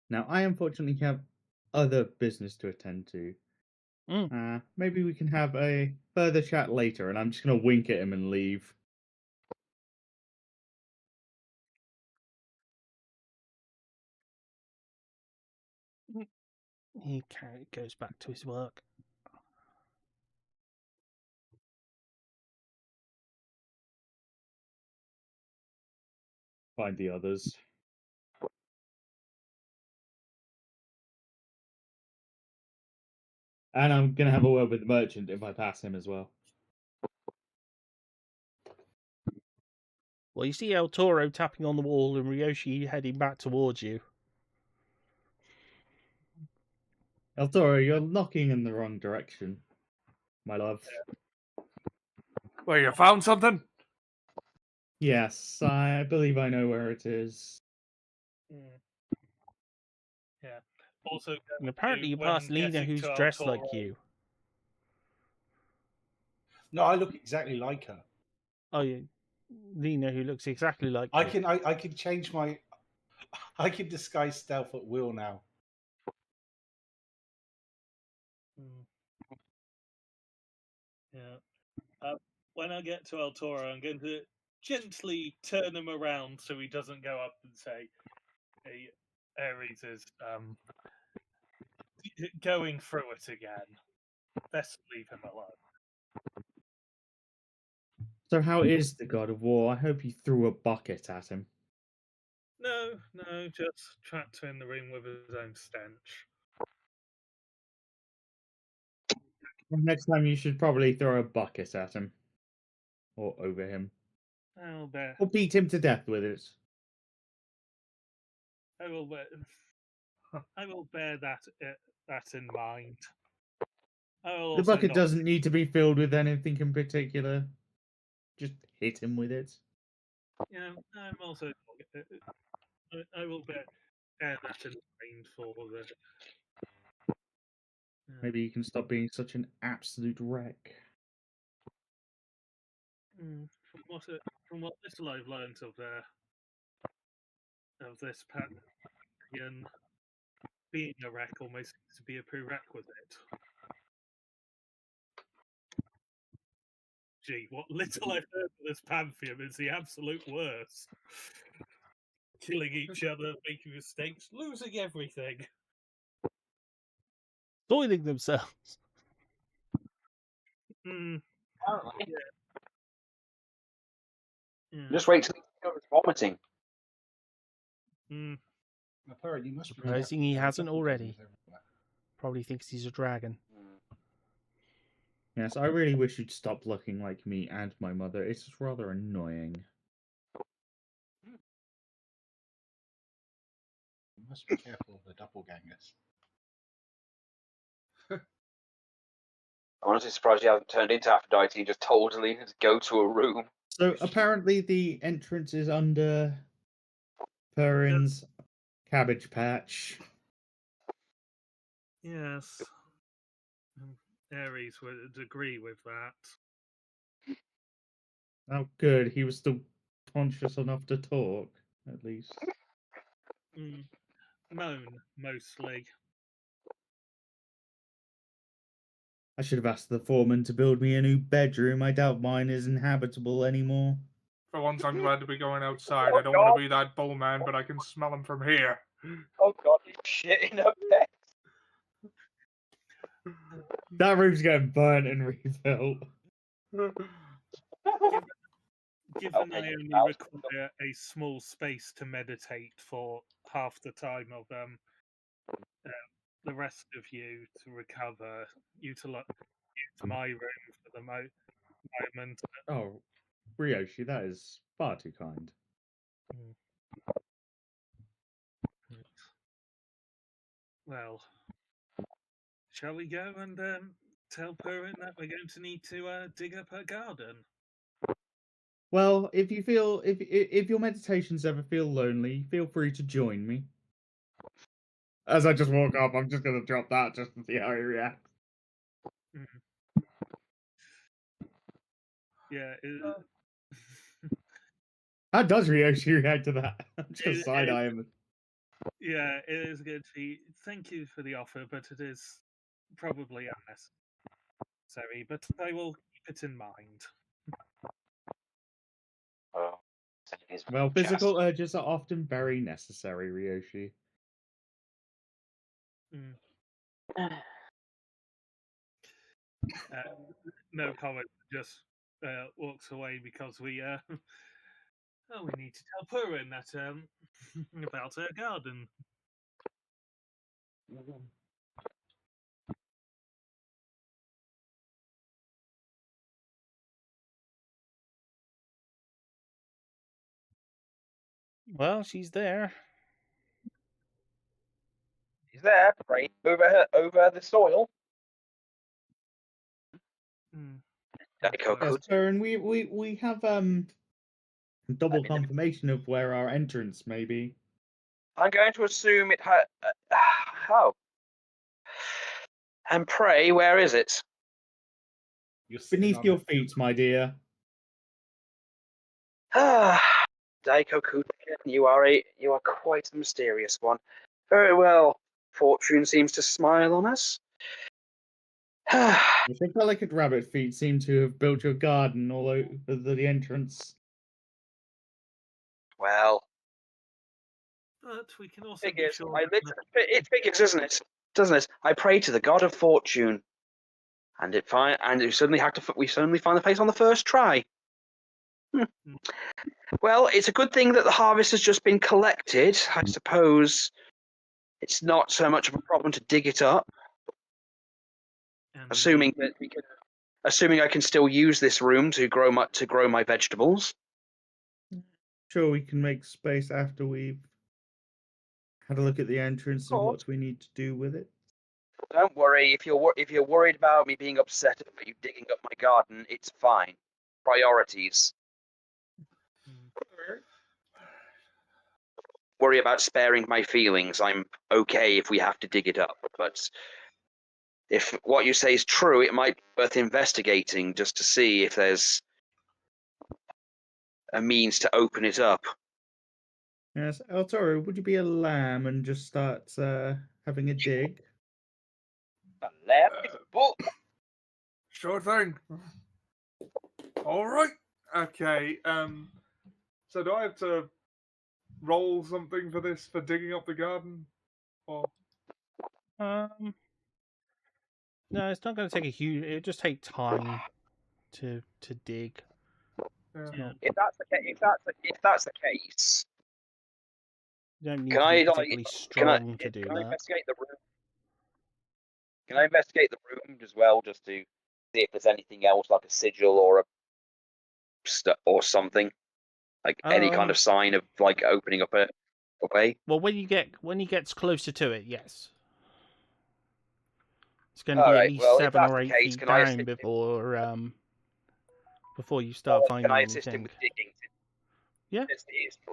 Now, I unfortunately have other business to attend to. Maybe we can have a further chat later, and I'm just going to wink at him and leave. He goes back to his work. Find the others. And I'm going to have a word with the merchant if I pass him as well. Well, you see El Toro tapping on the wall and Ryoshi heading back towards you. El Toro, you're knocking in the wrong direction, my love. Well, you found something? Yes, I believe I know where it is. Yeah. Also, And apparently you when passed Lena, getting who's to El dressed Toro- like you. No, I look exactly like her. Oh, yeah. Lena, who looks exactly like I you. can change my. I can disguise stealth at will now. Yeah. When I get to El Toro, I'm going to gently turn him around so he doesn't go up and say, "Hey, Ares is going through it again. Best leave him alone." So how is the God of War? I hope you threw a bucket at him. No, just trapped in the room with his own stench. Next time you should probably throw a bucket at him. Or over him. I'll bear. Or beat him to death with it. I will bear. I will bear that in mind. The bucket doesn't need to be filled with anything in particular. Just hit him with it. Yeah, I'm also. I will bear that in mind for the. Maybe you can stop being such an absolute wreck. From what little I've learned of this pattern, being a wreck almost seems to be a prerequisite. Gee, what little I've heard of this pantheon is the absolute worst. Killing each other, making mistakes, losing everything. Soiling themselves. Apparently. Yeah. Yeah. Just wait till it's vomiting. Mm. You must be Supposing he hasn't already. Probably thinks he's a dragon. Yes, I really wish you'd stop looking like me and my mother. It's rather annoying. You must be careful of the doppelgangers. I'm honestly surprised you haven't turned into Aphrodite and just totally go to a room. So apparently the entrance is under Perrin's cabbage patch. Yes. Ares would agree with that. Oh, good. He was still conscious enough to talk, at least. Moan, mostly. I should have asked the foreman to build me a new bedroom. I doubt mine is inhabitable anymore. For once, I'm glad to be going outside. I don't want to be that bull man, but I can smell him from here. Oh god, he's shit in a bed. That room's getting burnt and rebuilt. Given I only require a small space to meditate for half the time of the rest of you to recover, utilize my room for the moment. Oh, Ryoshi, that is far too kind. Well, shall we go and tell Purin that we're going to need to dig up her garden? Well, if you feel if your meditations ever feel lonely, feel free to join me. As I just walk up, I'm just gonna drop that just to see how he reacts. Yeah. How does Ryoshi react to that? I'm just gonna side eye him. Yeah, it is good. Thank you for the offer, but it is probably unnecessary. But I will keep it in mind. Oh, Well, physical urges are often very necessary, Ryoshi. No comment. Just walks away because we we need to tell Purin that about her garden. Well, she's there. He's there, right over the soil. Yes, Perrin, we have double confirmation of where our entrance may be. I'm going to assume it had. How? And pray, where is it? Beneath your feet, my dear. Ah, Daiko Kuta, you are quite a mysterious one. Very well. Fortune seems to smile on us. The delicate rabbit feet seem to have built your garden all over the entrance. Well, but we can also figures. be sure It figures, isn't it? Doesn't it? I pray to the god of fortune, and we suddenly find the place on the first try. Well, it's a good thing that the harvest has just been collected. I suppose it's not so much of a problem to dig it up, assuming I can still use this room to grow my vegetables. Sure, we can make space after we've had a look at the entrance and what we need to do with it. Don't worry. If you're worried about me being upset about you digging up my garden, it's fine. Priorities. Worry about sparing my feelings. I'm okay if we have to dig it up, but if what you say is true, it might be worth investigating just to see if there's a means to open it up. Yes, Toro, would you be a lamb and just start having a dig? A lamb? Sure thing. All right. Okay. So do I have to roll something for this for digging up the garden? Or No, it's not going to take a huge. It'll just take time to dig. Yeah. If that's the case, You don't need can to I be particularly strong to do can I that. investigate the room? Can I investigate the room as well, just to see if there's anything else, like a sigil or or something, like any kind of sign of like opening up a way? Well, when he gets closer to it, yes. It's going to All be at right. least Well, if 7 that's or the 8 case, feet can I down assist him? before you start Can finding I assist him anything. with digging? Yeah.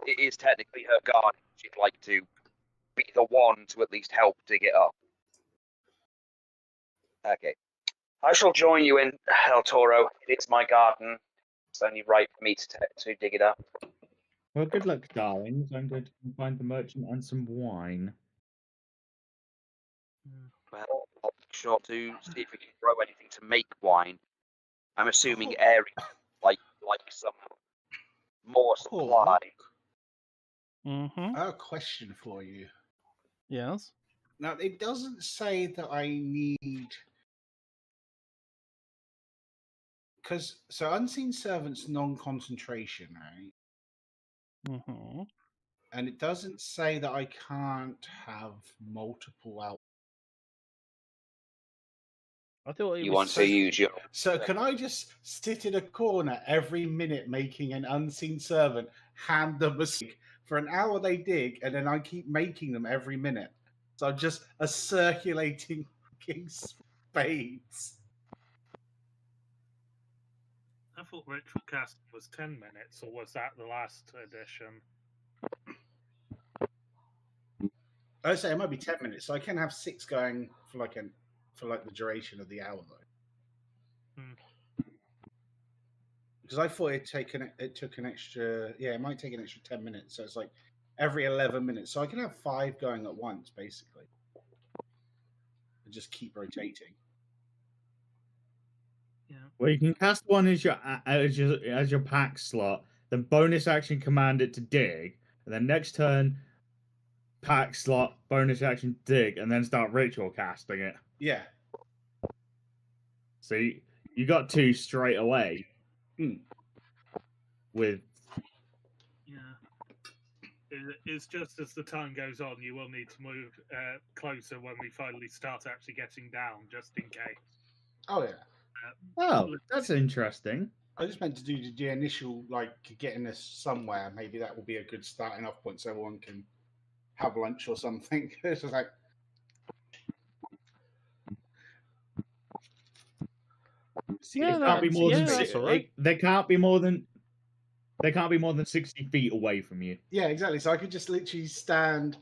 It is technically her garden. She'd like to be the one to at least help dig it up. Okay. I shall join you in El Toro. It is my garden. It's only right for me to dig it up. Well, good luck, darlings. I'm going to find the merchant and some wine. Well, I'll be sure to see if we can grow anything to make wine. I'm assuming area, like some more supply. Mm-hmm. I have a question for you. Yes. Now, it doesn't say that I need. Because, so Unseen Servant's non concentration, right? Mm-hmm. And it doesn't say that I can't have multiple out. I thought it You was want to use your. So, can I just sit in a corner every minute making an Unseen Servant hand them a stick for an hour they dig, and then I keep making them every minute? So, I'm just a circulating fucking spades. I thought ritual casting was 10 minutes, or was that the last edition? I say it might be 10 minutes, so I can have 6 going for like the duration of the hour though. Because I thought it took an extra, yeah, it might take an extra 10 minutes. So it's like every 11 minutes. So I can have 5 going at once, basically, and just keep rotating. Yeah. Well, you can cast one as your pack slot, then bonus action command it to dig, and then next turn pack slot bonus action dig, and then start ritual casting it. Yeah. So you got 2 straight away. With It's just as the time goes on, you will need to move closer when we finally start actually getting down, just in case. Oh yeah. Oh, that's interesting. I just meant to do the initial, like, getting us somewhere. Maybe that will be a good starting off point so everyone can have lunch or something. It's just like. Yeah, that's all right. They can't be more than 60 feet away from you. Yeah, exactly. So I could just literally stand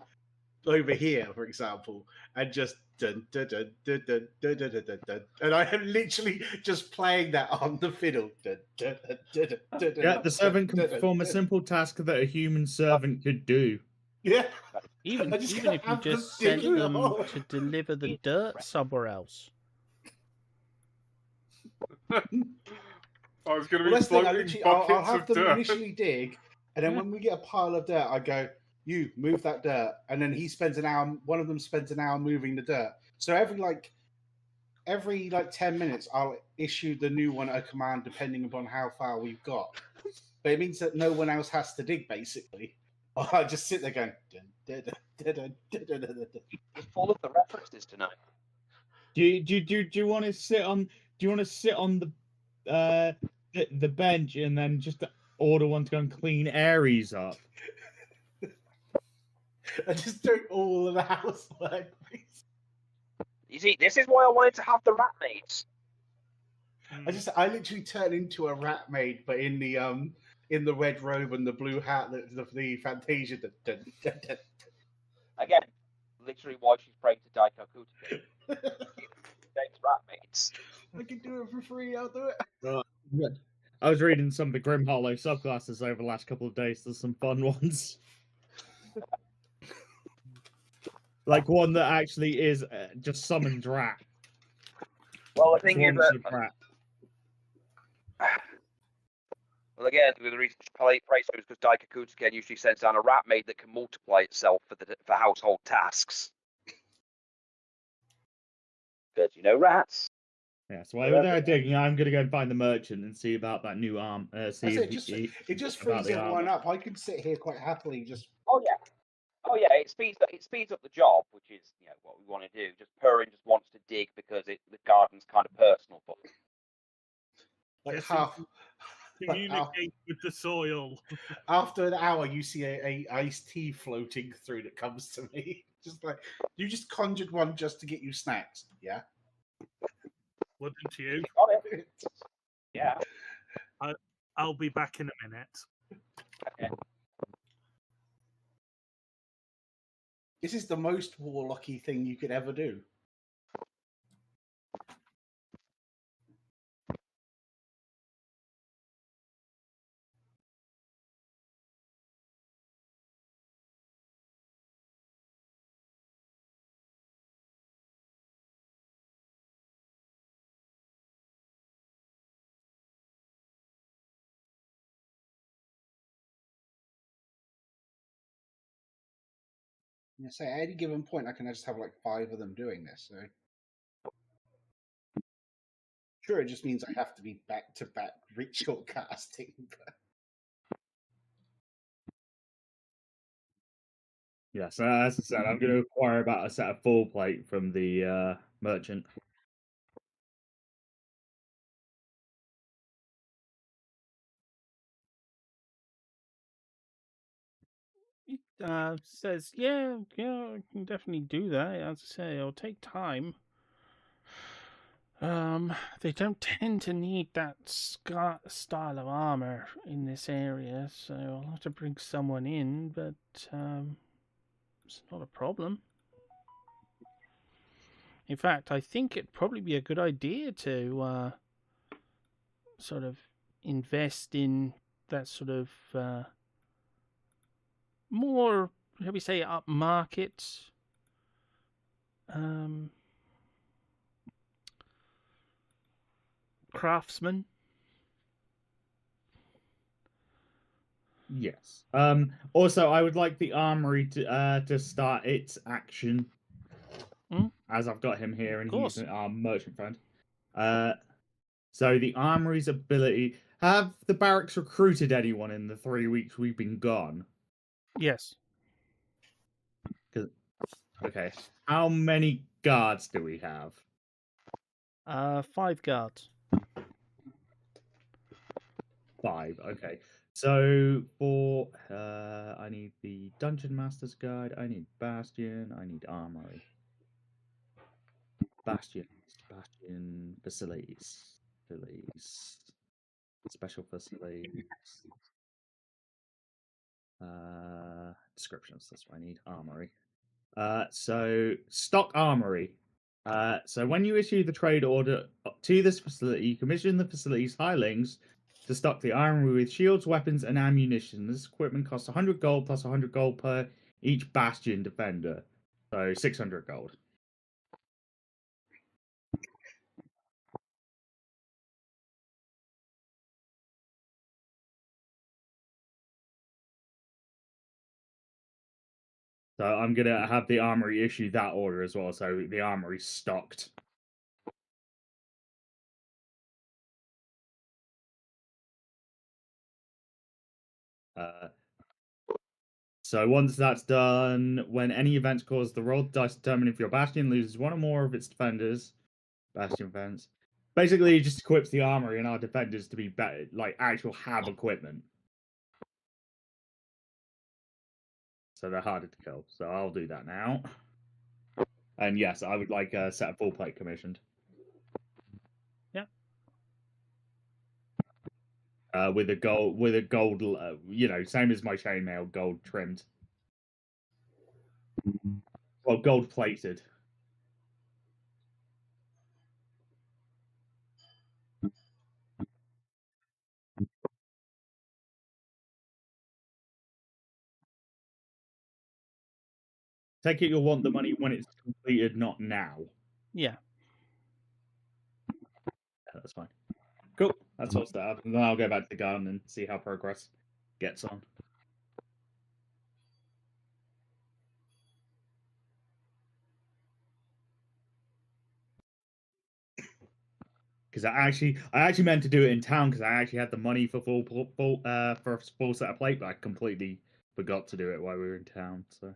over here, for example, and just dun, dun, dun, dun, dun, dun, dun, dun, dun, dun, and I am literally just playing that on the fiddle. Dun, dun, dun, dun, dun, dun, Yeah, the servant can dun, dun, perform a dun. simple task that a human servant could do. Yeah. Even I just if can't you have them just sent digging a them hole. to deliver the dirt somewhere else. I was going to Well, be that's the thing. floating I'll buckets have of them dirt. initially dig, and then when we get a pile of dirt, I go, "You move that dirt," and then he spends an hour. One of them spends an hour moving the dirt. So every 10 minutes, I'll issue the new one a command depending upon how far we've got. But it means that no one else has to dig, basically. I just sit there going. Dun, dun, dun, dun, dun, dun, dun, dun. Just follow the references tonight. Do you want to sit on? Do you want to sit on the bench and then just order one to go and clean Aries up? I just do all of the housework. You see, this is why I wanted to have the rat maids. I literally turn into a rat maid, but in the red robe and the blue hat, the Fantasia. Again, literally why she's praying to Daiko Kutake. Thanks, rat maids. I can do it for free. I'll do it. I was reading some of the Grim Hollow subclasses over the last couple of days. There's some fun ones. Like one that actually is just summons rat. Well, the thing is that. Rat. Well, again, the reason she prays so is because Daiko Kutake usually sends down a rat maid that can multiply itself for household tasks. Because, rats. Yeah, so while they're digging, I'm gonna go and find the merchant and see about that new arm. See it if just about frees the everyone armor. up. I could sit here quite happily just. Oh yeah, it speeds up the job, which is what we want to do. Just Perrin just wants to dig because the garden's kind of personal for him. Like Yes, half. communicate with the soil. After an hour, you see a iced tea floating through that comes to me. Just like you just conjured one just to get you snacks. Yeah. Wouldn't you? Got it. Yeah. I'll be back in a minute. Okay. This is the most warlocky thing you could ever do. Say at any given point, I can just have like 5 of them doing this. So sure, it just means I have to be back to back ritual casting. But... Yeah, so as I said, I'm going to acquire about a set of full plate from the merchant. Says, yeah, I can definitely do that. As I say, it'll take time. They don't tend to need that style of armor in this area, so I'll have to bring someone in, but it's not a problem. In fact, I think it'd probably be a good idea to sort of invest in that sort of more, shall we say, upmarket craftsman. Yes. Also, I would like the armory to start its action, as I've got him here, and he's our merchant friend. So the armory's ability. Have the barracks recruited anyone in the 3 weeks we've been gone? Yes. Okay. How many guards do we have? 5 guards. 5. Okay. So for I need the Dungeon Master's Guide. I need Bastion. I need Armory. Bastion facilities. Special facilities. Descriptions. That's what I need. Armory. So stock armory. So when you issue the trade order to this facility, you commission the facility's hirelings to stock the armory with shields, weapons, and ammunition. This equipment costs 100 gold plus 100 gold per each bastion defender. So 600 gold. So I'm gonna have the armory issue that order as well. So the armory's stocked. So once that's done, when any event causes the roll dice determine if your bastion loses one or more of its defenders, bastion defense. Basically, it just equips the armory and our defenders to be better, like actual have equipment. So they're harder to kill. So I'll do that now. And yes, I would like a set of full plate commissioned. Yeah. With a gold, same as my chainmail, gold trimmed. Well, gold plated. Take it you'll want the money when it's completed, not now. Yeah. That's fine. Cool. That's all set up. And then I'll go back to the garden and see how progress gets on. because I actually meant to do it in town because I actually had the money for for a full set of plate, but I completely forgot to do it while we were in town. So.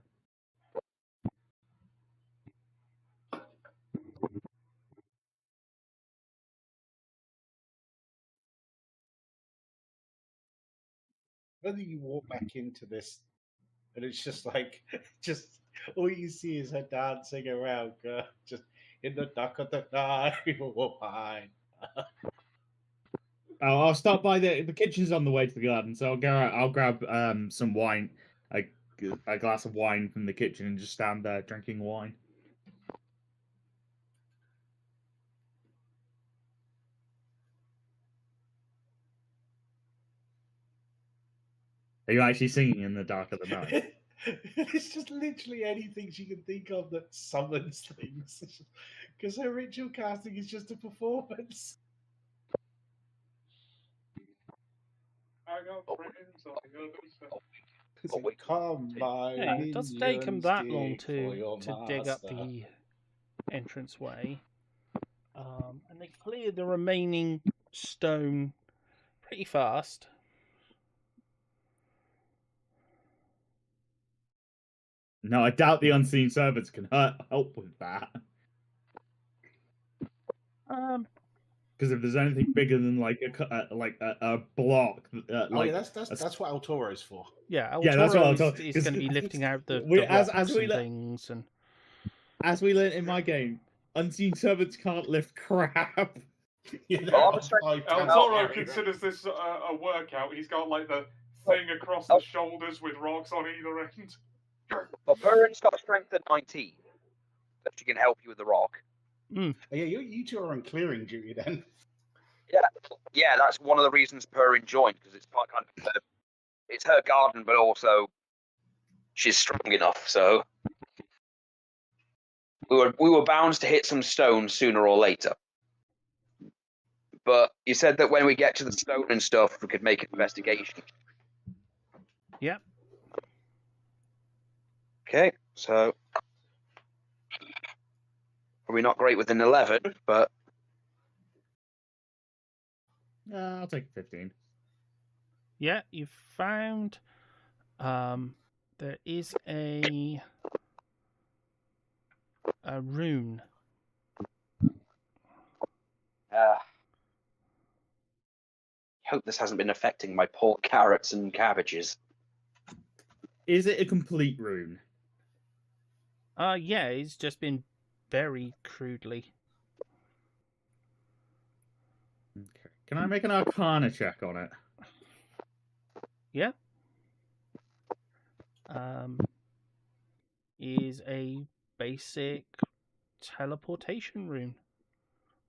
Whether you walk back into this, and it's just like, just all you see is her dancing around, just in the dark of the night. Fine. I'll stop by the kitchen's on the way to the garden, so I'll go out. I'll grab some wine, a glass of wine from the kitchen, and just stand there drinking wine. Are you actually singing in the dark of the night? It's just literally anything she can think of that summons things. Because her ritual casting is just a performance. Come by Yeah, it doesn't take them minions, that long dig for your to dig up master. the entranceway. And they clear the remaining stone pretty fast. No, I doubt the unseen servants can help with that. Because if there's anything bigger than like a block, Oh yeah, that's what El Toro's for. Yeah, El Yeah, that's what Toro I'm talking- is going to be lifting out the as rocks we and things. And as we learned in my game, unseen servants can't lift crap. Well, El Toro considers this a workout. He's got like the thing across the shoulders with rocks on either end. Well, Perrin's got a strength of 19, that she can help you with the rock. Yeah, you two are on clearing duty then. Yeah, that's one of the reasons Perrin joined, because it's quite kind of it's her garden, but also she's strong enough. So we were bound to hit some stones sooner or later. But you said that when we get to the stone and stuff, we could make an investigation. Yep. Okay, so probably not great with an 11, but I'll take 15. Yeah, you've found there is a rune. I hope this hasn't been affecting my poor carrots and cabbages. Is it a complete rune? Yeah, it's just been very crudely. Okay. Can I make an Arcana check on it? Yeah. Is a basic teleportation rune.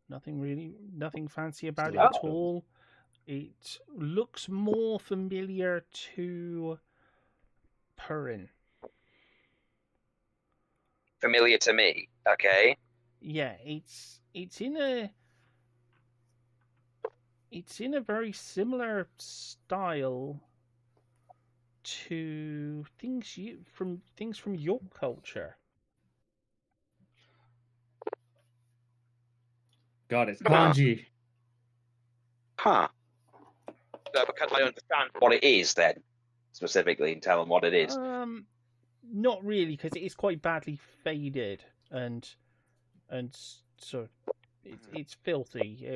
Nothing fancy about it at all. It looks more familiar to Perrin. Familiar to me, okay? Yeah, it's in a very similar style to things from your culture. God, it's kanji. Huh. So can I understand what it is then, specifically, and tell them what it is? Not really, because it is quite badly faded and so it's filthy.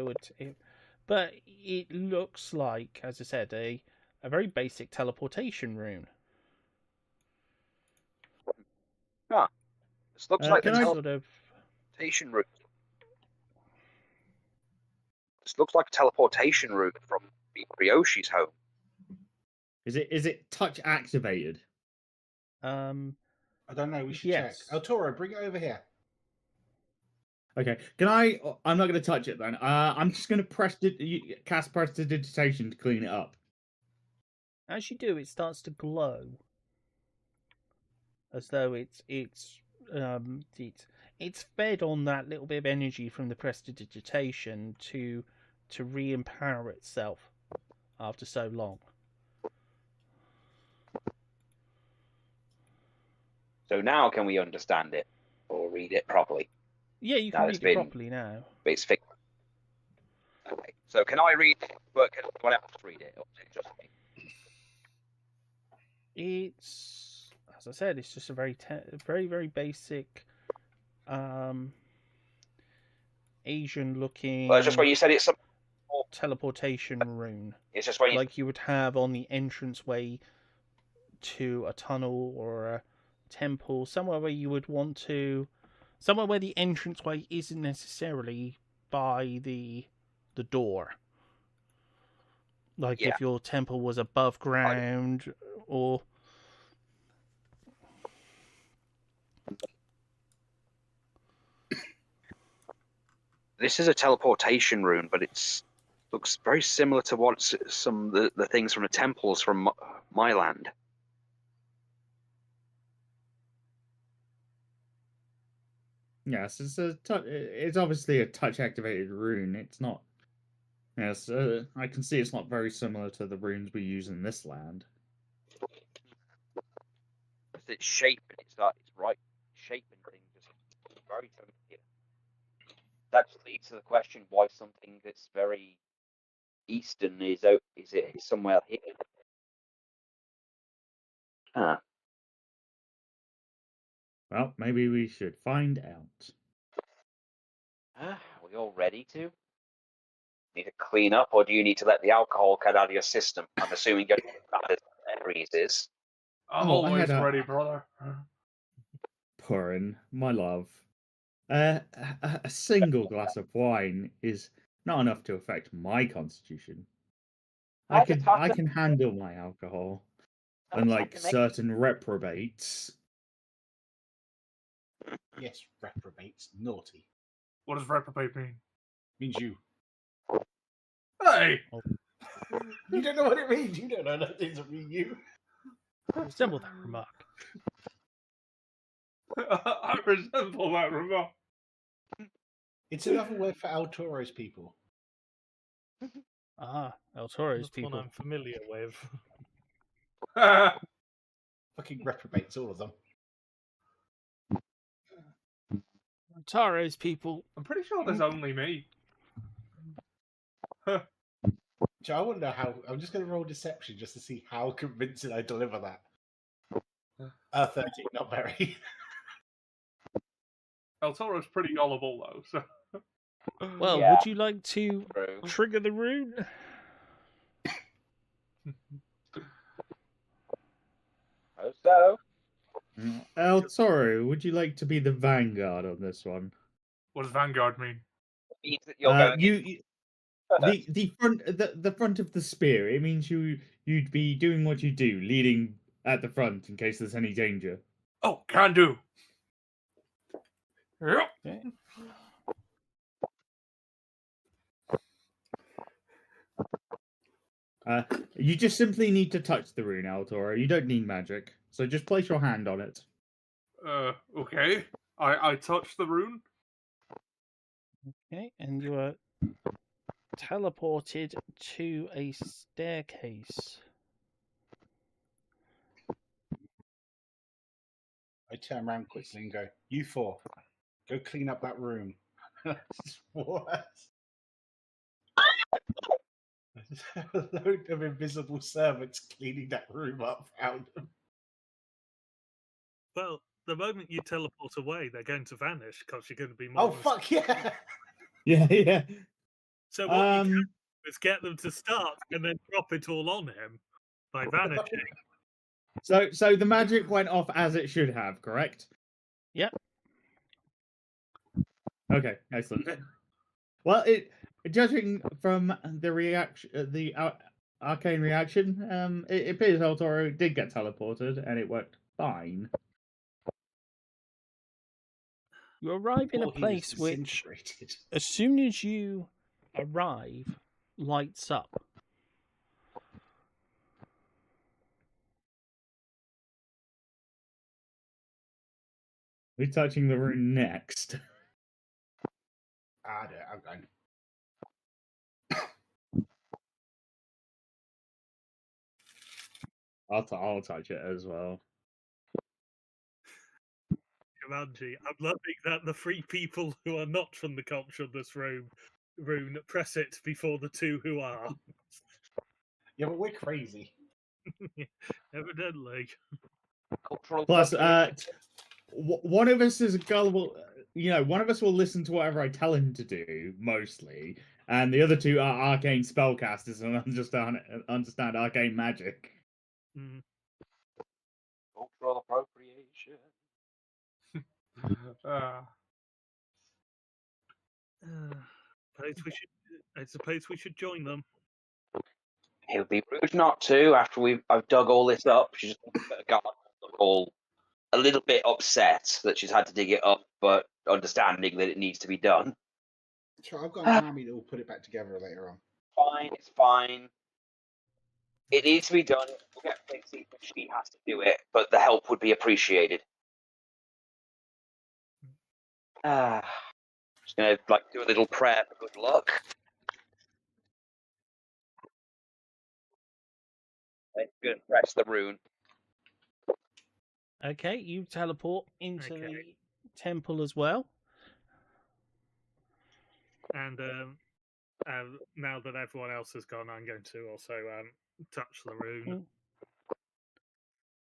But it looks like, as I said, a very basic teleportation rune. Huh. This looks like the sort of teleportation route. This looks like a teleportation route from Ryoshi's home. Is it touch activated? I don't know. We should yes. check. El Toro, bring it over here. Okay. I'm not going to touch it then. I'm just going to cast prestidigitation to clean it up. As you do, it starts to glow, as though it's fed on that little bit of energy from the prestidigitation to re-empower itself after so long. So now can we understand it or read it properly? Yeah, you can read it properly now. It's fixed. So can I read it? But can anyone else read it? Or is it just me? It's, as I said, it's just a very basic, Asian-looking. Well, it's just where you said it's some teleportation rune. It's just where like you would have on the entranceway to a tunnel or a temple, somewhere where you would want to, somewhere where the entranceway isn't necessarily by the door. Like if your temple was above ground or. This is a teleportation rune, but it's looks very similar to what some of the things from the temples from my land. Yes, it's obviously a touch activated rune. It's not. Yes, I can see it's not very similar to the runes we use in this land. It's shape and it's right shape and things just very familiar. That just leads to the question why something that's very eastern is it somewhere here? Well, maybe we should find out. Are we all ready to? Need to clean up, or do you need to let the alcohol cut out of your system? I'm assuming you're as bad as Aries is. I'm always ready, brother. Purin, my love. A single glass of wine is not enough to affect my constitution. I can handle my alcohol, unlike certain reprobates. Yes, reprobates, naughty. What does reprobate mean? Means you. Hey! You don't know what it means. You don't know that doesn't mean you. Resemble that remark. I resemble that remark. It's another word for El Toro's people. Ah, El Toro's That's people. one I'm familiar with. Fucking reprobates, all of them. El Toro's people. I'm pretty sure there's only me. So I wonder how. I'm just going to roll deception just to see how convincing I deliver that. 13, not very. El Toro's pretty gullible though, so. Well, would you like to trigger the rune? So, El Toro, would you like to be the vanguard on this one? What does vanguard mean? It means that you're going the front of the spear. It means you'd be doing what you do, leading at the front in case there's any danger. Oh, can do. Yep. Okay. You just simply need to touch the rune, El Toro. You don't need magic, so just place your hand on it. Okay. I touch the rune. Okay, and you are teleported to a staircase. I turn around quickly and go, "You four, go clean up that room." What? A load of invisible servants cleaning that room up around them. Well, the moment you teleport away, they're going to vanish because you're going to be more. Oh fuck yeah! Yeah. So what you can do is get them to start and then drop it all on him by vanishing. So the magic went off as it should have, correct? Yep. Okay, excellent. Well, judging from the reaction, the arcane reaction, it appears El Toro did get teleported, and it worked fine. You arrive in a place which, as soon as you arrive, lights up. We're touching the rune next. I'm going. I'll touch it as well. Jumanji, I'm loving that the three people who are not from the culture of this room rune, press it before the two who are. Yeah, but we're crazy. Evidently. Cultural Plus, appropriation. one of us is gullible. One of us will listen to whatever I tell him to do, mostly, and the other two are arcane spellcasters and understand arcane magic. Mm. Cultural appropriation. I suppose we should join them. It would be rude not to after I've dug all this up. She's got all a little bit upset that she's had to dig it up, but understanding that it needs to be done. Sure, I've got an army that will put it back together later on. Fine, it's fine. It needs to be done. We'll get Pixie, but she has to do it, but the help would be appreciated. Just gonna do a little prayer for good luck. I'm gonna press the rune. Okay, you teleport into Okay. the temple as well. And now that everyone else has gone, I'm going to also touch the rune.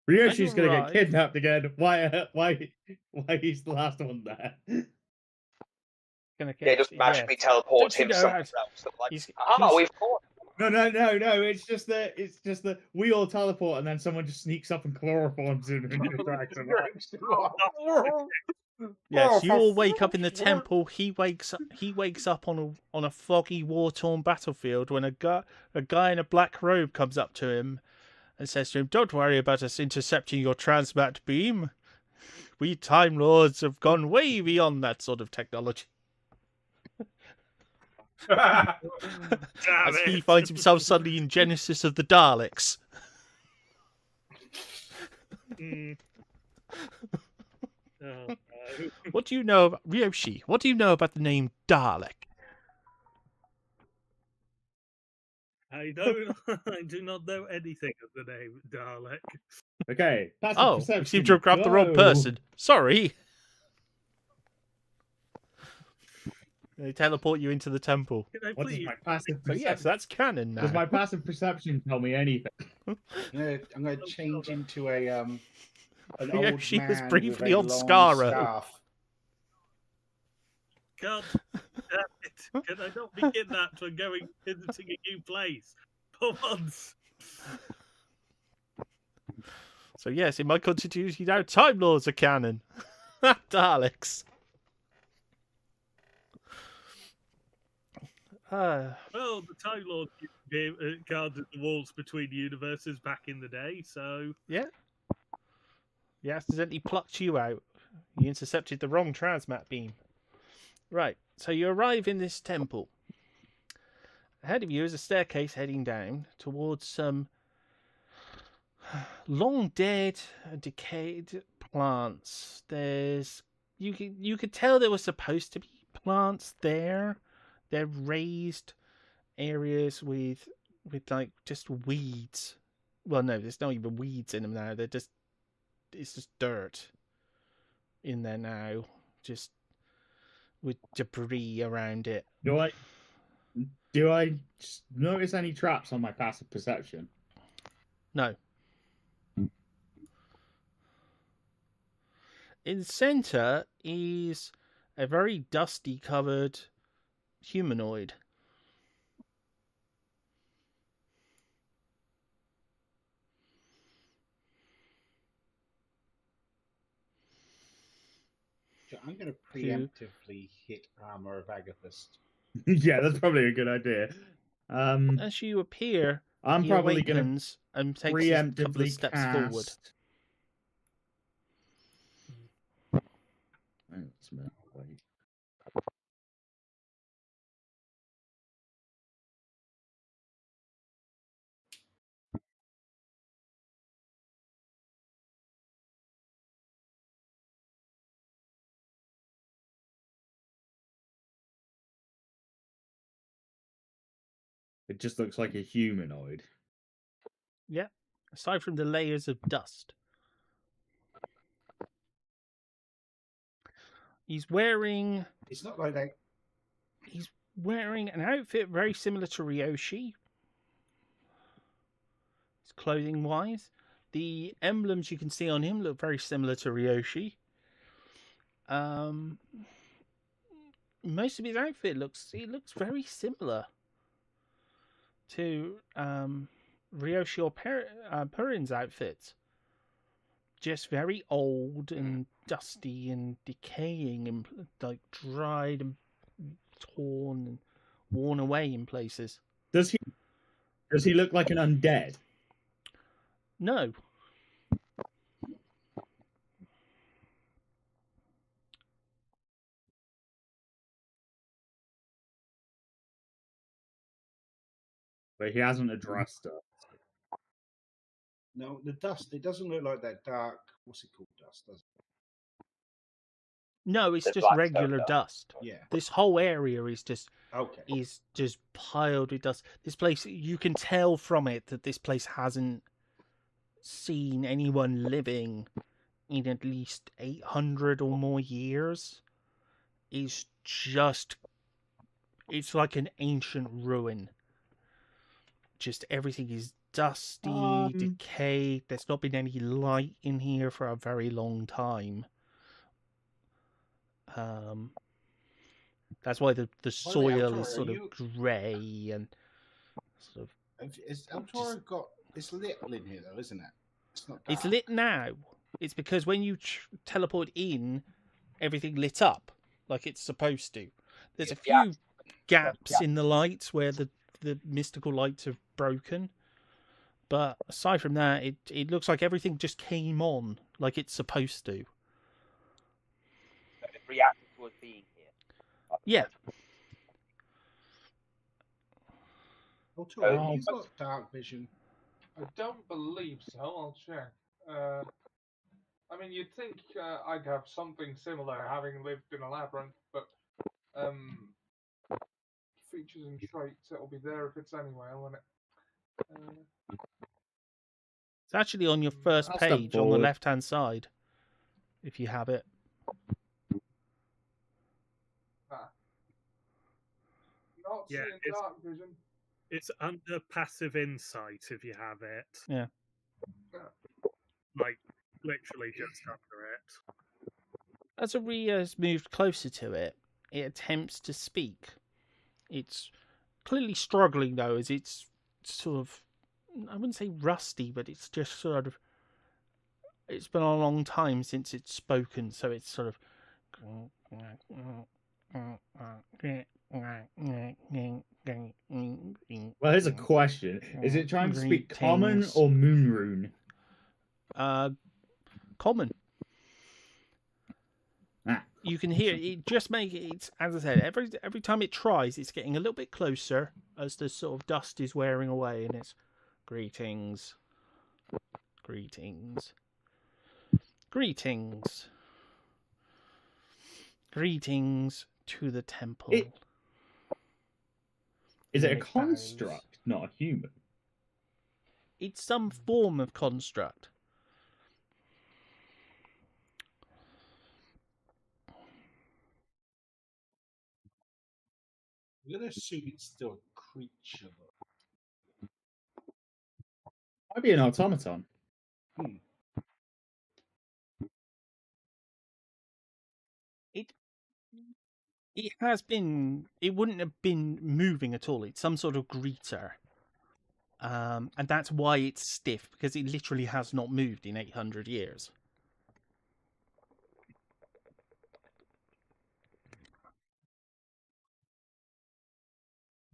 Ryoshi's gonna arrive- get kidnapped again. Why he's the last one there? Gonna Yeah, just magically teleports Don't you him know somewhere how- else. he's- We've caught. No. It's just that we all teleport and then someone just sneaks up and chloroforms him and distracts him. Yes, you all wake up in the temple. He wakes up on a foggy, war-torn battlefield when a guy in a black robe comes up to him and says to him, "Don't worry about us intercepting your transmat beam. We Time Lords have gone way beyond that sort of technology." As he finds himself suddenly in Genesis of the Daleks. Oh, no. What do you know about Ryoshi? What do you know about the name Dalek? I do not know anything of the name Dalek. Okay. Passive Oh, perception. you seem to have grabbed the wrong Go. person. Sorry. They teleport you into the temple. Can I What does please? my passive So perception? yes, that's canon now. Does my passive perception tell me anything? I'm gonna change into an Yeah, old she was man briefly with on a long Scarrow. scarf. God damn it. Can I not be kidnapped when going visiting a new place? For once. So yes, in my continuity now, Time Lords are canon. Daleks. Well, the Time Lord guarded the walls between universes back in the day, so... Yeah. He accidentally plucked you out. You intercepted the wrong transmat beam. Right, so you arrive in this temple. Ahead of you is a staircase heading down towards some long dead, decayed plants. You could tell there was supposed to be plants there. They're raised areas with just weeds. Well, no, there's not even weeds in them now. It's just dirt in there now, just with debris around it. Do I notice any traps on my passive perception? No. In the center is a very dusty covered humanoid. I'm going to preemptively hit armor of Agathist. Yeah, that's probably a good idea. As you appear, I'm he probably going to awakens and takes a couple of preemptively steps cast. forward. Wait. It just looks like a humanoid. Yeah. Aside from the layers of dust. He's wearing... It's not like that. He's wearing an outfit very similar to Ryoshi. Clothing wise, the emblems you can see on him look very similar to Ryoshi. Most of his outfit looks very similar to Ryoshi or Purin's outfit. Just very old and dusty and decaying and like dried and torn and worn away in places. Does he look like an undead? No. But he hasn't addressed it. No, the dust. It doesn't look like that dark. What's it called? Dust, does it? No, it's The just black regular stone dust. Yeah. This whole area is just Okay. piled with dust. This place, you can tell from it that this place hasn't seen anyone living in at least 800 or more years. It's like an ancient ruin. Just everything is dusty, decayed. There's not been any light in here for a very long time. That's why the soil is sort of grey and sort of. Is Eldora got? It's lit in here though, isn't it? It's not. It's Dark. lit now. It's because when you teleport in, everything lit up like it's supposed to. There's a few gaps in the lights where the mystical lights have broken. But aside from that, it looks like everything just came on like it's supposed to. It reacted to us being here. Yeah. Eldora, you've got dark vision. I don't believe so. I'll check. I mean, you'd think I'd have something similar, having lived in a labyrinth, but features and traits, it'll be there if it's anywhere, won't it? It's actually on your first page on the left-hand side, if you have it. Not seeing dark vision. It's under passive insight if you have it. Yeah. Like, literally just under it. As Aria has moved closer to it, it attempts to speak. It's clearly struggling, though, as it's sort of, I wouldn't say rusty, but it's just sort of, it's been a long time since it's spoken, so it's sort of. Well, here's a question. Is it trying to speak common or moonrune? Common. You can hear it. Just make it. As I said, every time it tries, it's getting a little bit closer as the sort of dust is wearing away, and it's greetings, greetings, greetings, greetings to the temple. Is it a construct, not a human? It's some form of construct. I'm going to assume it's still a creature. Might be an automaton. It has been. It wouldn't have been moving at all. It's some sort of greeter. And that's why it's stiff, because it literally has not moved in 800 years.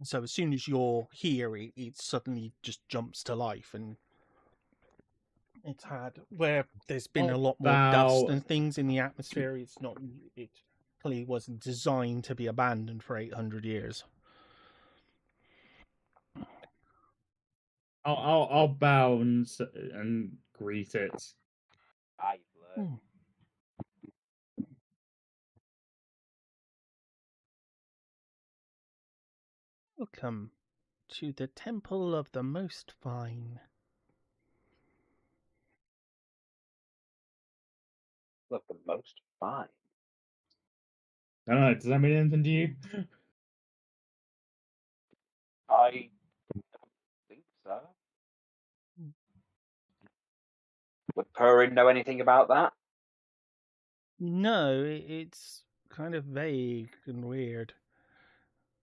So as soon as you're here, it suddenly just jumps to life, and it's had where there's been a lot more dust and things in the atmosphere. It's not. It clearly wasn't designed to be abandoned for 800 years. I'll bow and greet it. Welcome to the Temple of the Most Fine. Look, the most fine. I don't know. Does that mean anything to you? I don't think so. Would Purin know anything about that? No, it's kind of vague and weird.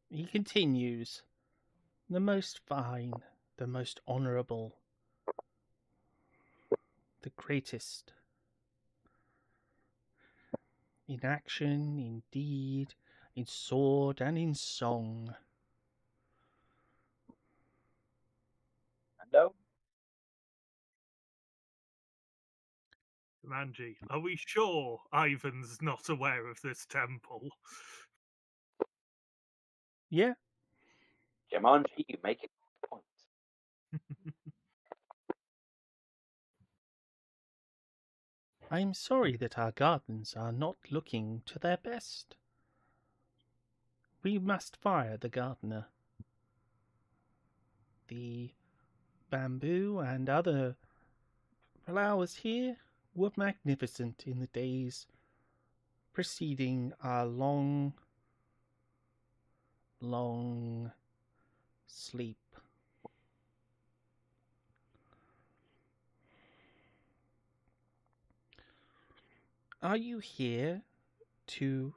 He continues. The most fine, the most honourable, the greatest. In action, in deed, in sword, and in song. No. Manji, are we sure Ivan's not aware of this temple? Yeah, Jumanji, you make it a point. I am sorry that our gardens are not looking to their best. We must fire the gardener. The bamboo and other flowers here were magnificent in the days preceding our long, long sleep. Are you here to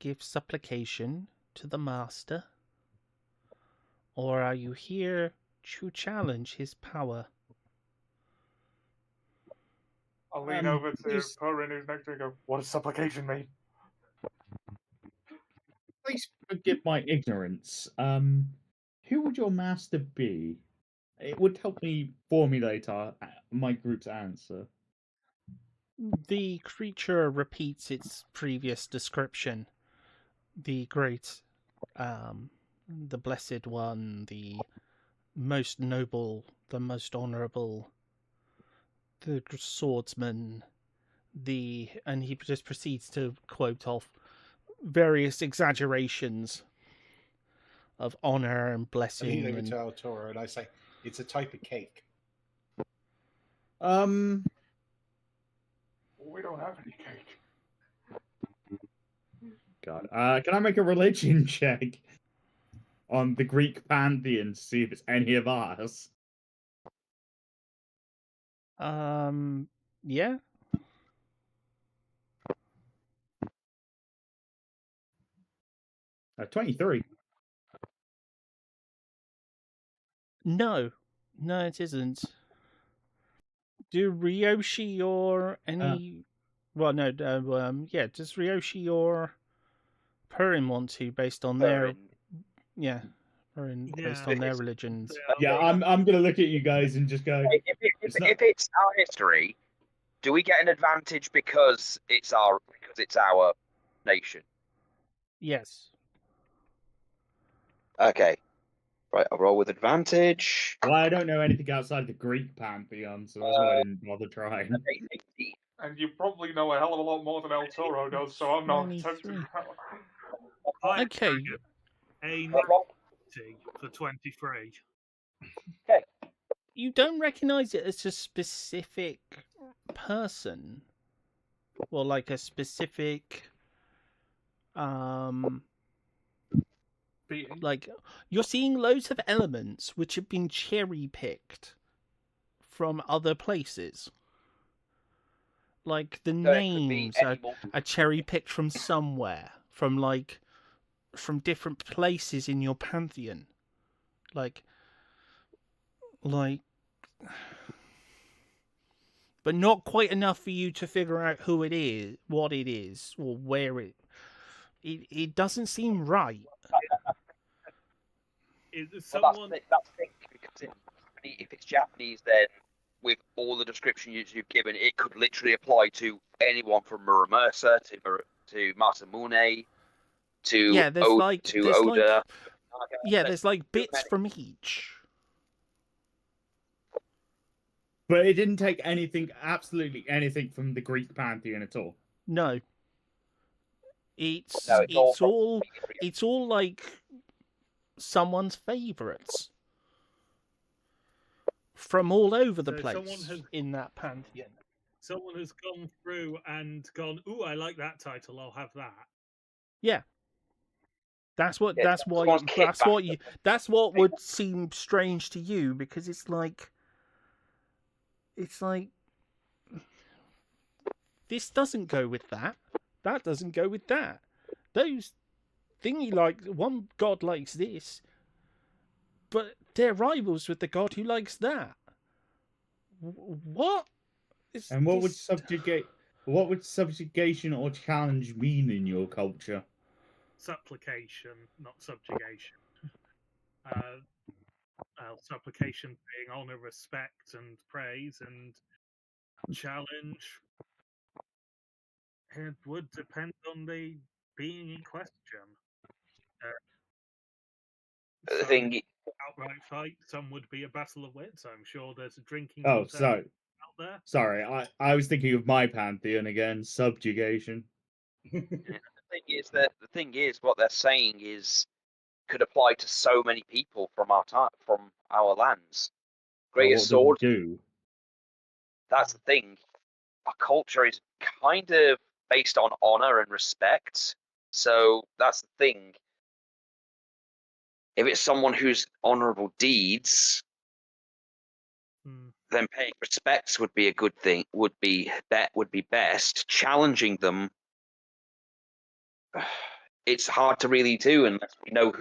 give supplication to the master? Or are you here to challenge his power? I'll lean over to Purin, who's next to me, and go, what does supplication mean? Please forgive my ignorance. Who would your master be? It would help me formulate my group's answer. The creature repeats its previous description. The great, the blessed one, the most noble, the most honourable, the swordsman, and he just proceeds to quote off various exaggerations of honour and I lean blessing. over to El Toro and I say, it's a type of cake. We don't have any cake. God. Can I make a religion check on the Greek pantheon to see if it's any of ours? Yeah. Uh, 23. No, it isn't. Do Ryoshi or any? Well, no. Yeah. Does Ryoshi or Purin want to, based on their? Yeah. Purin, based on their religions. Yeah, I'm gonna look at you guys and just go. If it's our history, do we get an advantage because it's our nation? Yes. Okay. Right, I'll roll with advantage. Well, I don't know anything outside the Greek pantheon, so that's why I didn't bother trying. And you probably know a hell of a lot more than El Toro does, so I'm not tempted. Okay. A 90 for 23. Okay. You don't recognise it as a specific person. Well, like a specific Being. like you're seeing loads of elements which have been cherry picked from other places. Like the names are cherry picked from somewhere, from different places in your pantheon. Like but not quite enough for you to figure out who it is, what it is, or where it doesn't seem right. Is someone... that's the thing, because if it's Japanese, then with all the descriptions you've given, it could literally apply to anyone from Muramasa to Masamune to Oda. There's like bits from each. But it didn't take absolutely anything from the Greek pantheon at all. No. It's all like someone's favourites from all over the place in that pantheon. Someone has gone through and gone, ooh, I like that title, I'll have that. Yeah. That's what. Yeah, That's why. someone's kicked That's what back. you. That's what would seem strange to you because it's like. It's like. This doesn't go with that. That doesn't go with that. Those thingy like one god likes this, but they're rivals with the god who likes that. What? And what would subjugation or challenge mean in your culture? Supplication, not subjugation. Supplication being honor, respect, and praise, and challenge. It would depend on the being in question. The Some thing, outright fight, some would be a battle of wits. I'm sure there's a drinking Oh, contest so out there. sorry, I was thinking of my pantheon again, subjugation. the thing is, what they're saying is could apply to so many people from our time, from our lands. Greatest What do we sword. do? That's the thing. Our culture is kind of based on honor and respect. So that's the thing. If it's someone who's honorable deeds, then paying respects would be a good thing. Would be best. Challenging them, it's hard to really do unless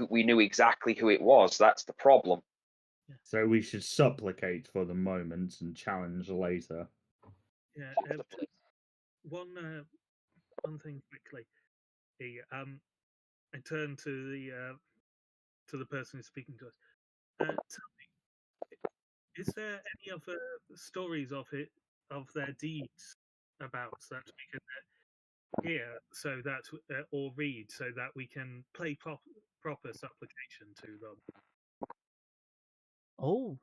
we knew exactly who it was. That's the problem. So we should supplicate for the moment and challenge later. Yeah. One thing quickly. I turned to the person who's speaking to us. Tell me, is there any other stories of their deeds about that we can hear, so that or read, so that we can play proper supplication to them? Oh,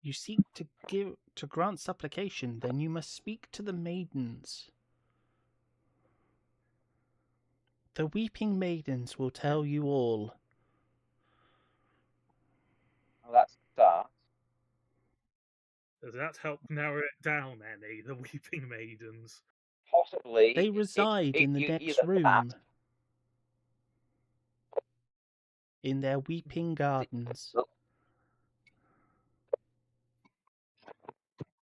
you seek to grant supplication, then you must speak to the maidens. The weeping maidens will tell you all. Well, that's a start. Does that help narrow it down any? The weeping maidens. Possibly. They reside in the next room. In their weeping gardens.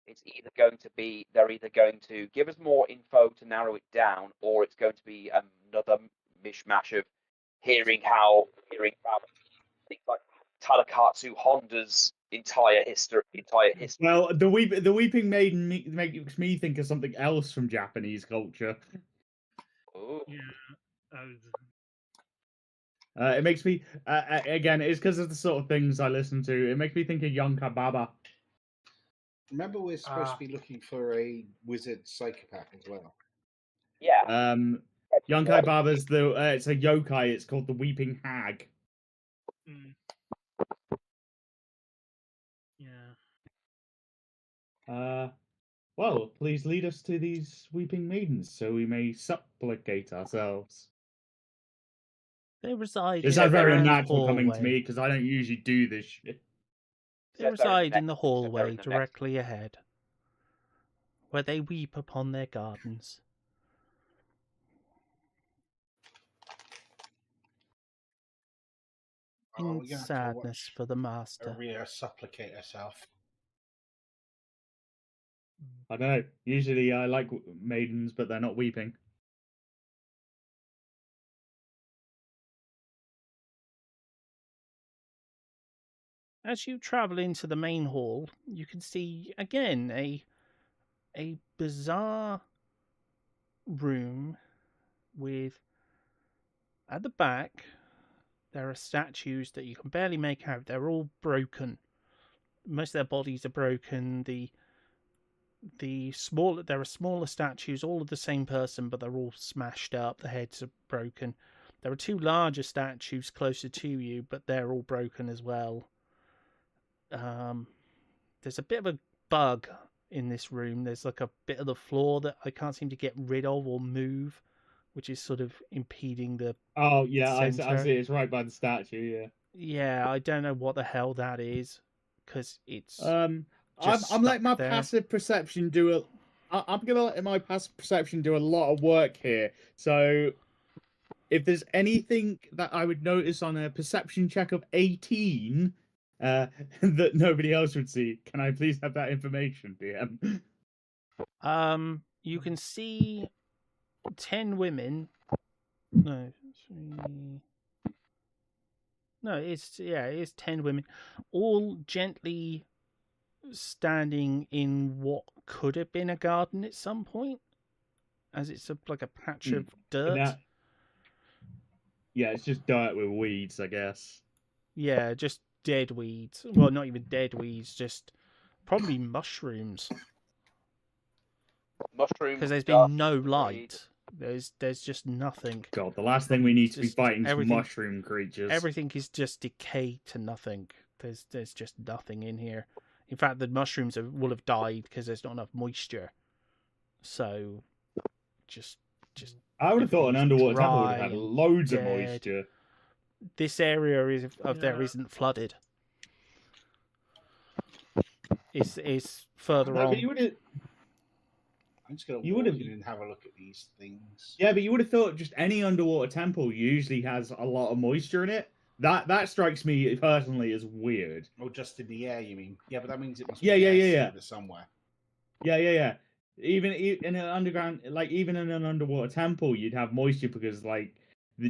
It's they're either going to give us more info to narrow it down, or it's going to be another mishmash of hearing about things like Tadakatsu Honda's entire history. Well, the weeping maiden makes me think of something else from Japanese culture. Ooh. Yeah. It makes me again. It's because of the sort of things I listen to. It makes me think of Yonka Baba. Remember, we're supposed to be looking for a wizard psychopath as well. Yeah. Yonkai Baba's it's a yokai. It's called the Weeping Hag. Yeah. Well, please lead us to these weeping maidens, so we may supplicate ourselves. They reside. This in sounds the very round unnatural coming to hallway. me because I don't usually do this shit. They reside in the hallway directly ahead, where they weep upon their gardens. In sadness for the master. Rhea supplicate herself. I don't know. Usually I like maidens, but they're not weeping. As you travel into the main hall, you can see again a bizarre room with, at the back, there are statues that you can barely make out. They're all broken. Most of their bodies are broken. There are smaller statues, all of the same person, but they're all smashed up. The heads are broken. There are two larger statues closer to you, but they're all broken as well. There's a bit of a bug in this room. There's like a bit of the floor that I can't seem to get rid of or move, which is sort of impeding the. Oh yeah, I see. It's right by the statue. Yeah. Yeah, I don't know what the hell that is, because it's. I'm letting my passive perception do I'm gonna let my passive perception do a lot of work here. So, if there's anything that I would notice on a perception check of 18 that nobody else would see, can I please have that information, DM? You can see 10 women. No, 3. No, it's 10 women, all gently standing in what could have been a garden at some point, as it's like a patch of dirt. Yeah, it's just dirt with weeds, I guess. Yeah, just dead weeds. Well, not even dead weeds, just probably mushrooms. Mushrooms. Because there's been no light. There's just nothing. God, the last thing we need to be Just fighting is everything- mushroom creatures. Everything is just decayed to nothing. There's just nothing in here. In fact, the mushrooms will have died because there's not enough moisture. So, just. I would have thought an underwater temple would have had dry and loads of dead. moisture. This area there Yeah. isn't flooded. It's further No, on. but you would have. I'm just going to You walk would've- in and have a look at these things. Yeah, but you would have thought just any underwater temple usually has a lot of moisture in it. That strikes me personally as weird. Or just in the air, you mean? Yeah, but that means it must Yeah, be yeah. somewhere. Yeah. Even in an underground, like even in an underwater temple, you'd have moisture because like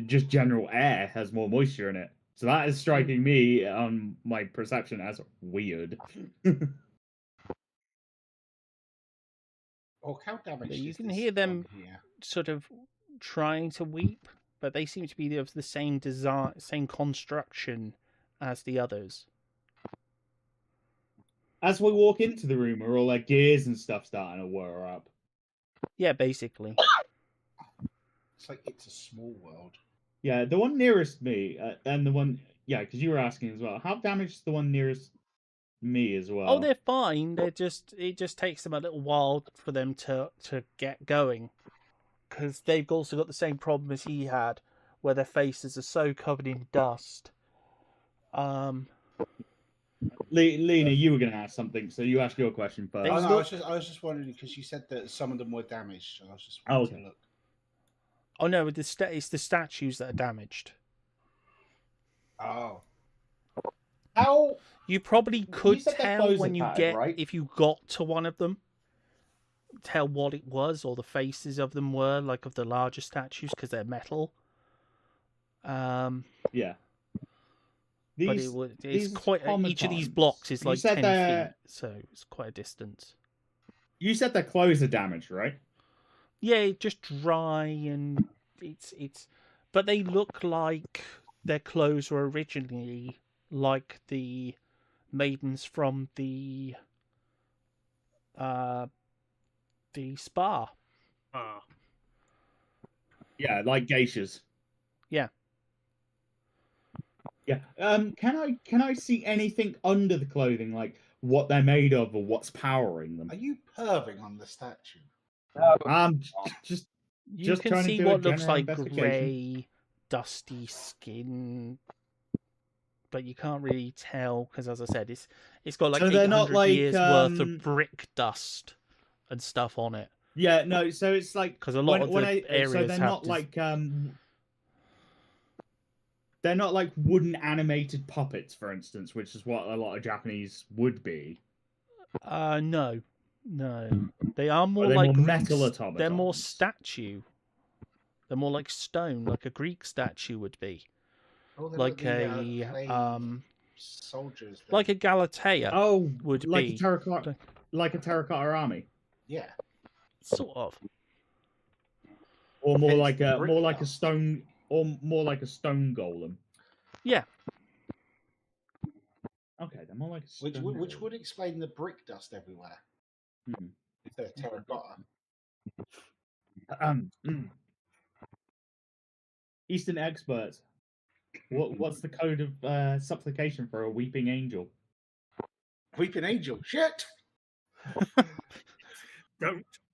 just general air has more moisture in it. So that is striking me on my perception as weird. Oh, how damaged But you is can this hear them one here? sort of trying to weep, but they seem to be of the same design, same construction as the others. As we walk into the room, are all their gears and stuff starting to whir up? Yeah, basically. It's like It's a Small World. Yeah, the one nearest me, and the one, yeah, because you were asking as well. How damaged is the one nearest me as well? Oh, they're fine. It just takes them a little while for them to get going, because they've also got the same problem as he had, where their faces are so covered in dust. Lena, you were going to ask something, so you ask your question first. They Oh, no, look- I was just wondering because you said that some of them were damaged. So I was just Oh, wanting okay. to look. Oh no, it's the statues that are damaged. Oh, How? You probably could said their tell clothes when are you tattered, get right? if you got to one of them, tell what it was or the faces of them were, like of the larger statues, because they're metal. Yeah. But These, it's these quite each of these automatons, blocks is you like said 10 they're- feet, so it's quite a distance. You said their clothes are damaged, right? Yeah, just dry and it's, but they look like their clothes were originally like the maidens from the spa. Ah, Yeah, like geishas. Yeah. Yeah. Can I see anything under the clothing, like what they're made of or what's powering them? are you perving on the statue? Just You Just can trying to see do a what looks general like investigation. grey, dusty skin, but you can't really tell because, as I said, it's got like So they're 800 not like, years worth of brick dust and stuff on it. yeah, no. So it's like 'Cause a lot of the so areas they're have not this- like they're not like wooden animated puppets, for instance, which is what a lot of Japanese would be. No, they are more they're like more Greek metal They're more automatons. statue. They're more like stone, like a Greek statue would be, Oh, they're like the, a clay soldiers. thing. like a Galatea, Oh, would like be a terracotta, like a terracotta army, Yeah. sort of. or more Hence like the a brick more like a dust. stone, or more like a stone golem. Yeah, Okay, they're more like a stone Which golem. would explain the brick dust everywhere. Hmm. If they're terracotta. Mm. Eastern experts. What's the code of supplication for a weeping angel? Weeping Angel. Shit!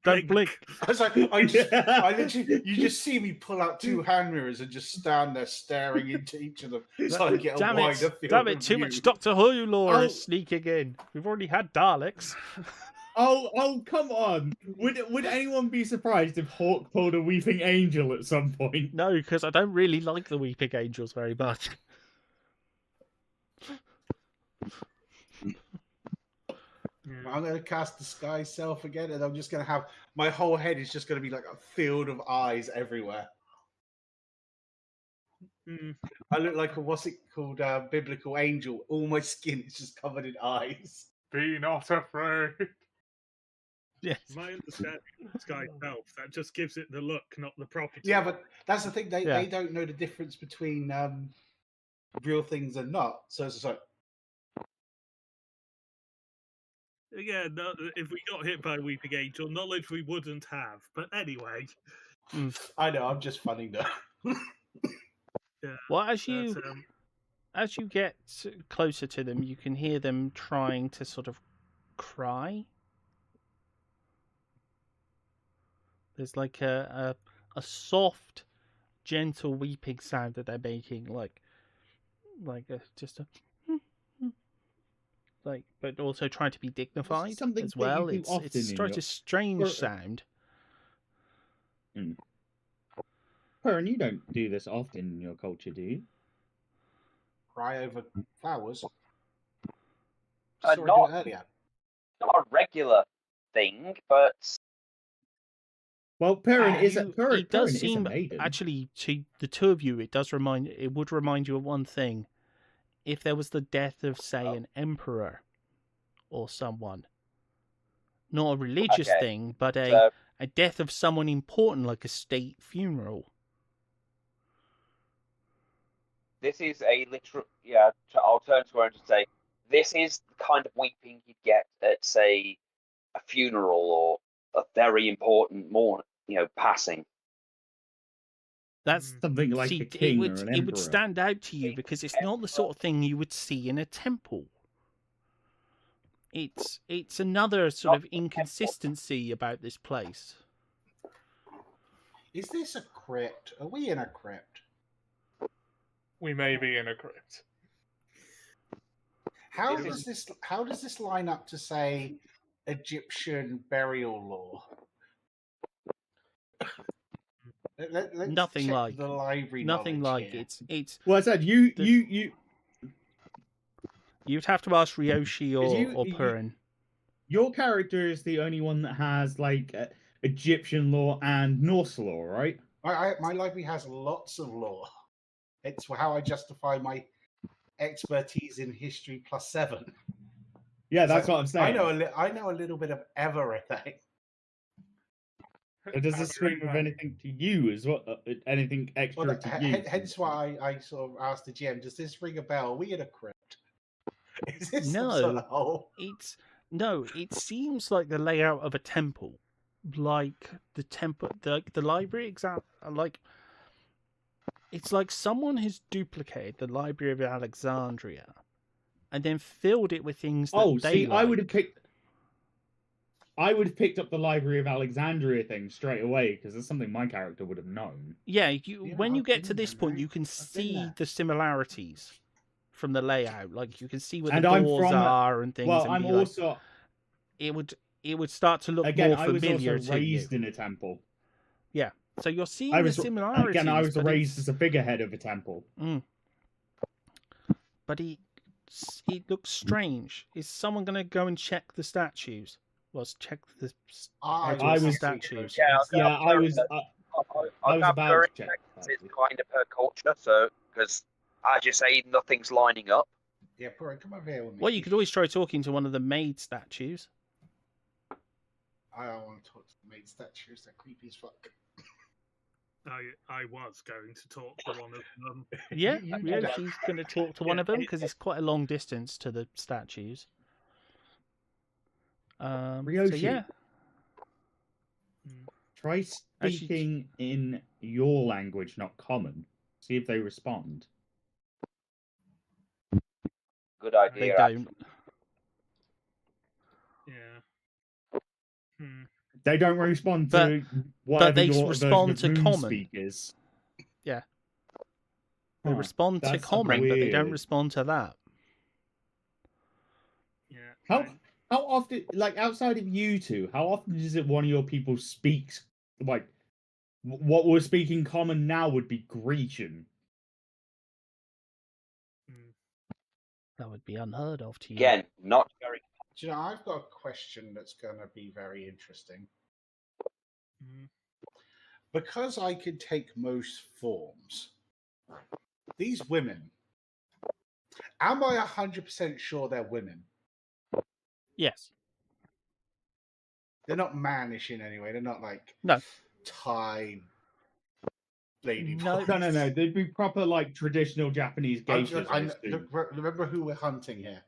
don't blink. I was like, I literally, you just see me pull out two hand mirrors and just stand there staring into each of them so I get a Damn wider it! field Damn of it! Too view. much Doctor Who lore Oh. is sneaking in. We've already had Daleks. Oh, come on! Would anyone be surprised if Hawk pulled a weeping angel at some point? No, because I don't really like the Weeping Angels very much. I'm going to cast Disguise Self again, and I'm just going to have my whole head is just going to be like a field of eyes everywhere. I look like a what's it called, biblical angel. All my skin is just covered in eyes. Be not afraid. Yes. My understanding of Sky Self, that just gives it the look, not the property. Yeah, but that's the thing. They don't know the difference between real things and not. So it's just like, Yeah, no, if we got hit by a Weeping Angel, knowledge we wouldn't have. But anyway. I know, I'm just funning though. Yeah, well, as you get closer to them, you can hear them trying to sort of cry. There's like a soft, gentle weeping sound that they're making, like but also trying to be dignified something as that well. you do often It's in such your- a strange sound. Perrin, you don't do this often in your culture, do you? Cry over flowers. Uh, Saw her not- do it earlier. Not a regular thing, but Well, Perrin is It Perrin does is a seem, maiden. actually, to the two of you, it would remind you of one thing. If there was the death of, say, an emperor or someone, not a religious Okay, thing, but so a death of someone important, like a state funeral. this is a literal. Yeah, I'll turn to her and say, this is the kind of weeping you'd get at, say, a funeral or a very important passing. That's something like see, a king or an it emperor. would stand out to you because it's not the sort of thing you would see in a temple. It's another sort of inconsistency about this place. Is this a crypt? Are we in a crypt? We may be in a crypt. How does this line up to, say, Egyptian burial law? Let's Nothing check like the library. nothing knowledge like here. it's. Well, I said you. You'd have to ask Ryoshi or Purin. Your character is the only one that has like Egyptian law and Norse law, right? My library has lots of law. It's how I justify my expertise in history +7. Yeah, that's what I'm saying. I know a little bit of everything. Does this ring with anything to you as well? Anything extra to you? Hence why I sort of asked the GM, does this ring a bell? Are we in a crypt? Is this some sort of hole? It seems like the layout of a temple. Like the temple, the library it's like someone has duplicated the Library of Alexandria and then filled it with things that they like. I would have picked up the Library of Alexandria thing straight away because it's something my character would have known. Yeah, when you get to this point, you can see the similarities from the layout. Like you can see where the doors are and things. Well, I'm also. It would start to look again, more familiar I was also raised to you. in a temple. Yeah, so you're seeing the similarities. Again, I was raised as a figurehead of a temple. But it looks strange. Is someone going to go and check the statues? Let's check the statues. I was about to check. It's kind of her culture, so because as you say, nothing's lining up. Yeah, Purin, come over here with me. Well, you could always try talking to one of the maid statues. I don't want to talk to the maid statues. They're creepy as fuck. I was going to talk to one of them. Yeah, she's going to talk to one of them because it's quite a long distance to the statues. Ryoshi, so yeah. Try speaking in your language, not common. See if they respond. Good idea. They don't. Yeah. They don't respond to whatever but they your respond to common speakers. Yeah. They respond to common, but they don't respond to that. Yeah. How often, like outside of you two, how often does it one of your people speaks like what we're speaking common now would be Grecian? That would be unheard of to you. Again, not very. Do you know, I've got a question that's going to be very interesting. Because I can take most forms, these women, am I 100% sure they're women? Yes. They're not mannish in any way. They're not like No. Thai lady No. No, no, no. They'd be proper like traditional Japanese geishas. I assume. Remember who we're hunting here.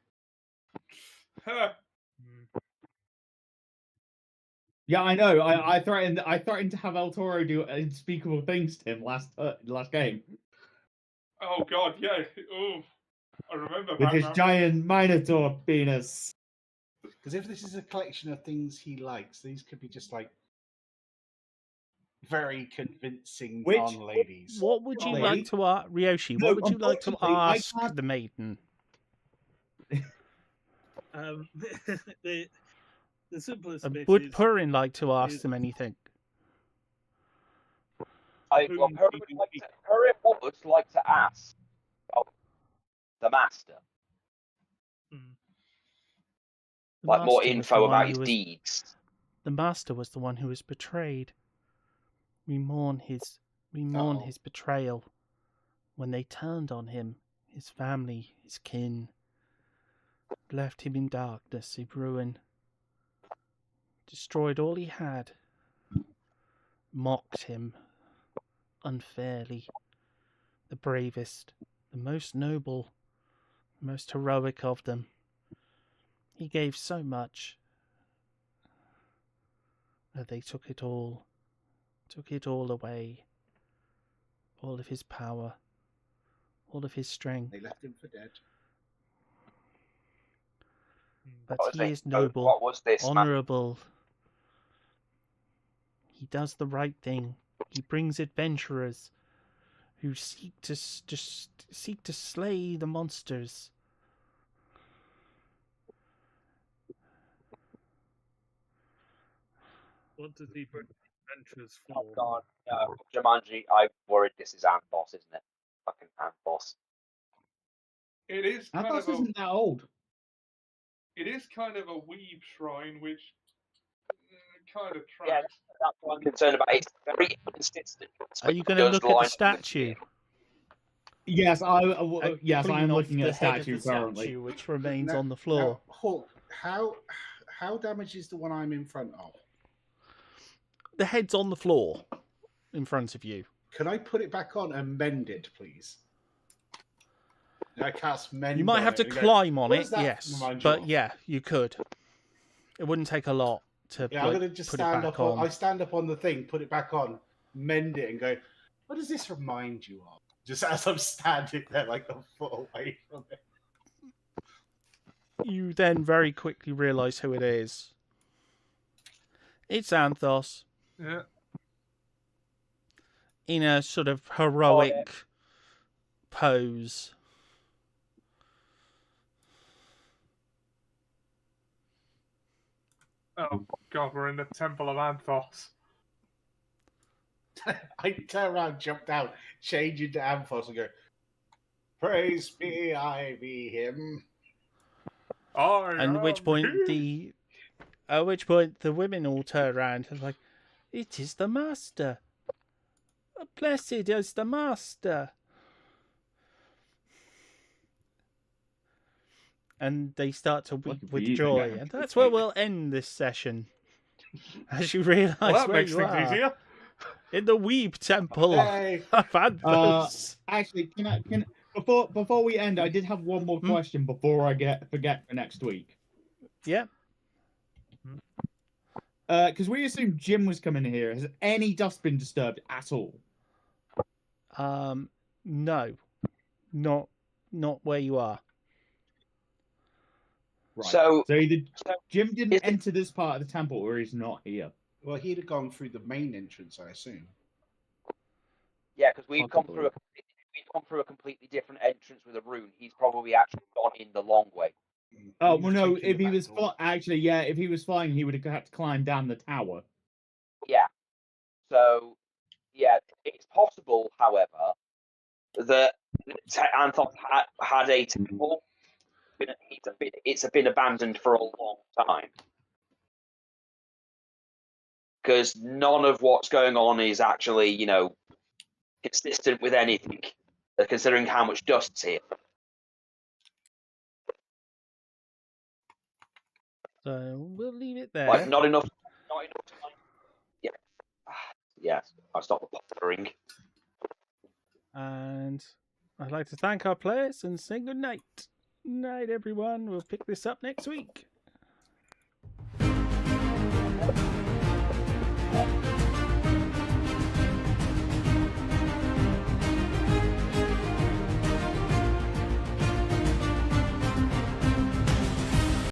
Yeah, I know. I threatened to have El Toro do unspeakable things to him last game Oh God, yeah. Oh, I remember with that his now. giant Minotaur penis. Because if this is a collection of things he likes, these could be just like very convincing non-ladies. What would you Lady? like to ask, Ryoshi? No, What would you like to unfortunately, I ask can't- the maiden? The simplest bit Would is Purin like to ask is- them anything? Purim would like to ask the master, The like more master was the info one about who his was- deeds. The master was the one who was betrayed. We mourn his betrayal. When they turned on him, his family, his kin, left him in darkness, in ruin, destroyed all he had, mocked him unfairly. The bravest, the most noble, the most heroic of them. He gave so much that they took it all away. All of his power, all of his strength. They left him for dead. But What was he it? is noble, What was this, man? honourable. He does the right thing. He brings adventurers who seek to slay the monsters. what does he bring adventures for? Oh God, no. Jumanji, I'm worried this is Anthos, isn't it? Fucking Anthos. It is kind Athos of a, isn't that old. it is kind of a weeb shrine, which kind of Yeah, tracks. that's what I'm concerned about. It's very inconsistent. Are you going to look at the statue? Yes, yes, I Clean am off looking the at head of statue the currently. statue, which remains Now- on the floor. Now, Hawk, how damaged is the one I'm in front of? The head's on the floor in front of you. Can I put it back on and mend it, please? I cast mend. You might on have it to and go, climb on "What it, does that yes, remind you but of?" yeah, you could. It wouldn't take a lot to Yeah, I'm gonna just put it stand back up. on. I stand up on the thing, put it back on, mend it, and go. What does this remind you of? Just as I'm standing there, like a foot away from it. You then very quickly realise who it is. It's Anthos Yeah. in a sort of heroic pose. Oh God, we're in the Temple of Anthos. I turn around, jump down, change into Amphos, and go. Praise be, I be him. And at which point the women all turn around and like, it is the master. Blessed is the master. And they start to weep with joy, and that's where we'll end this session. As you realise Well, that where makes you things are easier. in the Weeb Temple Hey. of Anthos. Actually, can before we end, I did have one more question before I forget for next week. Yeah. Because we assumed Jim was coming here. Has any dust been disturbed at all? No, not where you are. Right. So either Jim didn't enter this part of the temple, or he's not here. Well, he'd have gone through the main entrance, I assume. yeah, because we've come Possibly. through a completely different entrance with a rune. He's probably actually gone in the long way. Oh He well, was no. taking If the he back was door. actually, yeah, if he was flying, he would have had to climb down the tower. Yeah. So, yeah, it's possible, however, that Anthos had a temple. It's been abandoned for a long time. Because none of what's going on is actually, consistent with anything, considering how much dust's here. So we'll leave it there. Like, not enough time. Yeah. Yes, I'll stop the pottering. And I'd like to thank our players and say good night. Night, everyone. We'll pick this up next week.